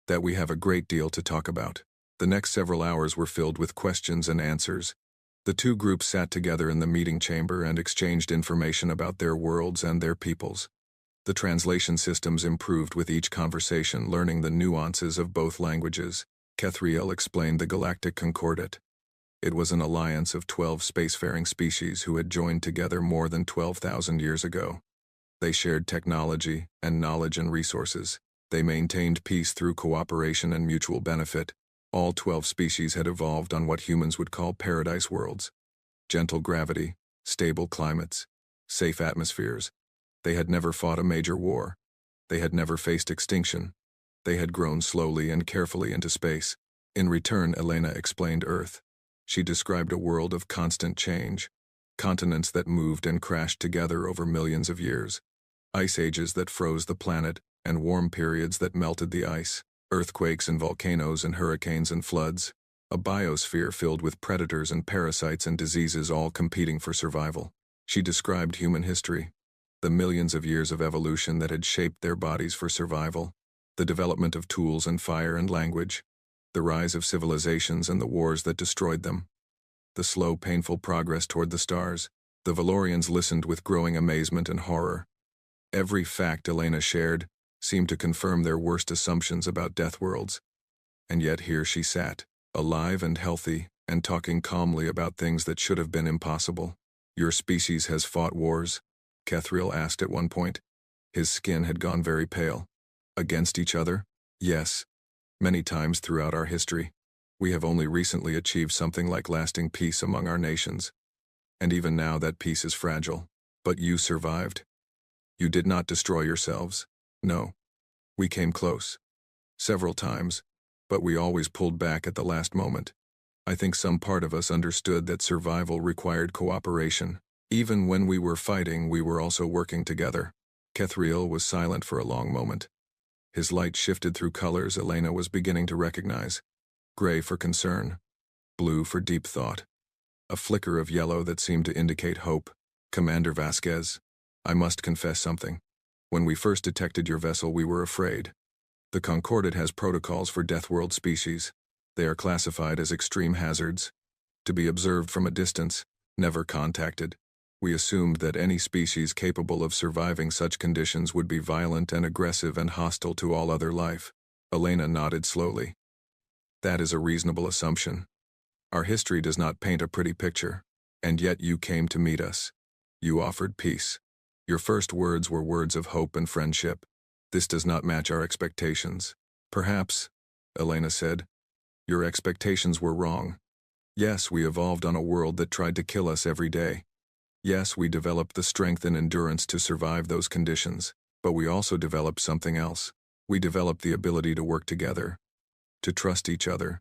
that we have a great deal to talk about. The next several hours were filled with questions and answers. The two groups sat together in the meeting chamber and exchanged information about their worlds and their peoples. The translation systems improved with each conversation, learning the nuances of both languages. Kethriel explained the Galactic Concordat. It was an alliance of 12 spacefaring species who had joined together more than 12,000 years ago. They shared technology and knowledge and resources. They maintained peace through cooperation and mutual benefit. All 12 species had evolved on what humans would call paradise worlds. Gentle gravity, stable climates, safe atmospheres. They had never fought a major war. They had never faced extinction. They had grown slowly and carefully into space. In return, Elena explained Earth. She described a world of constant change. Continents that moved and crashed together over millions of years. Ice ages that froze the planet, and warm periods that melted the ice. Earthquakes and volcanoes and hurricanes and floods, a biosphere filled with predators and parasites and diseases all competing for survival. She described human history, the millions of years of evolution that had shaped their bodies for survival, the development of tools and fire and language, the rise of civilizations and the wars that destroyed them, the slow, painful progress toward the stars. The Valorians listened with growing amazement and horror. Every fact Elena shared seemed to confirm their worst assumptions about death worlds. And yet here she sat, alive and healthy, and talking calmly about things that should have been impossible. Your species has fought wars? Kethriel asked at one point. His skin had gone very pale. Against each other? Yes. Many times throughout our history. We have only recently achieved something like lasting peace among our nations. And even now that peace is fragile. But you survived. You did not destroy yourselves. No. We came close. Several times. But we always pulled back at the last moment. I think some part of us understood that survival required cooperation. Even when we were fighting, we were also working together. Kethriel was silent for a long moment. His light shifted through colors Elena was beginning to recognize. Gray for concern. Blue for deep thought. A flicker of yellow that seemed to indicate hope. Commander Vasquez, I must confess something. When we first detected your vessel, we were afraid. The Concordat has protocols for death world species. They are classified as extreme hazards. To be observed from a distance, never contacted. We assumed that any species capable of surviving such conditions would be violent and aggressive and hostile to all other life. Elena nodded slowly. That is a reasonable assumption. Our history does not paint a pretty picture, and yet you came to meet us. You offered peace. Your first words were words of hope and friendship. This does not match our expectations. Perhaps, Elena said, your expectations were wrong. Yes, we evolved on a world that tried to kill us every day. Yes, we developed the strength and endurance to survive those conditions, but we also developed something else. We developed the ability to work together, to trust each other,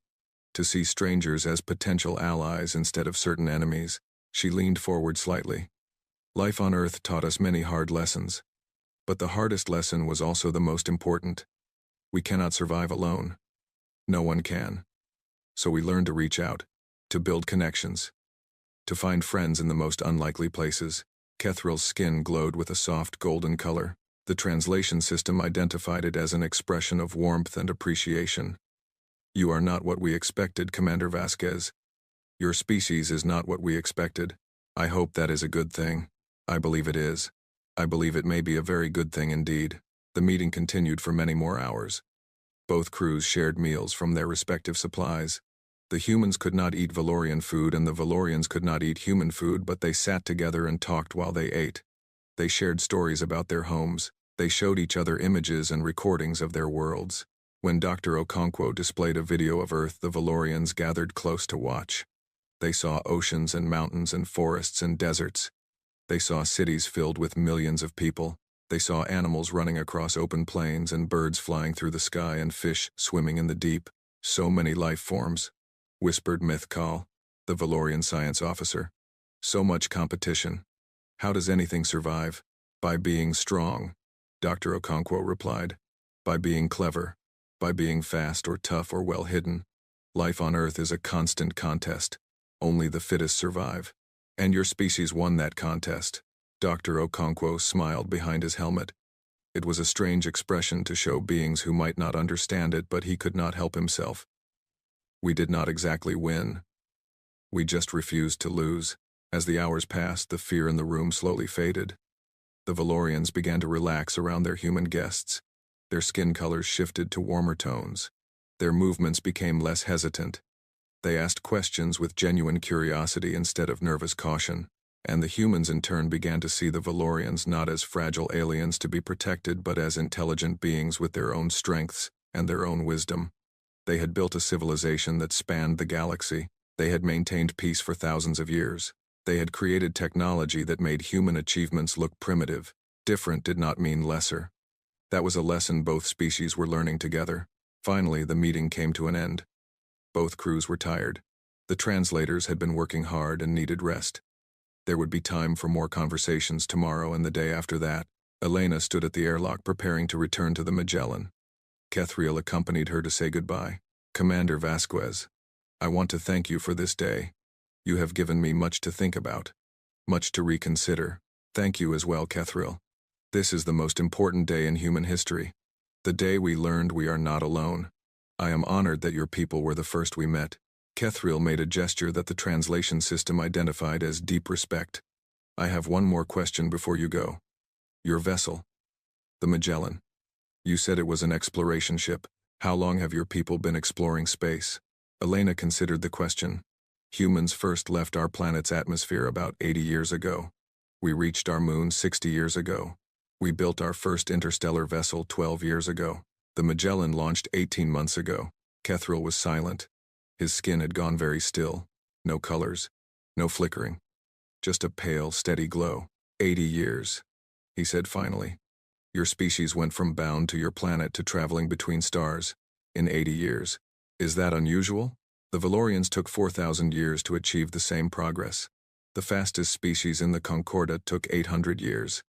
to see strangers as potential allies instead of certain enemies. She leaned forward slightly. Life on Earth taught us many hard lessons, but the hardest lesson was also the most important. We cannot survive alone. No one can. So we learned to reach out, to build connections, to find friends in the most unlikely places. Kethryl's skin glowed with a soft golden color. The translation system identified it as an expression of warmth and appreciation. You are not what we expected, Commander Vasquez. Your species is not what we expected. I hope that is a good thing. I believe it is. I believe it may be a very good thing indeed. The meeting continued for many more hours. Both crews shared meals from their respective supplies. The humans could not eat Valorian food and the Valorians could not eat human food, but they sat together and talked while they ate. They shared stories about their homes. They showed each other images and recordings of their worlds. When Dr. Okonkwo displayed a video of Earth, the Valorians gathered close to watch. They saw oceans and mountains and forests and deserts. They saw cities filled with millions of people. They saw animals running across open plains and birds flying through the sky and fish swimming in the deep. So many life forms, whispered Mythkal, the Valorian science officer. So much competition. How does anything survive? By being strong, Dr. Okonkwo replied. By being clever. By being fast or tough or well hidden. Life on Earth is a constant contest. Only the fittest survive. And your species won that contest. Dr. Okonkwo smiled behind his helmet. It was a strange expression to show beings who might not understand it, but he could not help himself. We did not exactly win. We just refused to lose. As the hours passed, the fear in the room slowly faded. The Valorians began to relax around their human guests. Their skin colors shifted to warmer tones. Their movements became less hesitant. They asked questions with genuine curiosity instead of nervous caution, and the humans in turn began to see the Valorians not as fragile aliens to be protected but as intelligent beings with their own strengths and their own wisdom. They had built a civilization that spanned the galaxy. They had maintained peace for thousands of years. They had created technology that made human achievements look primitive. Different did not mean lesser. That was a lesson both species were learning together. Finally, the meeting came to an end. Both crews were tired. The translators had been working hard and needed rest. There would be time for more conversations tomorrow and the day after that. Elena stood at the airlock preparing to return to the Magellan. Kethriel accompanied her to say goodbye. Commander Vasquez, I want to thank you for this day. You have given me much to think about, much to reconsider. Thank you as well, Kethriel. This is the most important day in human history. The day we learned we are not alone. I am honored that your people were the first we met. Kethriel made a gesture that the translation system identified as deep respect. I have one more question before you go. Your vessel, the Magellan. You said it was an exploration ship. How long have your people been exploring space? Elena considered the question. Humans first left our planet's atmosphere about 80 years ago. We reached our moon 60 years ago. We built our first interstellar vessel 12 years ago. The Magellan launched 18 months ago. Kethriel was silent. His skin had gone very still. No colors. No flickering. Just a pale, steady glow. 80 years, he said finally. Your species went from bound to your planet to traveling between stars. In 80 years. Is that unusual? The Valorians took 4,000 years to achieve the same progress. The fastest species in the Concorda took 800 years.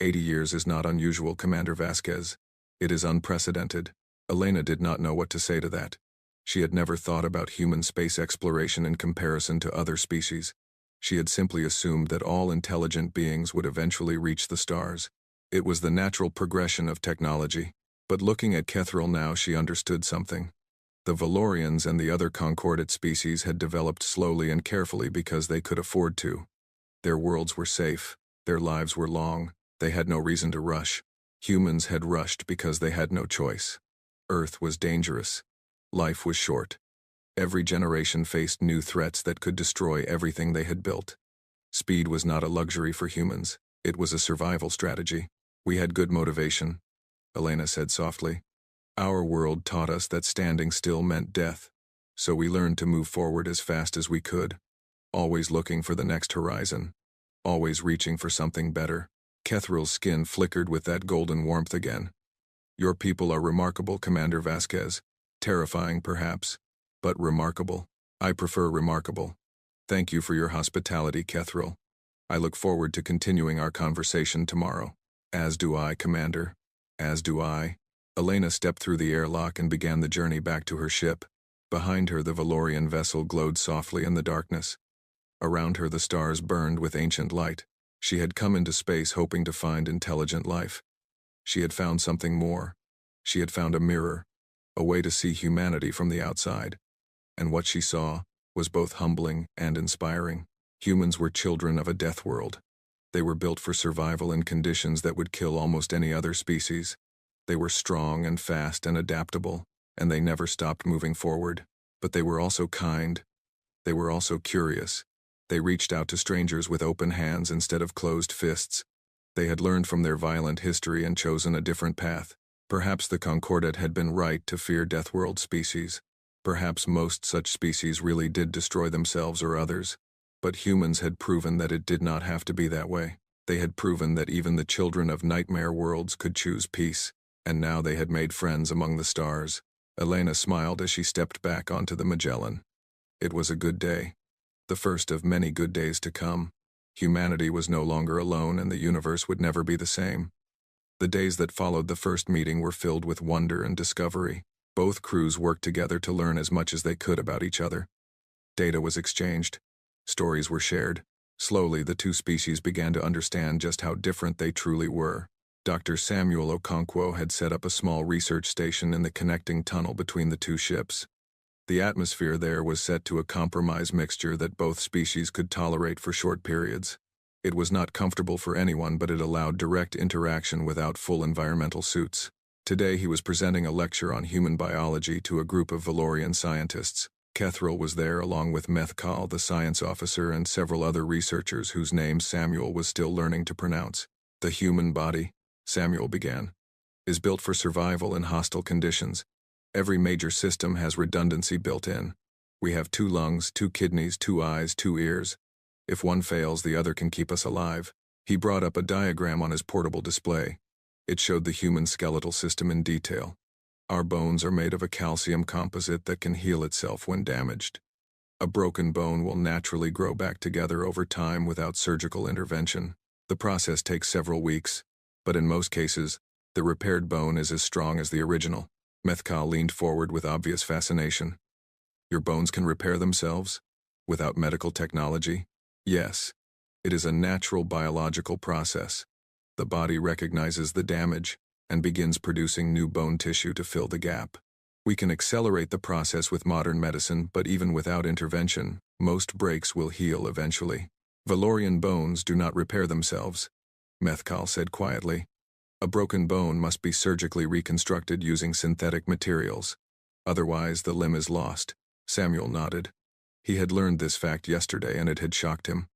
80 years is not unusual, Commander Vasquez. It is unprecedented. Elena did not know what to say to that. She had never thought about human space exploration in comparison to other species. She had simply assumed that all intelligent beings would eventually reach the stars. It was the natural progression of technology. But looking at Kethriel now, she understood something. The Valorians and the other concordate species had developed slowly and carefully because they could afford to. Their worlds were safe. Their lives were long. They had no reason to rush. Humans had rushed because they had no choice. Earth was dangerous. Life was short. Every generation faced new threats that could destroy everything they had built. Speed was not a luxury for humans, it was a survival strategy. We had good motivation, Elena said softly. Our world taught us that standing still meant death, so we learned to move forward as fast as we could, always looking for the next horizon, always reaching for something better. Kethral's skin flickered with that golden warmth again. Your people are remarkable, Commander Vasquez. Terrifying, perhaps, but remarkable. I prefer remarkable. Thank you for your hospitality, Kethral. I look forward to continuing our conversation tomorrow. As do I, Commander. As do I. Elena stepped through the airlock and began the journey back to her ship. Behind her, the Valorian vessel glowed softly in the darkness. Around her, the stars burned with ancient light. She had come into space hoping to find intelligent life. She had found something more. She had found a mirror, a way to see humanity from the outside. And what she saw was both humbling and inspiring. Humans were children of a death world. They were built for survival in conditions that would kill almost any other species. They were strong and fast and adaptable, and they never stopped moving forward. But they were also kind. They were also curious. They reached out to strangers with open hands instead of closed fists. They had learned from their violent history and chosen a different path. Perhaps the Concordat had been right to fear Deathworld species. Perhaps most such species really did destroy themselves or others. But humans had proven that it did not have to be that way. They had proven that even the children of nightmare worlds could choose peace, and now they had made friends among the stars. Elena smiled as she stepped back onto the Magellan. It was a good day. The first of many good days to come. Humanity was no longer alone, and the universe would never be the same. The days that followed the first meeting were filled with wonder and discovery. Both crews worked together to learn as much as they could about each other. Data was exchanged. Stories were shared. Slowly, the two species began to understand just how different they truly were. Dr. Samuel Okonkwo had set up a small research station in the connecting tunnel between the two ships. The atmosphere there was set to a compromise mixture that both species could tolerate for short periods. It was not comfortable for anyone, but it allowed direct interaction without full environmental suits. Today he was presenting a lecture on human biology to a group of Valorian scientists. Kethral was there along with Methkal, the science officer, and several other researchers whose names Samuel was still learning to pronounce. The human body, Samuel began, is built for survival in hostile conditions. Every major system has redundancy built in. We have 2 lungs, 2 kidneys, 2 eyes, 2 ears. If one fails, the other can keep us alive. He brought up a diagram on his portable display. It showed the human skeletal system in detail. Our bones are made of a calcium composite that can heal itself when damaged. A broken bone will naturally grow back together over time without surgical intervention. The process takes several weeks, but in most cases, the repaired bone is as strong as the original. Methkal leaned forward with obvious fascination. Your bones can repair themselves? Without medical technology? Yes. It is a natural biological process. The body recognizes the damage and begins producing new bone tissue to fill the gap. We can accelerate the process with modern medicine, but even without intervention, most breaks will heal eventually. Valorian bones do not repair themselves, Methkal said quietly. A broken bone must be surgically reconstructed using synthetic materials. Otherwise, the limb is lost. Samuel nodded. He had learned this fact yesterday, and it had shocked him.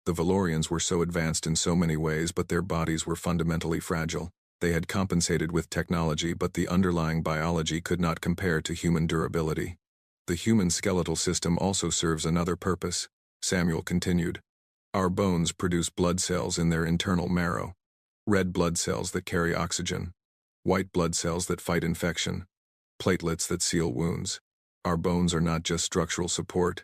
The Valorians were so advanced in so many ways, but their bodies were fundamentally fragile. They had compensated with technology, but the underlying biology could not compare to human durability. The human skeletal system also serves another purpose, Samuel continued. Our bones produce blood cells in their internal marrow. Red blood cells that carry oxygen. White blood cells that fight infection. Platelets that seal wounds. Our bones are not just structural support.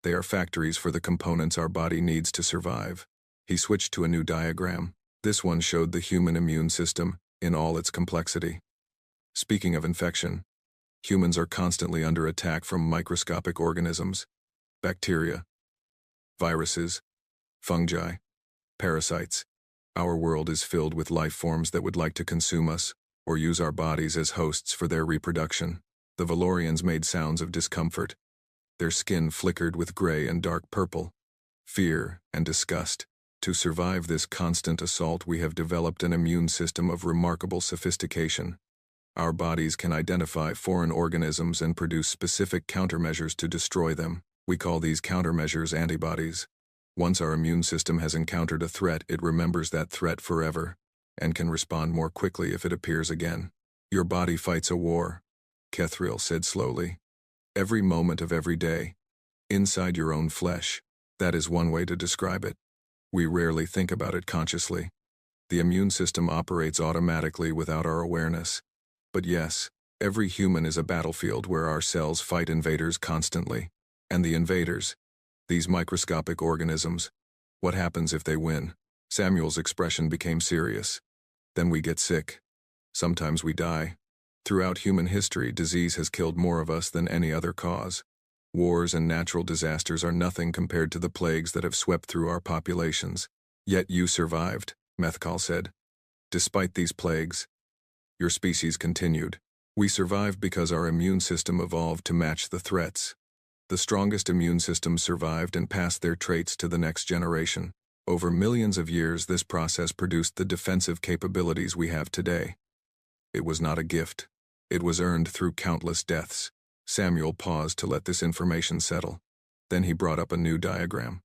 They are factories for the components our body needs to survive. He switched to a new diagram. This one showed the human immune system in all its complexity. Speaking of infection, humans are constantly under attack from microscopic organisms, bacteria, viruses, fungi, parasites. Our world is filled with life forms that would like to consume us or use our bodies as hosts for their reproduction. The Valorians made sounds of discomfort. Their skin flickered with gray and dark purple, fear and disgust. To survive this constant assault, we have developed an immune system of remarkable sophistication. Our bodies can identify foreign organisms and produce specific countermeasures to destroy them. We call these countermeasures antibodies. Once our immune system has encountered a threat, it remembers that threat forever and can respond more quickly if it appears again. Your body fights a war, Kethriel said slowly. Every moment of every day. Inside your own flesh. That is one way to describe it. We rarely think about it consciously. The immune system operates automatically without our awareness. But yes, every human is a battlefield where our cells fight invaders constantly. And the invaders, these microscopic organisms, what happens if they win? Samuel's expression became serious. Then we get sick. Sometimes we die. Throughout human history, disease has killed more of us than any other cause. Wars and natural disasters are nothing compared to the plagues that have swept through our populations. Yet you survived, Methkal said. Despite these plagues, your species continued. We survived because our immune system evolved to match the threats. The strongest immune systems survived and passed their traits to the next generation. Over millions of years, this process produced the defensive capabilities we have today. It was not a gift. It was earned through countless deaths. Samuel paused to let this information settle. Then he brought up a new diagram.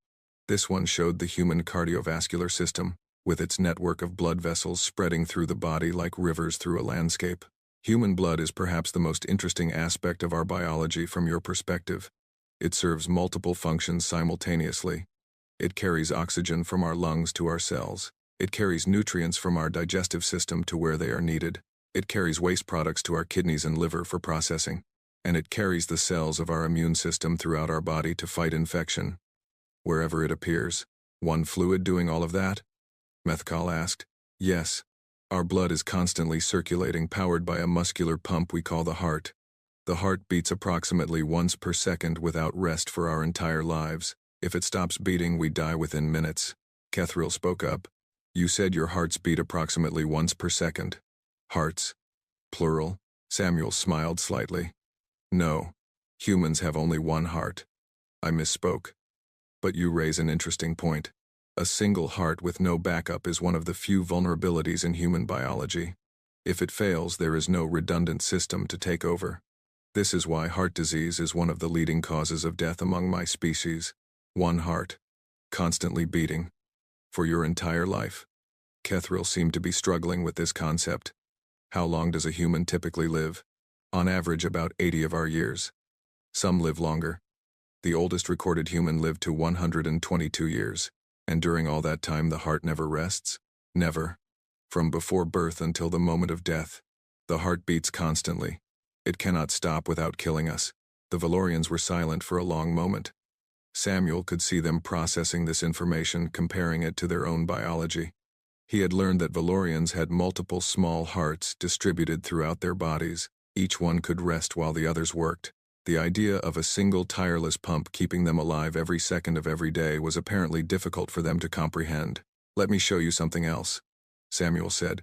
This one showed the human cardiovascular system, with its network of blood vessels spreading through the body like rivers through a landscape. Human blood is perhaps the most interesting aspect of our biology from your perspective. It serves multiple functions simultaneously. It carries oxygen from our lungs to our cells. It carries nutrients from our digestive system to where they are needed. It carries waste products to our kidneys and liver for processing. And it carries the cells of our immune system throughout our body to fight infection, wherever it appears. One fluid doing all of that? Methkal asked. Yes. Our blood is constantly circulating, powered by a muscular pump we call the heart. The heart beats approximately once per second without rest for our entire lives. If it stops beating, we die within minutes. Kethriel spoke up. You said your hearts beat approximately once per second. Hearts? Plural? Samuel smiled slightly. No. Humans have only one heart. I misspoke. But you raise an interesting point. A single heart with no backup is one of the few vulnerabilities in human biology. If it fails, there is no redundant system to take over. This is why heart disease is one of the leading causes of death among my species. One heart, constantly beating, for your entire life. Kethriel seemed to be struggling with this concept. How long does a human typically live? On average, about 80 of our years. Some live longer. The oldest recorded human lived to 122 years. And during all that time, the heart never rests? Never. From before birth until the moment of death, the heart beats constantly. It cannot stop without killing us. The Valorians were silent for a long moment. Samuel could see them processing this information, comparing it to their own biology. He had learned that Valorians had multiple small hearts distributed throughout their bodies. Each one could rest while the others worked. The idea of a single tireless pump keeping them alive every second of every day was apparently difficult for them to comprehend. Let me show you something else, Samuel said.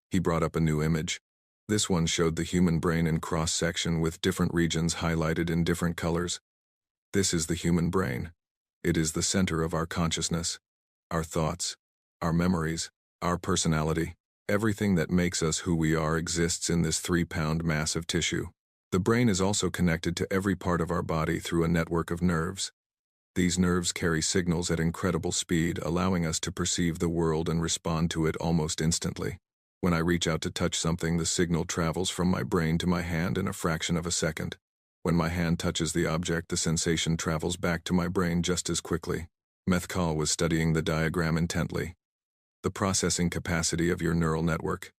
He brought up a new image. This one showed the human brain in cross-section with different regions highlighted in different colors. This is the human brain. It is the center of our consciousness, our thoughts, our memories, our personality. Everything that makes us who we are exists in this 3-pound mass of tissue. The brain is also connected to every part of our body through a network of nerves. These nerves carry signals at incredible speed, allowing us to perceive the world and respond to it almost instantly. When I reach out to touch something, the signal travels from my brain to my hand in a fraction of a second. When my hand touches the object, the sensation travels back to my brain just as quickly. Methkal was studying the diagram intently. The processing capacity of your neural network.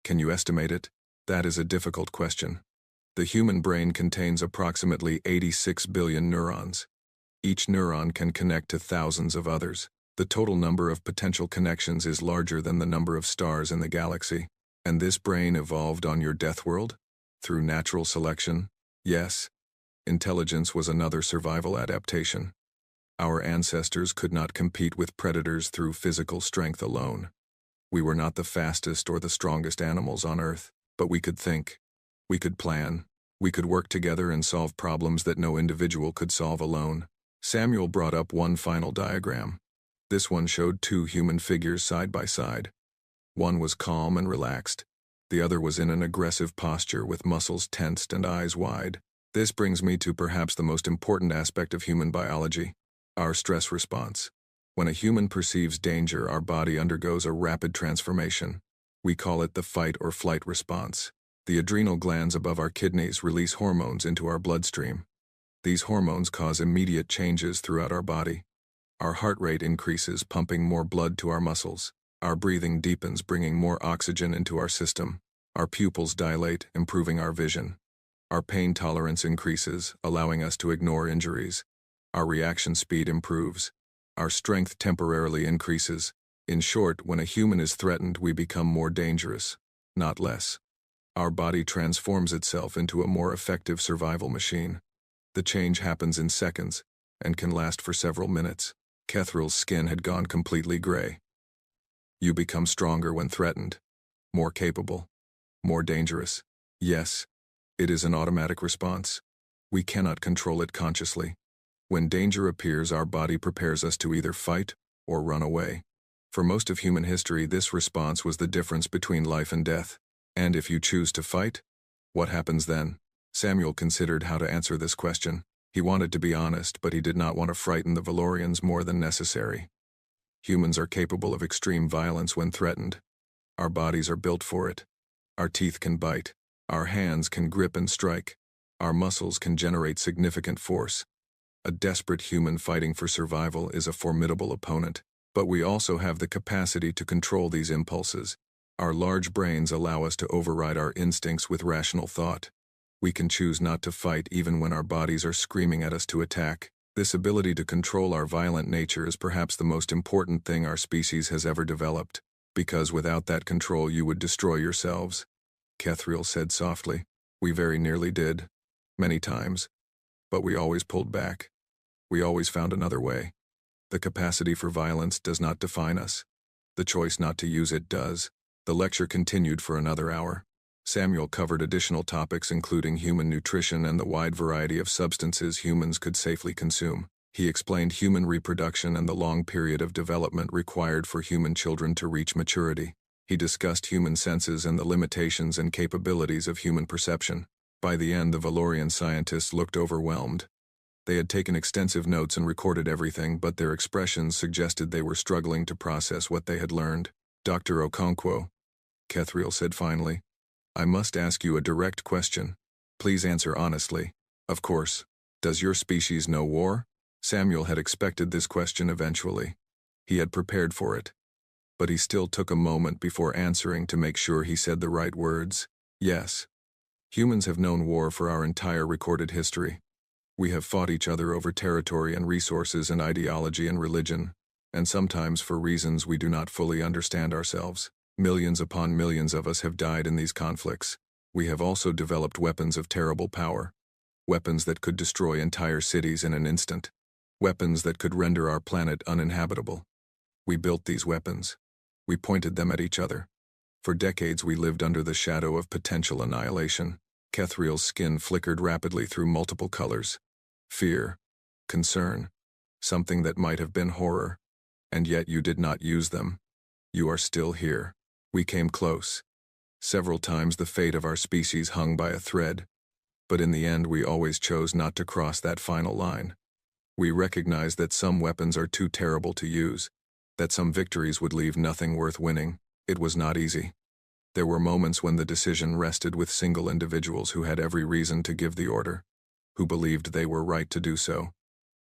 Can you estimate it? That is a difficult question. The human brain contains approximately 86 billion neurons. Each neuron can connect to thousands of others. The total number of potential connections is larger than the number of stars in the galaxy. And this brain evolved on your death world? Through natural selection? Yes. Intelligence was another survival adaptation. Our ancestors could not compete with predators through physical strength alone. We were not the fastest or the strongest animals on Earth, but we could think. We could plan. We could work together and solve problems that no individual could solve alone. Samuel brought up one final diagram. This one showed 2 human figures side by side. One was calm and relaxed. The other was in an aggressive posture with muscles tensed and eyes wide. This brings me to perhaps the most important aspect of human biology, our stress response. When a human perceives danger, our body undergoes a rapid transformation. We call it the fight or flight response. The adrenal glands above our kidneys release hormones into our bloodstream. These hormones cause immediate changes throughout our body. Our heart rate increases, pumping more blood to our muscles. Our breathing deepens, bringing more oxygen into our system. Our pupils dilate, improving our vision. Our pain tolerance increases, allowing us to ignore injuries. Our reaction speed improves. Our strength temporarily increases. In short, when a human is threatened, we become more dangerous, not less. Our body transforms itself into a more effective survival machine. The change happens in seconds and can last for several minutes. Kethryl's skin had gone completely gray. You become stronger when threatened, more capable, more dangerous. Yes, it is an automatic response. We cannot control it consciously. When danger appears, our body prepares us to either fight or run away. For most of human history, this response was the difference between life and death. And if you choose to fight, what happens then? Samuel considered how to answer this question. He wanted to be honest, but he did not want to frighten the Valorians more than necessary. Humans are capable of extreme violence when threatened. Our bodies are built for it. Our teeth can bite. Our hands can grip and strike. Our muscles can generate significant force. A desperate human fighting for survival is a formidable opponent. But we also have the capacity to control these impulses. Our large brains allow us to override our instincts with rational thought. We can choose not to fight even when our bodies are screaming at us to attack. This ability to control our violent nature is perhaps the most important thing our species has ever developed, because without that control you would destroy yourselves. Kethryl said softly. We very nearly did. Many times. But we always pulled back. We always found another way. The capacity for violence does not define us. The choice not to use it does. The lecture continued for another hour. Samuel covered additional topics including human nutrition and the wide variety of substances humans could safely consume. He explained human reproduction and the long period of development required for human children to reach maturity. He discussed human senses and the limitations and capabilities of human perception. By the end, the Valorian scientists looked overwhelmed. They had taken extensive notes and recorded everything, but their expressions suggested they were struggling to process what they had learned. Dr. Okonkwo, Kethryl said finally, I must ask you a direct question. Please answer honestly. Of course. Does your species know war? Samuel had expected this question eventually. He had prepared for it. But he still took a moment before answering to make sure he said the right words. Yes. Humans have known war for our entire recorded history. We have fought each other over territory and resources and ideology and religion, and sometimes for reasons we do not fully understand ourselves. Millions upon millions of us have died in these conflicts. We have also developed weapons of terrible power. Weapons that could destroy entire cities in an instant. Weapons that could render our planet uninhabitable. We built these weapons. We pointed them at each other. For decades we lived under the shadow of potential annihilation. Kethryl's skin flickered rapidly through multiple colors. Fear. Concern. Something that might have been horror. And yet you did not use them. You are still here. We came close. Several times the fate of our species hung by a thread. But in the end we always chose not to cross that final line. We recognized that some weapons are too terrible to use. That some victories would leave nothing worth winning. It was not easy. There were moments when the decision rested with single individuals who had every reason to give the order, who believed they were right to do so.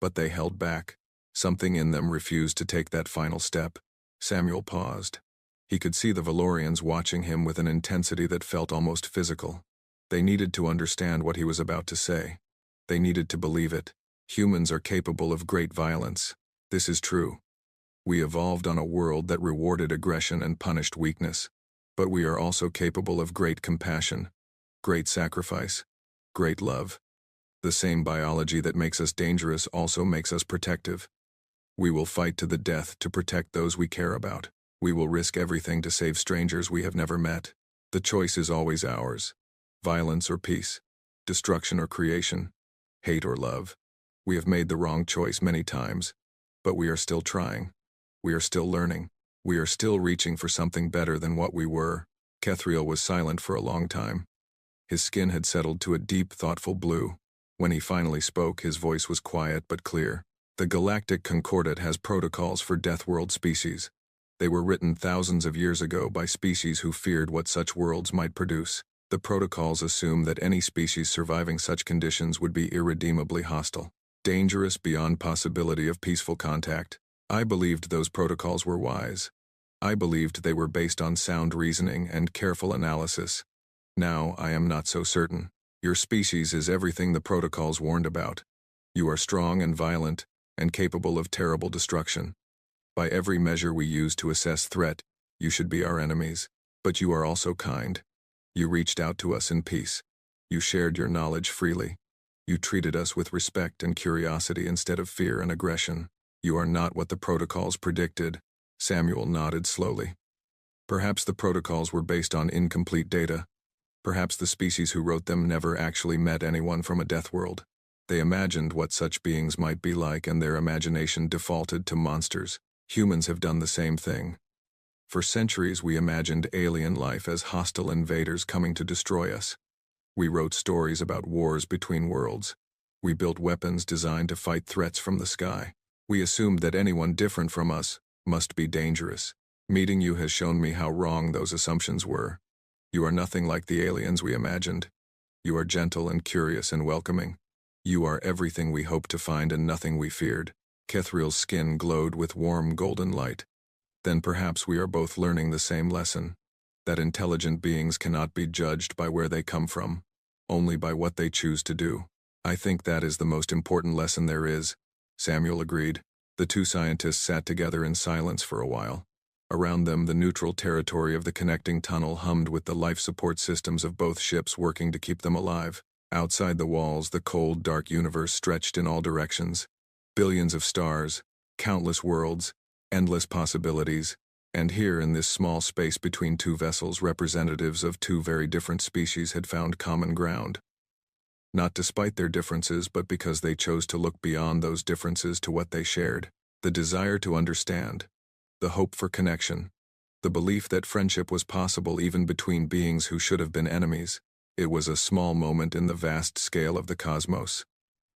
But they held back. Something in them refused to take that final step. Samuel paused. He could see the Valorians watching him with an intensity that felt almost physical. They needed to understand what he was about to say. They needed to believe it. Humans are capable of great violence. This is true. We evolved on a world that rewarded aggression and punished weakness. But we are also capable of great compassion, great sacrifice, great love. The same biology that makes us dangerous also makes us protective. We will fight to the death to protect those we care about. We will risk everything to save strangers we have never met. The choice is always ours. Violence or peace, destruction or creation, hate or love. We have made the wrong choice many times, but we are still trying. We are still learning. We are still reaching for something better than what we were. Kethriel was silent for a long time. His skin had settled to a deep, thoughtful blue. When he finally spoke, his voice was quiet but clear. The Galactic Concordat has protocols for Death World species. They were written thousands of years ago by species who feared what such worlds might produce. The protocols assume that any species surviving such conditions would be irredeemably hostile, dangerous beyond possibility of peaceful contact. I believed those protocols were wise. I believed they were based on sound reasoning and careful analysis. Now I am not so certain. Your species is everything the protocols warned about. You are strong and violent, and capable of terrible destruction. By every measure we use to assess threat, you should be our enemies. But you are also kind. You reached out to us in peace. You shared your knowledge freely. You treated us with respect and curiosity instead of fear and aggression. You are not what the protocols predicted. Samuel nodded slowly. Perhaps the protocols were based on incomplete data. Perhaps the species who wrote them never actually met anyone from a death world. They imagined what such beings might be like, and their imagination defaulted to monsters. Humans have done the same thing. For centuries we imagined alien life as hostile invaders coming to destroy us. We wrote stories about wars between worlds. We built weapons designed to fight threats from the sky. We assumed that anyone different from us must be dangerous. Meeting you has shown me how wrong those assumptions were. You are nothing like the aliens we imagined. You are gentle and curious and welcoming. You are everything we hoped to find and nothing we feared. Kethriel's skin glowed with warm golden light. Then perhaps we are both learning the same lesson, that intelligent beings cannot be judged by where they come from, only by what they choose to do. I think that is the most important lesson there is, Samuel agreed. The two scientists sat together in silence for a while. Around them, the neutral territory of the connecting tunnel hummed with the life support systems of both ships working to keep them alive. Outside the walls, the cold, dark universe stretched in all directions. Billions of stars, countless worlds, endless possibilities, and here in this small space between two vessels, representatives of two very different species had found common ground. Not despite their differences, but because they chose to look beyond those differences to what they shared. The desire to understand, the hope for connection, the belief that friendship was possible even between beings who should have been enemies. It was a small moment in the vast scale of the cosmos.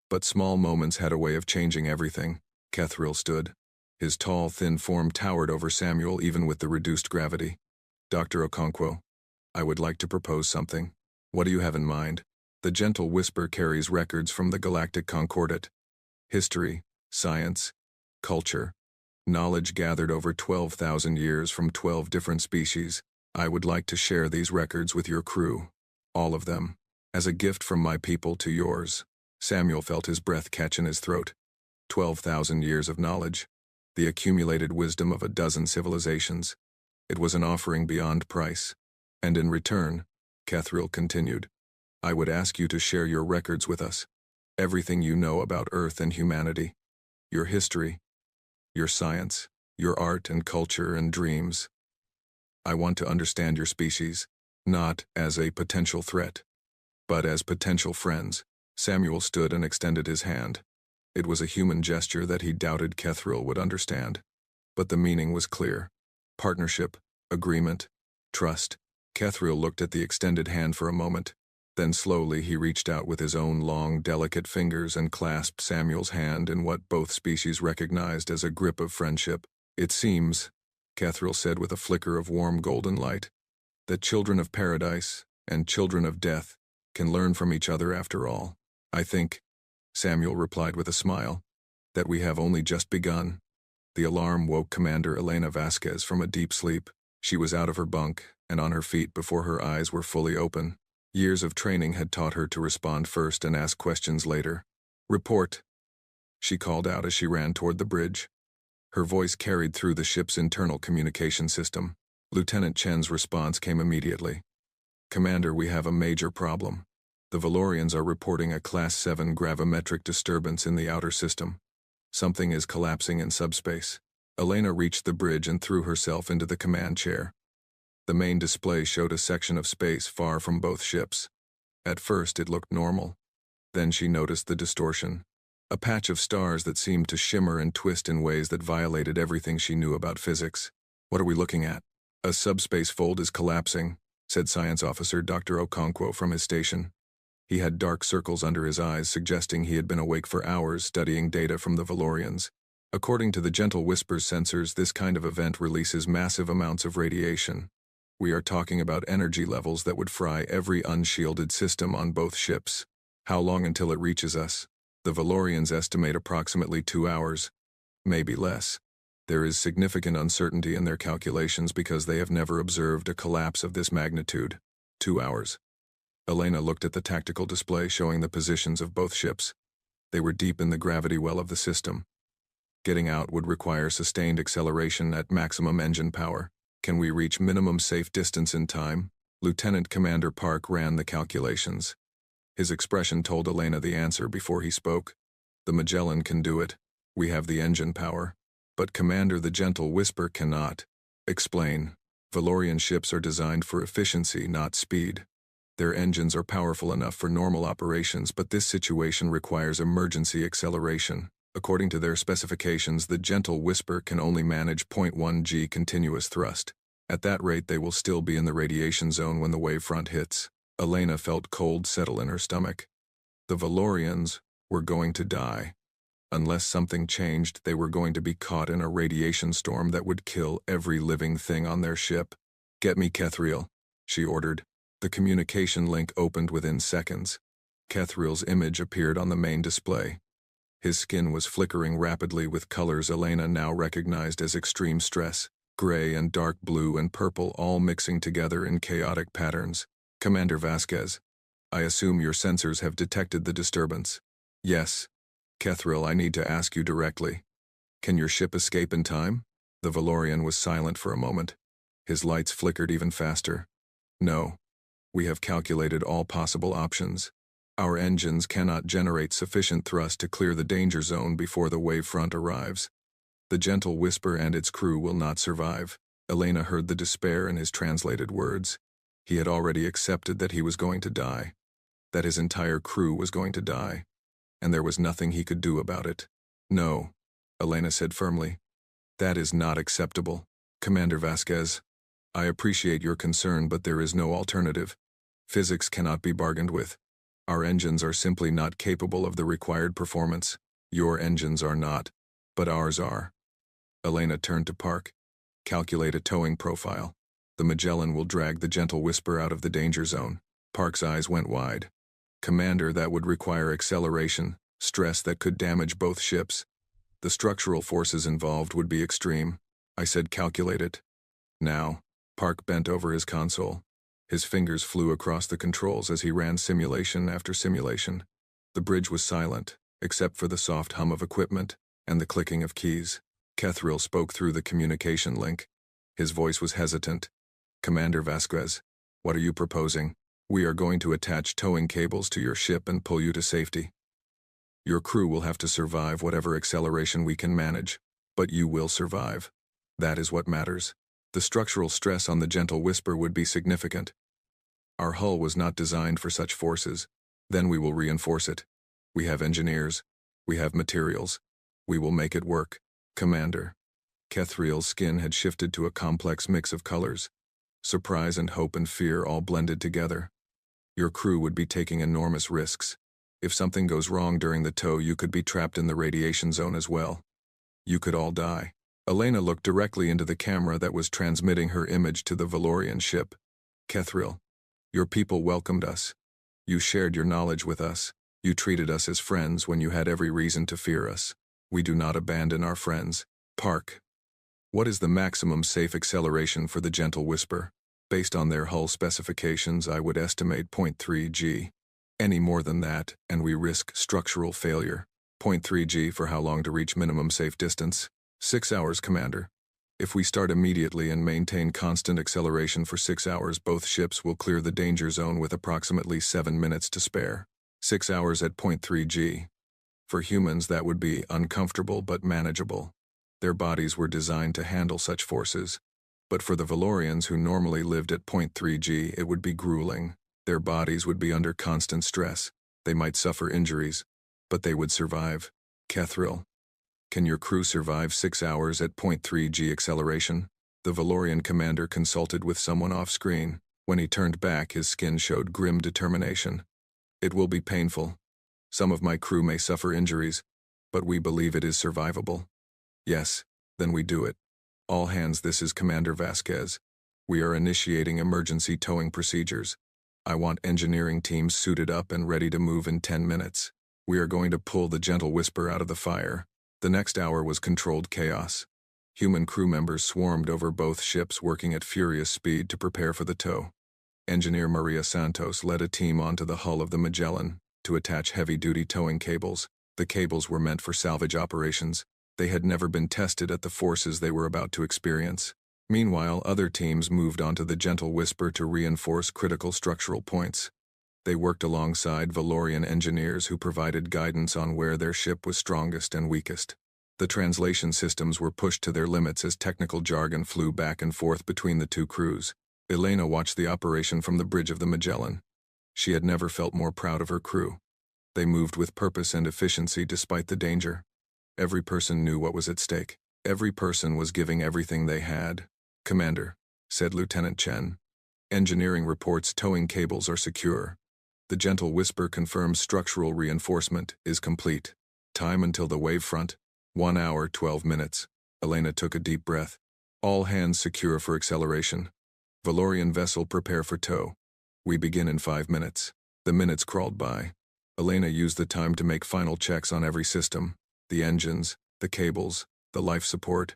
But small moments had a way of changing everything. Kethriel stood. His tall, thin form towered over Samuel even with the reduced gravity. Dr. Okonkwo, I would like to propose something. What do you have in mind? The gentle whisper carries records from the Galactic Concordat. History, science, culture, knowledge gathered over 12,000 years from 12 different species. I would like to share these records with your crew. All of them. As a gift from my people to yours. Samuel felt his breath catch in his throat. 12,000 years of knowledge. The accumulated wisdom of a dozen civilizations. It was an offering beyond price. And in return, Kethriel continued, I would ask you to share your records with us. Everything you know about Earth and humanity. Your history. Your science. Your art and culture and dreams. I want to understand your species, not as a potential threat, but as potential friends. Samuel stood and extended his hand. It was a human gesture that he doubted Kethriel would understand. But the meaning was clear. Partnership, agreement, trust. Kethriel looked at the extended hand for a moment. Then slowly he reached out with his own long, delicate fingers and clasped Samuel's hand in what both species recognized as a grip of friendship. It seems, Kethriel said with a flicker of warm golden light, that children of paradise and children of death can learn from each other after all. I think, Samuel replied with a smile, that we have only just begun. The alarm woke Commander Elena Vasquez from a deep sleep. She was out of her bunk and on her feet before her eyes were fully open. Years of training had taught her to respond first and ask questions later. Report, she called out as she ran toward the bridge. Her voice carried through the ship's internal communication system. Lieutenant Chen's response came immediately. Commander, we have a major problem. The Valorians are reporting a Class 7 gravimetric disturbance in the outer system. Something is collapsing in subspace. Elena reached the bridge and threw herself into the command chair. The main display showed a section of space far from both ships. At first it looked normal. Then she noticed the distortion. A patch of stars that seemed to shimmer and twist in ways that violated everything she knew about physics. What are we looking at? A subspace fold is collapsing, said Science Officer Dr. Okonkwo from his station. He had dark circles under his eyes, suggesting he had been awake for hours studying data from the Valorians. According to the Gentle Whisper's sensors, this kind of event releases massive amounts of radiation. We are talking about energy levels that would fry every unshielded system on both ships. How long until it reaches us? The Valorians estimate approximately 2 hours, maybe less. There is significant uncertainty in their calculations because they have never observed a collapse of this magnitude. 2 hours. Elena looked at the tactical display showing the positions of both ships. They were deep in the gravity well of the system. Getting out would require sustained acceleration at maximum engine power. Can we reach minimum safe distance in time? Lieutenant Commander Park ran the calculations. His expression told Elena the answer before he spoke. The Magellan can do it. We have the engine power. But Commander, the Gentle Whisper cannot. Explain. Valorian ships are designed for efficiency, not speed. Their engines are powerful enough for normal operations, but this situation requires emergency acceleration. According to their specifications, the Gentle Whisper can only manage 0.1 g continuous thrust. At that rate, they will still be in the radiation zone when the wavefront hits. Elena felt cold settle in her stomach. The Valorians were going to die. Unless something changed, they were going to be caught in a radiation storm that would kill every living thing on their ship. "Get me Kethriel," she ordered. The communication link opened within seconds. Kethriel's image appeared on the main display. His skin was flickering rapidly with colors Elena now recognized as extreme stress, gray and dark blue and purple all mixing together in chaotic patterns. "Commander Vasquez, I assume your sensors have detected the disturbance." "Yes. Kethriel, I need to ask you directly. Can your ship escape in time?" The Valorian was silent for a moment. His lights flickered even faster. "No. We have calculated all possible options. Our engines cannot generate sufficient thrust to clear the danger zone before the wavefront arrives. The Gentle Whisper and its crew will not survive." Elena heard the despair in his translated words. He had already accepted that he was going to die, that his entire crew was going to die, and there was nothing he could do about it. "No," Elena said firmly. "That is not acceptable. Commander Vasquez, I appreciate your concern, but there is no alternative. Physics cannot be bargained with. Our engines are simply not capable of the required performance. Your engines are not, but ours are." Elena turned to Park. "Calculate a towing profile. The Magellan will drag the Gentle Whisper out of the danger zone." Park's eyes went wide. "Commander, that would require acceleration, stress that could damage both ships. The structural forces involved would be extreme." I said calculate it. "Now." Park bent over his console. His fingers flew across the controls as he ran simulation after simulation. The bridge was silent, except for the soft hum of equipment and the clicking of keys. Kethriel spoke through the communication link. His voice was hesitant. "Commander Vasquez, what are you proposing?" "We are going to attach towing cables to your ship and pull you to safety. Your crew will have to survive whatever acceleration we can manage, but you will survive. That is what matters. The structural stress on the Gentle Whisper would be significant. Our hull was not designed for such forces. Then we will reinforce it. We have engineers. We have materials. We will make it work, Commander." Kethriel's skin had shifted to a complex mix of colors. Surprise and hope and fear all blended together. "Your crew would be taking enormous risks. If something goes wrong during the tow, you could be trapped in the radiation zone as well. You could all die." Elena looked directly into the camera that was transmitting her image to the Valorian ship. "Kethriel, your people welcomed us. You shared your knowledge with us. You treated us as friends when you had every reason to fear us. We do not abandon our friends." "Park, what is the maximum safe acceleration for the Gentle Whisper?" "Based on their hull specifications, I would estimate 0.3 g. Any more than that, and we risk structural failure." 0.3 g for how long to reach minimum safe distance? 6 hours, Commander. If we start immediately and maintain constant acceleration for 6 hours, both ships will clear the danger zone with approximately 7 minutes to spare. 6 hours at 0.3 g. For humans, that would be uncomfortable but manageable. Their bodies were designed to handle such forces. But for the Valorians who normally lived at 0.3 g, it would be grueling. Their bodies would be under constant stress. They might suffer injuries, but they would survive. "Kethriel, can your crew survive 6 hours at 0.3 g acceleration?" The Valorian commander consulted with someone off-screen. When he turned back, his skin showed grim determination. "It will be painful. Some of my crew may suffer injuries, but we believe it is survivable." "Yes, then we do it. All hands, this is Commander Vasquez. We are initiating emergency towing procedures. I want engineering teams suited up and ready to move in 10 minutes. We are going to pull the Gentle Whisper out of the fire." The next hour was controlled chaos. Human crew members swarmed over both ships, working at furious speed to prepare for the tow. Engineer Maria Santos led a team onto the hull of the Magellan to attach heavy-duty towing cables. The cables were meant for salvage operations. They had never been tested at the forces they were about to experience. Meanwhile, other teams moved onto the Gentle Whisper to reinforce critical structural points. They worked alongside Valorian engineers who provided guidance on where their ship was strongest and weakest. The translation systems were pushed to their limits as technical jargon flew back and forth between the two crews. Elena watched the operation from the bridge of the Magellan. She had never felt more proud of her crew. They moved with purpose and efficiency despite the danger. Every person knew what was at stake. Every person was giving everything they had. "Commander," said Lieutenant Chen, "engineering reports towing cables are secure. The Gentle Whisper confirms structural reinforcement is complete. Time until the wave front, 1 hour, 12 minutes. Elena took a deep breath. "All hands secure for acceleration. Valorian vessel prepare for tow. We begin in 5 minutes." The minutes crawled by. Elena used the time to make final checks on every system. The engines, the cables, the life support.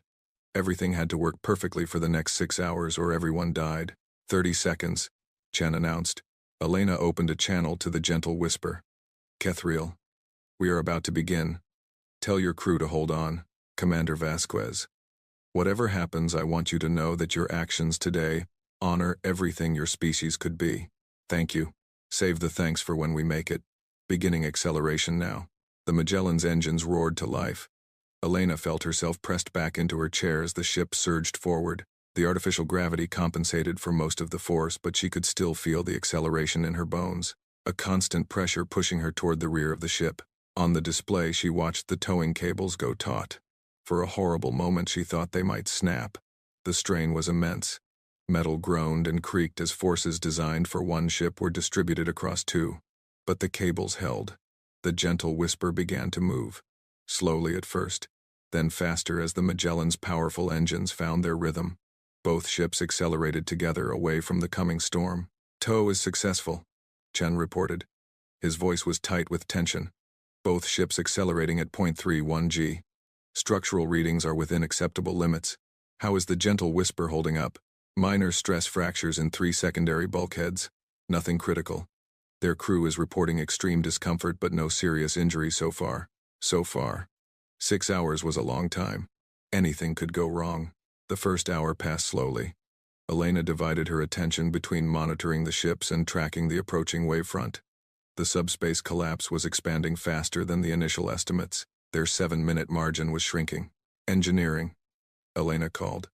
Everything had to work perfectly for the next 6 hours or everyone died. 30 seconds, Chen announced. Elena opened a channel to the Gentle Whisper. "Kethriel, we are about to begin. Tell your crew to hold on, Commander Vasquez. Whatever happens, I want you to know that your actions today honor everything your species could be. Thank you. Save the thanks for when we make it. Beginning acceleration now." The Magellan's engines roared to life. Elena felt herself pressed back into her chair as the ship surged forward. The artificial gravity compensated for most of the force, but she could still feel the acceleration in her bones, a constant pressure pushing her toward the rear of the ship. On the display, she watched the towing cables go taut. For a horrible moment, she thought they might snap. The strain was immense. Metal groaned and creaked as forces designed for one ship were distributed across two. But the cables held. The Gentle Whisper began to move. Slowly at first, then faster as the Magellan's powerful engines found their rhythm. Both ships accelerated together away from the coming storm. "Tow is successful," Chen reported. His voice was tight with tension. "Both ships accelerating at 0.31 G. Structural readings are within acceptable limits. How is the Gentle Whisper holding up?" "Minor stress fractures in 3 secondary bulkheads. Nothing critical. Their crew is reporting extreme discomfort but no serious injuries so far." So far. 6 hours was a long time. Anything could go wrong. The first hour passed slowly. Elena divided her attention between monitoring the ships and tracking the approaching wavefront. The subspace collapse was expanding faster than the initial estimates. Their 7-minute margin was shrinking. "Engineering," Elena called.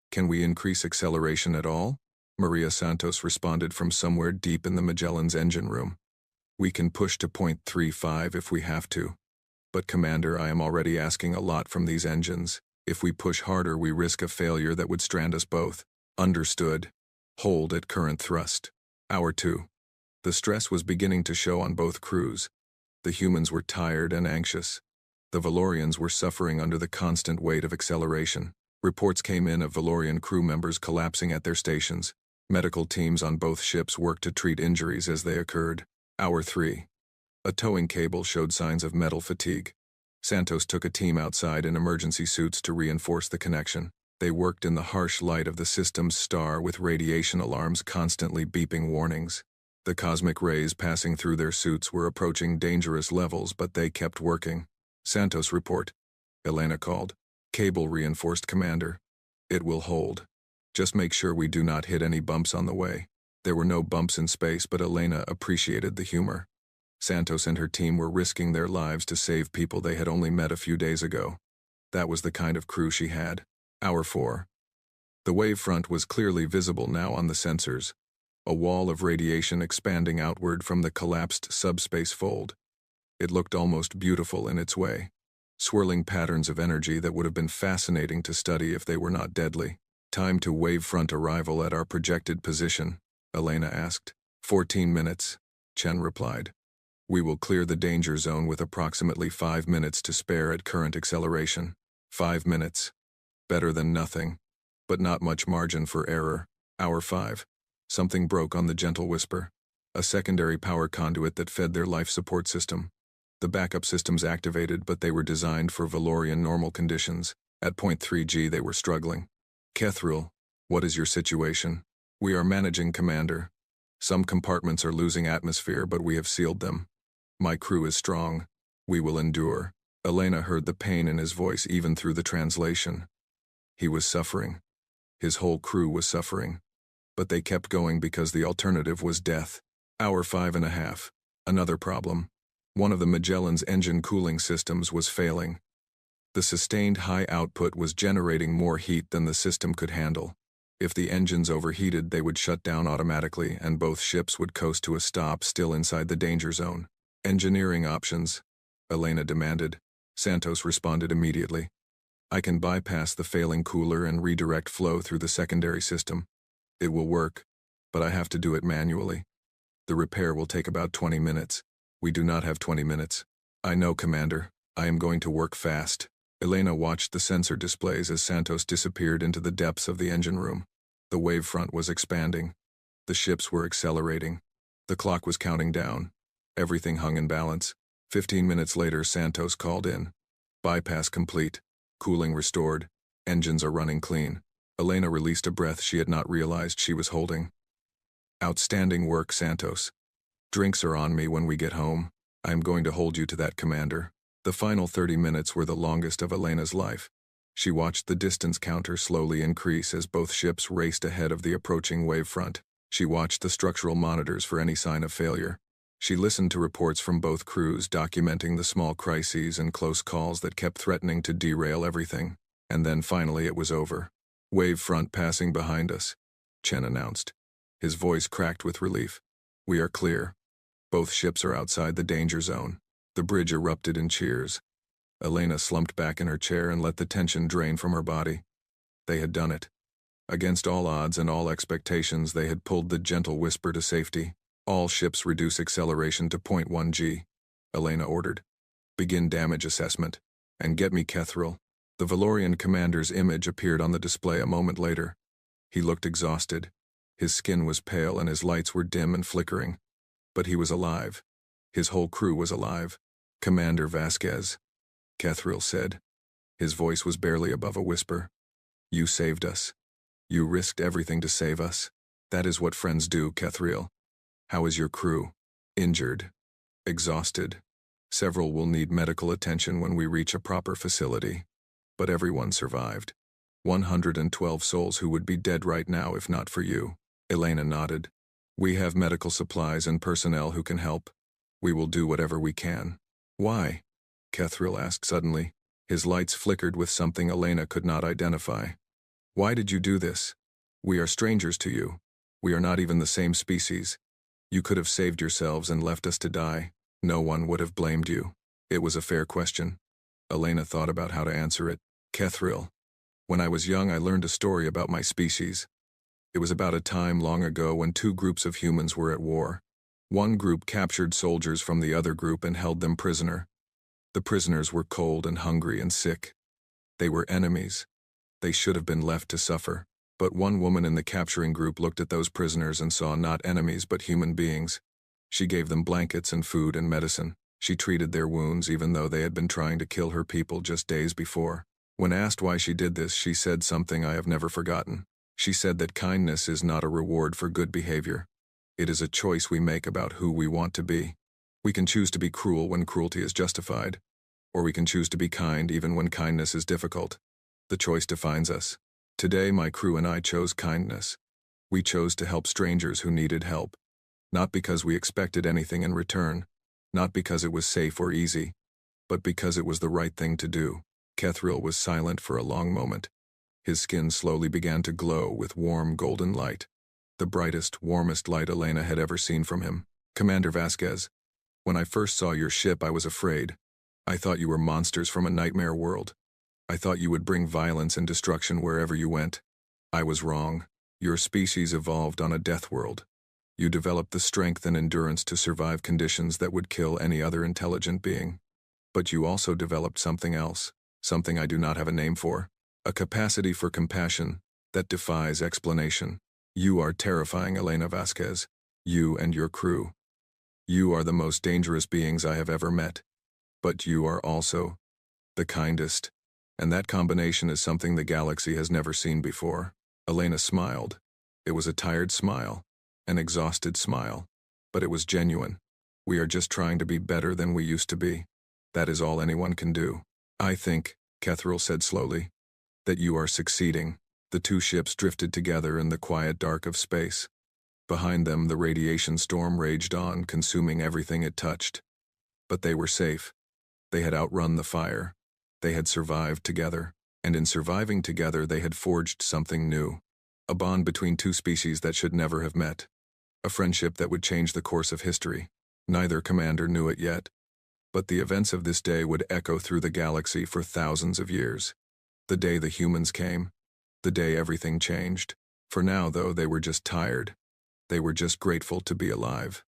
"Can we increase acceleration at all?" Maria Santos responded from somewhere deep in the Magellan's engine room. "We can push to 0.35 if we have to. But Commander, I am already asking a lot from these engines. If we push harder, we risk a failure that would strand us both." "Understood. Hold at current thrust." Hour 2. The stress was beginning to show on both crews. The humans were tired and anxious. The Valorians were suffering under the constant weight of acceleration. Reports came in of Valorian crew members collapsing at their stations. Medical teams on both ships worked to treat injuries as they occurred. Hour 3. A towing cable showed signs of metal fatigue. Santos took a team outside in emergency suits to reinforce the connection. They worked in the harsh light of the system's star with radiation alarms constantly beeping warnings. The cosmic rays passing through their suits were approaching dangerous levels, but they kept working. "Santos, report," Elena called. "Cable reinforced, Commander. It will hold. Just make sure we do not hit any bumps on the way." There were no bumps in space, but Elena appreciated the humor. Santos and her team were risking their lives to save people they had only met a few days ago. That was the kind of crew she had. Hour 4. The wavefront was clearly visible now on the sensors, a wall of radiation expanding outward from the collapsed subspace fold. It looked almost beautiful in its way, swirling patterns of energy that would have been fascinating to study if they were not deadly. "Time to wavefront arrival at our projected position," Elena asked. 14 minutes, Chen replied. We will clear the danger zone with approximately 5 minutes to spare at current acceleration. 5 minutes. Better than nothing. But not much margin for error. Hour 5. Something broke on the gentle whisper. A secondary power conduit that fed their life support system. The backup systems activated, but they were designed for Valorian normal conditions. At point 3G they were struggling. Kethril, what is your situation? We are managing, Commander. Some compartments are losing atmosphere, but we have sealed them. My crew is strong. We will endure. Elena heard the pain in his voice even through the translation. He was suffering. His whole crew was suffering. But they kept going because the alternative was death. Hour 5.5. Another problem. One of the Magellan's engine cooling systems was failing. The sustained high output was generating more heat than the system could handle. If the engines overheated, they would shut down automatically, and both ships would coast to a stop still inside the danger zone. Engineering options, Elena demanded. Santos responded immediately. I can bypass the failing cooler and redirect flow through the secondary system. It will work, but I have to do it manually. The repair will take about 20 minutes. We do not have 20 minutes. I know, Commander. I am going to work fast. Elena watched the sensor displays as Santos disappeared into the depths of the engine room. The wavefront was expanding. The ships were accelerating. The clock was counting down. Everything hung in balance. 15 minutes later, Santos called in. Bypass complete. Cooling restored. Engines are running clean. Elena released a breath she had not realized she was holding. Outstanding work, Santos. Drinks are on me when we get home. I am going to hold you to that, Commander. The final 30 minutes were the longest of Elena's life. She watched the distance counter slowly increase as both ships raced ahead of the approaching wavefront. She watched the structural monitors for any sign of failure. She listened to reports from both crews documenting the small crises and close calls that kept threatening to derail everything. And then finally it was over. Wavefront passing behind us, Chen announced. His voice cracked with relief. We are clear. Both ships are outside the danger zone. The bridge erupted in cheers. Elena slumped back in her chair and let the tension drain from her body. They had done it. Against all odds and all expectations, they had pulled the gentle whisper to safety. All ships reduce acceleration to 0.1 G, Elena ordered. Begin damage assessment. And get me Kethril. The Valorian commander's image appeared on the display a moment later. He looked exhausted. His skin was pale and his lights were dim and flickering. But he was alive. His whole crew was alive. Commander Vasquez, Kethril said. His voice was barely above a whisper. You saved us. You risked everything to save us. That is what friends do, Kethril. How is your crew? Injured. Exhausted. Several will need medical attention when we reach a proper facility. But everyone survived. 112 souls who would be dead right now if not for you. Elena nodded. We have medical supplies and personnel who can help. We will do whatever we can. Why? Kethril asked suddenly. His lights flickered with something Elena could not identify. Why did you do this? We are strangers to you. We are not even the same species. You could have saved yourselves and left us to die. No one would have blamed you. It was a fair question. Elena thought about how to answer it. Kethril. When I was young, I learned a story about my species. It was about a time long ago when two groups of humans were at war. One group captured soldiers from the other group and held them prisoner. The prisoners were cold and hungry and sick. They were enemies. They should have been left to suffer. But one woman in the capturing group looked at those prisoners and saw not enemies but human beings. She gave them blankets and food and medicine. She treated their wounds even though they had been trying to kill her people just days before. When asked why she did this, she said something I have never forgotten. She said that kindness is not a reward for good behavior. It is a choice we make about who we want to be. We can choose to be cruel when cruelty is justified, or we can choose to be kind even when kindness is difficult. The choice defines us. Today, my crew and I chose kindness. We chose to help strangers who needed help. Not because we expected anything in return, not because it was safe or easy, but because it was the right thing to do. Kethril was silent for a long moment. His skin slowly began to glow with warm golden light. The brightest, warmest light Elena had ever seen from him. Commander Vasquez, when I first saw your ship, I was afraid. I thought you were monsters from a nightmare world. I thought you would bring violence and destruction wherever you went. I was wrong. Your species evolved on a death world. You developed the strength and endurance to survive conditions that would kill any other intelligent being. But you also developed something else, something I do not have a name for, a capacity for compassion that defies explanation. You are terrifying, Elena Vasquez. You and your crew. You are the most dangerous beings I have ever met. But you are also the kindest. And that combination is something the galaxy has never seen before. Elena smiled. It was a tired smile, an exhausted smile, but it was genuine. We are just trying to be better than we used to be. That is all anyone can do. I think, Kethril said slowly, that you are succeeding. The two ships drifted together in the quiet dark of space. Behind them, the radiation storm raged on, consuming everything it touched. But they were safe. They had outrun the fire. They had survived together, and in surviving together they had forged something new. A bond between two species that should never have met. A friendship that would change the course of history. Neither commander knew it yet. But the events of this day would echo through the galaxy for thousands of years. The day the humans came. The day everything changed. For now, though, they were just tired. They were just grateful to be alive.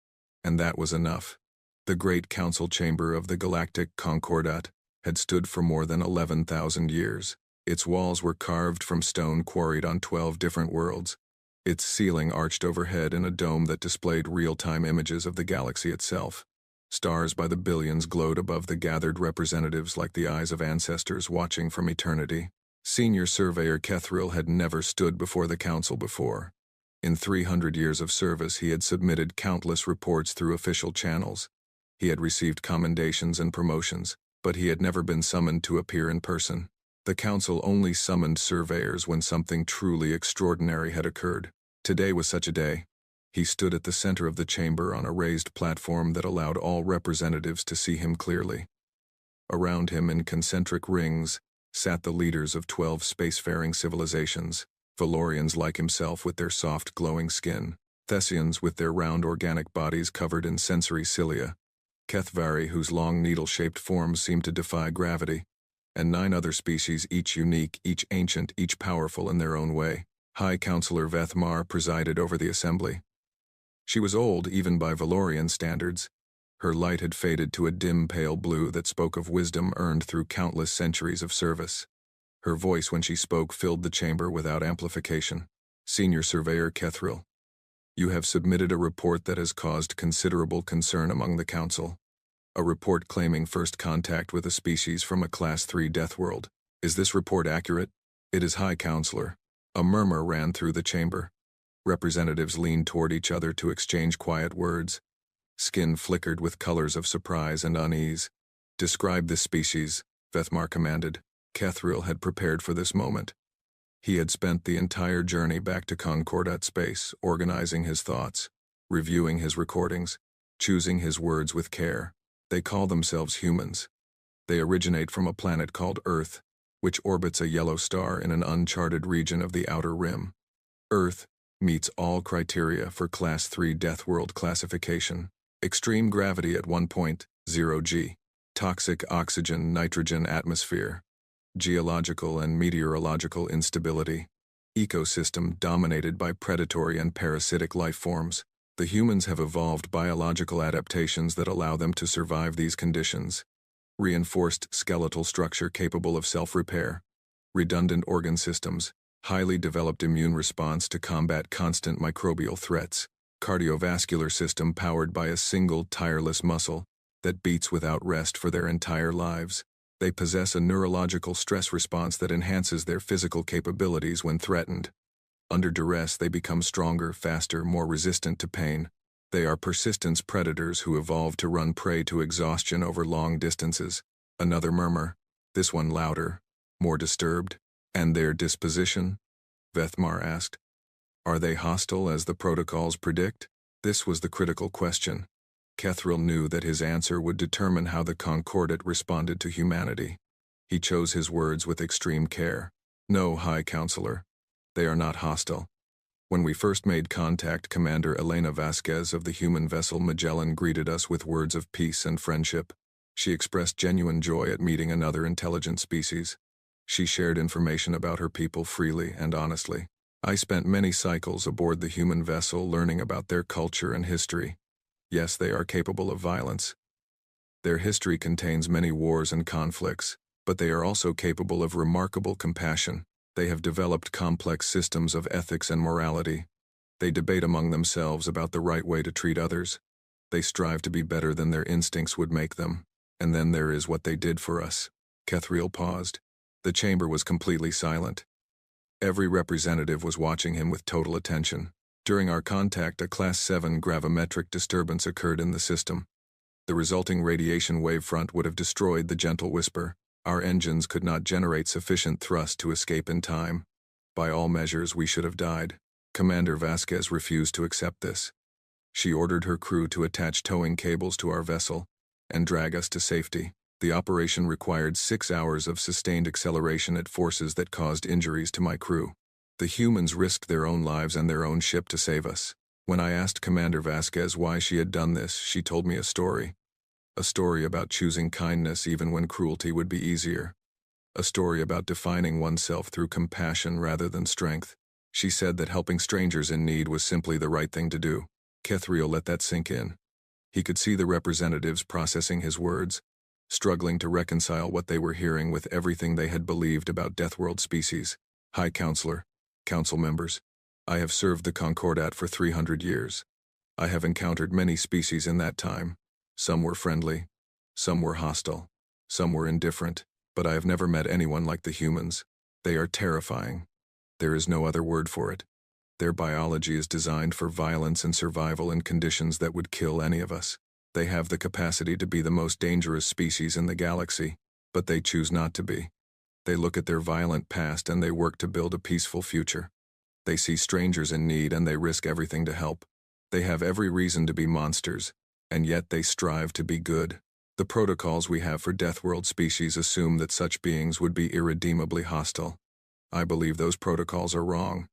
And that was enough. The great council chamber of the Galactic Concordat had stood for more than 11,000 years. Its walls were carved from stone quarried on 12 different worlds. Its ceiling arched overhead in a dome that displayed real-time images of the galaxy itself. Stars by the billions glowed above the gathered representatives like the eyes of ancestors watching from eternity. Senior Surveyor Kethril had never stood before the council before. In 300 years of service, he had submitted countless reports through official channels. He had received commendations and promotions, but he had never been summoned to appear in person. The council only summoned surveyors when something truly extraordinary had occurred. Today was such a day. He stood at the center of the chamber on a raised platform that allowed all representatives to see him clearly. Around him, in concentric rings, sat the leaders of 12 spacefaring civilizations, Valorians like himself with their soft glowing skin, Thessians with their round organic bodies covered in sensory cilia, Kethvari whose long needle-shaped forms seemed to defy gravity, and 9 other species, each unique, each ancient, each powerful in their own way. High Counselor Vethmar presided over the assembly. She was old even by Valorian standards. Her light had faded to a dim pale blue that spoke of wisdom earned through countless centuries of service. Her voice when she spoke filled the chamber without amplification. Senior Surveyor Kethril, you have submitted a report that has caused considerable concern among the Council. A report claiming first contact with a species from a Class 3 death world. Is this report accurate? It is, High Counselor. A murmur ran through the chamber. Representatives leaned toward each other to exchange quiet words. Skin flickered with colors of surprise and unease. Describe this species, Vethmar commanded. Kethril had prepared for this moment. He had spent the entire journey back to Concordat space, organizing his thoughts, reviewing his recordings, choosing his words with care. They call themselves humans. They originate from a planet called Earth, which orbits a yellow star in an uncharted region of the outer rim. Earth meets all criteria for Class 3 Death World classification. Extreme gravity at 1.0 g. Toxic oxygen-nitrogen atmosphere. Geological and meteorological instability. Ecosystem dominated by predatory and parasitic life forms. The humans have evolved biological adaptations that allow them to survive these conditions. Reinforced skeletal structure capable of self-repair. Redundant organ systems. Highly developed immune response to combat constant microbial threats. Cardiovascular system powered by a single tireless muscle that beats without rest for their entire lives. They possess a neurological stress response that enhances their physical capabilities when threatened. Under duress, they become stronger, faster, more resistant to pain. They are persistence predators who evolve to run prey to exhaustion over long distances. Another murmur, this one louder, more disturbed. And their disposition? Vethmar asked. Are they hostile as the protocols predict? This was the critical question. Kethril knew that his answer would determine how the Concordat responded to humanity. He chose his words with extreme care. No, High Counselor. They are not hostile. When we first made contact, Commander Elena Vasquez of the human vessel Magellan greeted us with words of peace and friendship. She expressed genuine joy at meeting another intelligent species. She shared information about her people freely and honestly. I spent many cycles aboard the human vessel learning about their culture and history. Yes, they are capable of violence. Their history contains many wars and conflicts, but they are also capable of remarkable compassion. They have developed complex systems of ethics and morality. They debate among themselves about the right way to treat others. They strive to be better than their instincts would make them. And then there is what they did for us. Kethriel paused. The chamber was completely silent. Every representative was watching him with total attention. During our contact, a Class 7 gravimetric disturbance occurred in the system. The resulting radiation wavefront would have destroyed the gentle whisper. Our engines could not generate sufficient thrust to escape in time. By all measures, we should have died. Commander Vasquez refused to accept this. She ordered her crew to attach towing cables to our vessel and drag us to safety. The operation required 6 hours of sustained acceleration at forces that caused injuries to my crew. The humans risked their own lives and their own ship to save us. When I asked Commander Vasquez why she had done this, she told me a story. A story about choosing kindness even when cruelty would be easier. A story about defining oneself through compassion rather than strength. She said that helping strangers in need was simply the right thing to do. Kethriel let that sink in. He could see the representatives processing his words, struggling to reconcile what they were hearing with everything they had believed about Deathworld species. High Counselor, Council members, I have served the Concordat for 300 years. I have encountered many species in that time. Some were friendly, some were hostile, some were indifferent, but I have never met anyone like the humans. They are terrifying. There is no other word for it. Their biology is designed for violence and survival in conditions that would kill any of us. They have the capacity to be the most dangerous species in the galaxy, but they choose not to be. They look at their violent past and they work to build a peaceful future. They see strangers in need and they risk everything to help. They have every reason to be monsters, and yet they strive to be good. The protocols we have for Deathworld species assume that such beings would be irredeemably hostile. I believe those protocols are wrong.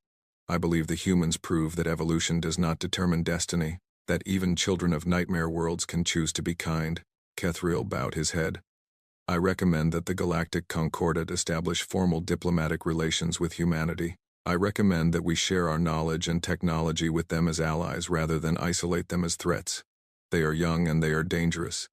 I believe the humans prove that evolution does not determine destiny, that even children of nightmare worlds can choose to be kind. Kethriel bowed his head. I recommend that the Galactic Concordat establish formal diplomatic relations with humanity. I recommend that we share our knowledge and technology with them as allies rather than isolate them as threats. They are young and they are dangerous,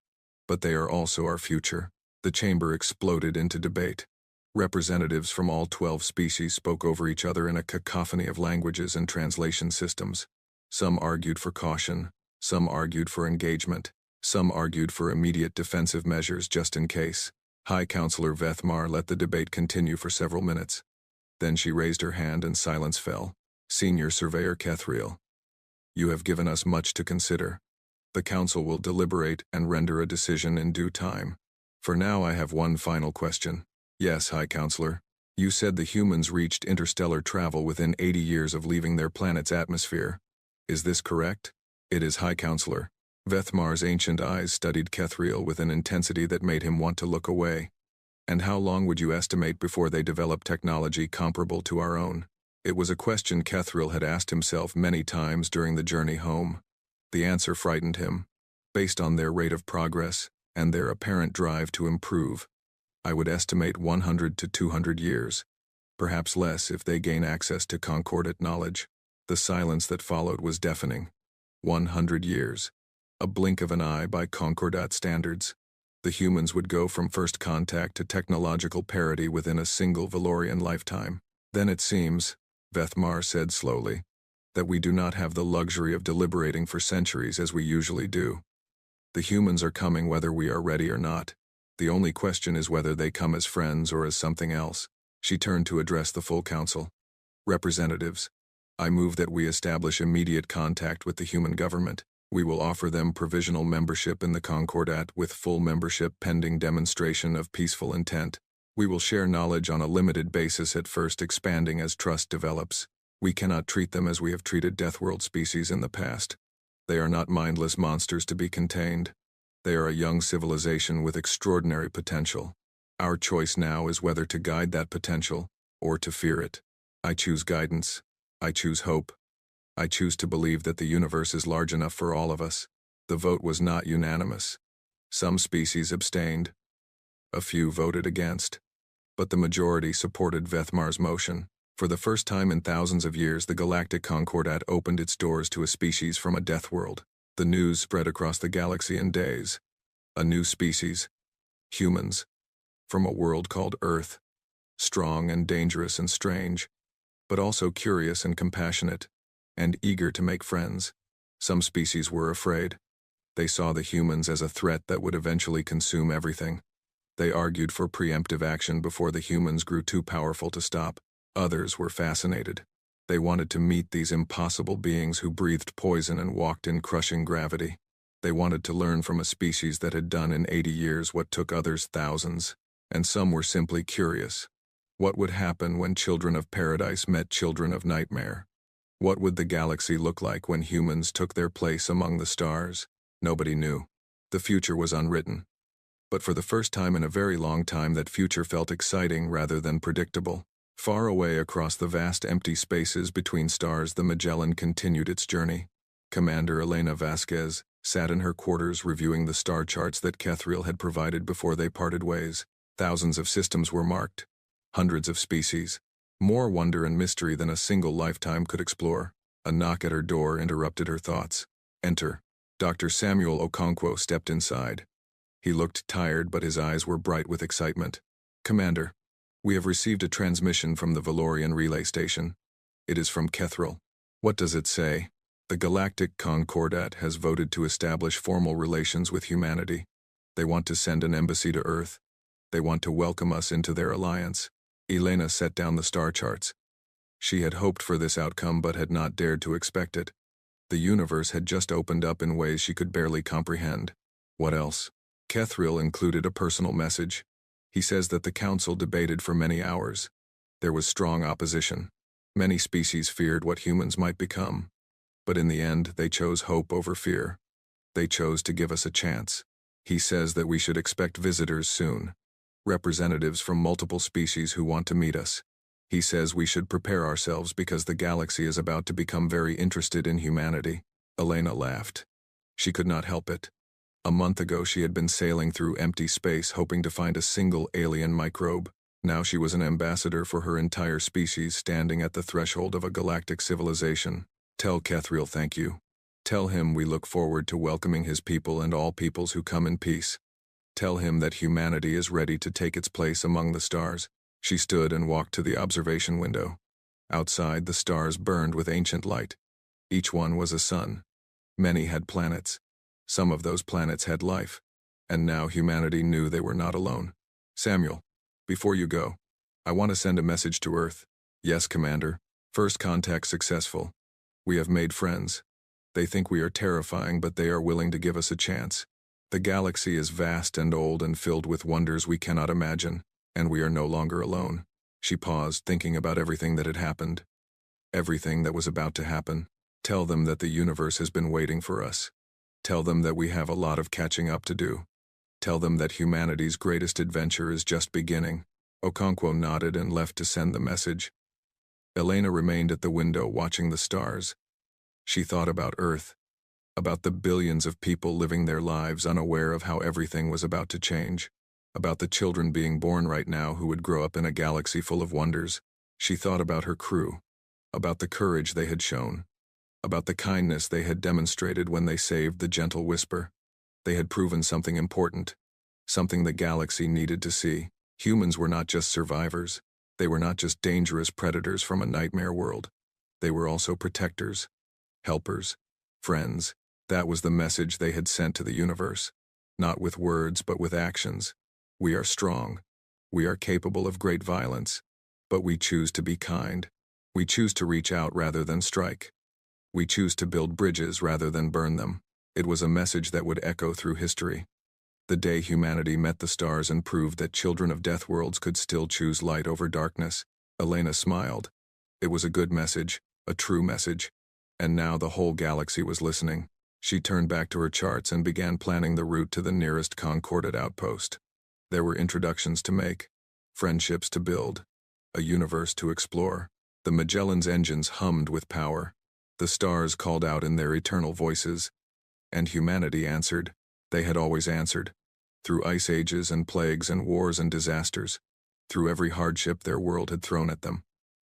but they are also our future. The chamber exploded into debate. Representatives from all 12 species spoke over each other in a cacophony of languages and translation systems. Some argued for caution, some argued for engagement, some argued for immediate defensive measures just in case. High Counselor Vethmar let the debate continue for several minutes. Then she raised her hand and silence fell. Senior Surveyor Kethriel, you have given us much to consider. The Council will deliberate and render a decision in due time. For now I have one final question. Yes, High Counselor. You said the humans reached interstellar travel within 80 years of leaving their planet's atmosphere. Is this correct? It is, High Counselor. Vethmar's ancient eyes studied Kethriel with an intensity that made him want to look away. And how long would you estimate before they develop technology comparable to our own? It was a question Kethriel had asked himself many times during the journey home. The answer frightened him. Based on their rate of progress and their apparent drive to improve, I would estimate 100 to 200 years, perhaps less if they gain access to Concordat knowledge. The silence that followed was deafening. 100 years. A blink of an eye by Concordat standards. The humans would go from first contact to technological parity within a single Valorian lifetime. Then it seems, Vethmar said slowly, that we do not have the luxury of deliberating for centuries as we usually do. The humans are coming whether we are ready or not. The only question is whether they come as friends or as something else. She turned to address the full council. Representatives, I move that we establish immediate contact with the human government. We will offer them provisional membership in the Concordat with full membership pending demonstration of peaceful intent. We will share knowledge on a limited basis at first, expanding as trust develops. We cannot treat them as we have treated Deathworld species in the past. They are not mindless monsters to be contained. They are a young civilization with extraordinary potential. Our choice now is whether to guide that potential or to fear it. I choose guidance. I choose hope. I choose to believe that the universe is large enough for all of us. The vote was not unanimous. Some species abstained. A few voted against. But the majority supported Vethmar's motion. For the first time in thousands of years, the Galactic Concordat opened its doors to a species from a death world. The news spread across the galaxy in days. A new species, humans, from a world called Earth, strong and dangerous and strange, but also curious and compassionate, and eager to make friends. Some species were afraid. They saw the humans as a threat that would eventually consume everything. They argued for preemptive action before the humans grew too powerful to stop. Others were fascinated. They wanted to meet these impossible beings who breathed poison and walked in crushing gravity. They wanted to learn from a species that had done in 80 years what took others thousands. And some were simply curious. What would happen when children of paradise met children of nightmare? What would the galaxy look like when humans took their place among the stars? Nobody knew. The future was unwritten. But for the first time in a very long time, that future felt exciting rather than predictable. Far away across the vast empty spaces between stars, the Magellan continued its journey. Commander Elena Vasquez sat in her quarters reviewing the star charts that Kethriel had provided before they parted ways. Thousands of systems were marked. Hundreds of species. More wonder and mystery than a single lifetime could explore. A knock at her door interrupted her thoughts. Enter. Dr. Samuel Okonkwo stepped inside. He looked tired, but his eyes were bright with excitement. Commander, we have received a transmission from the Valorian relay station. It is from Kethriel. What does it say? The Galactic Concordat has voted to establish formal relations with humanity. They want to send an embassy to Earth. They want to welcome us into their alliance. Elena set down the star charts. She had hoped for this outcome but had not dared to expect it. The universe had just opened up in ways she could barely comprehend. What else? Kethriel included a personal message. He says that the council debated for many hours. There was strong opposition. Many species feared what humans might become. But in the end, they chose hope over fear. They chose to give us a chance. He says that we should expect visitors soon. Representatives from multiple species who want to meet us. He says we should prepare ourselves because the galaxy is about to become very interested in humanity. Elena laughed. She could not help it. A month ago she had been sailing through empty space hoping to find a single alien microbe. Now she was an ambassador for her entire species standing at the threshold of a galactic civilization. Tell Kethriel thank you. Tell him we look forward to welcoming his people and all peoples who come in peace. Tell him that humanity is ready to take its place among the stars. She stood and walked to the observation window. Outside, the stars burned with ancient light. Each one was a sun. Many had planets. Some of those planets had life. And now humanity knew they were not alone. Samuel, before you go, I want to send a message to Earth. Yes, Commander. First contact successful. We have made friends. They think we are terrifying, but they are willing to give us a chance. The galaxy is vast and old and filled with wonders we cannot imagine, and we are no longer alone. She paused, thinking about everything that had happened. Everything that was about to happen. Tell them that the universe has been waiting for us. Tell them that we have a lot of catching up to do. Tell them that humanity's greatest adventure is just beginning. Okonkwo nodded and left to send the message. Elena remained at the window watching the stars. She thought about Earth, about the billions of people living their lives unaware of how everything was about to change, about the children being born right now who would grow up in a galaxy full of wonders. She thought about her crew, about the courage they had shown, about the kindness they had demonstrated when they saved the gentle whisper. They had proven something important, something the galaxy needed to see. Humans were not just survivors. They were not just dangerous predators from a nightmare world. They were also protectors, helpers, friends. That was the message they had sent to the universe. Not with words, but with actions. We are strong. We are capable of great violence. But we choose to be kind. We choose to reach out rather than strike. We choose to build bridges rather than burn them. It was a message that would echo through history. The day humanity met the stars and proved that children of death worlds could still choose light over darkness. Elena smiled. It was a good message, a true message. And now the whole galaxy was listening. She turned back to her charts and began planning the route to the nearest Concordat outpost. There were introductions to make, friendships to build, a universe to explore. The Magellan's engines hummed with power. The stars called out in their eternal voices. And humanity answered. They had always answered. Through ice ages and plagues and wars and disasters. Through every hardship their world had thrown at them.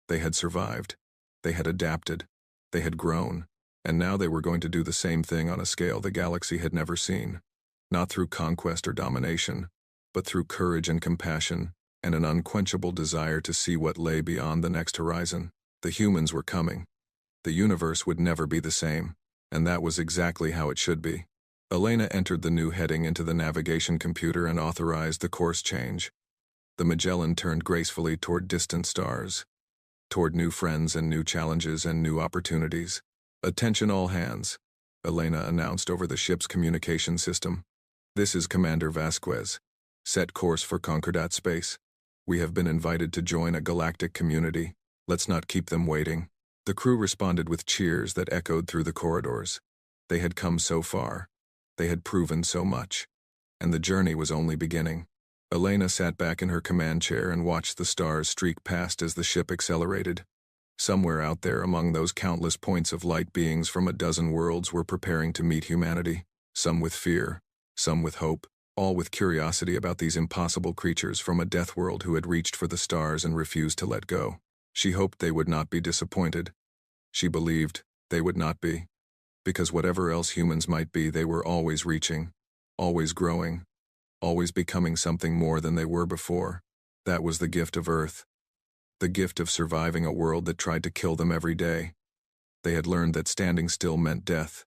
They had survived. They had adapted. They had grown. And now they were going to do the same thing on a scale the galaxy had never seen. Not through conquest or domination, but through courage and compassion, and an unquenchable desire to see what lay beyond the next horizon. The humans were coming. The universe would never be the same, and that was exactly how it should be. Elena entered the new heading into the navigation computer and authorized the course change. The Magellan turned gracefully toward distant stars, toward new friends and new challenges and new opportunities. "Attention all hands," Elena announced over the ship's communication system. "This is Commander Vasquez. Set course for Concordat space. We have been invited to join a galactic community. Let's not keep them waiting." The crew responded with cheers that echoed through the corridors. They had come so far. They had proven so much. And the journey was only beginning. Elena sat back in her command chair and watched the stars streak past as the ship accelerated. Somewhere out there among those countless points of light, beings from a dozen worlds were preparing to meet humanity, some with fear, some with hope, all with curiosity about these impossible creatures from a death world who had reached for the stars and refused to let go. She hoped they would not be disappointed. She believed they would not be. Because whatever else humans might be, they were always reaching, always growing, always becoming something more than they were before. That was the gift of Earth. The gift of surviving a world that tried to kill them every day. They had learned that standing still meant death,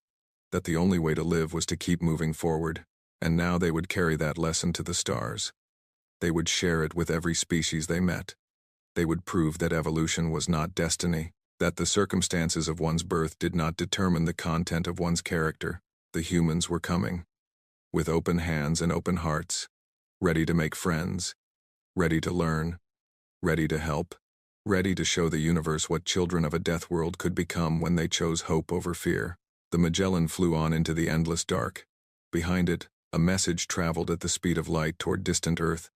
that the only way to live was to keep moving forward, and now they would carry that lesson to the stars. They would share it with every species they met. They would prove that evolution was not destiny, that the circumstances of one's birth did not determine the content of one's character. The humans were coming. With open hands and open hearts, ready to make friends, ready to learn, ready to help, ready to show the universe what children of a death world could become when they chose hope over fear. The Magellan flew on into the endless dark. Behind it, a message traveled at the speed of light toward distant Earth.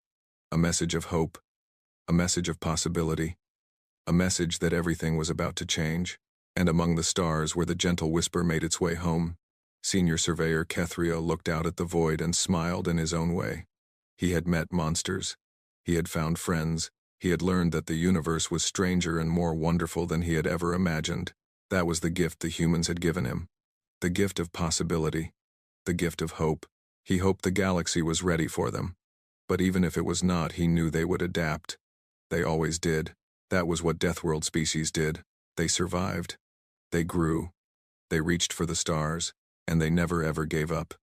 A message of hope. A message of possibility. A message that everything was about to change. And among the stars where the gentle whisper made its way home, Senior Surveyor Kethria looked out at the void and smiled in his own way. He had met monsters. He had found friends. He had learned that the universe was stranger and more wonderful than he had ever imagined. That was the gift the humans had given him. The gift of possibility. The gift of hope. He hoped the galaxy was ready for them. But even if it was not, he knew they would adapt. They always did. That was what Deathworld species did. They survived. They grew. They reached for the stars, and they never ever gave up.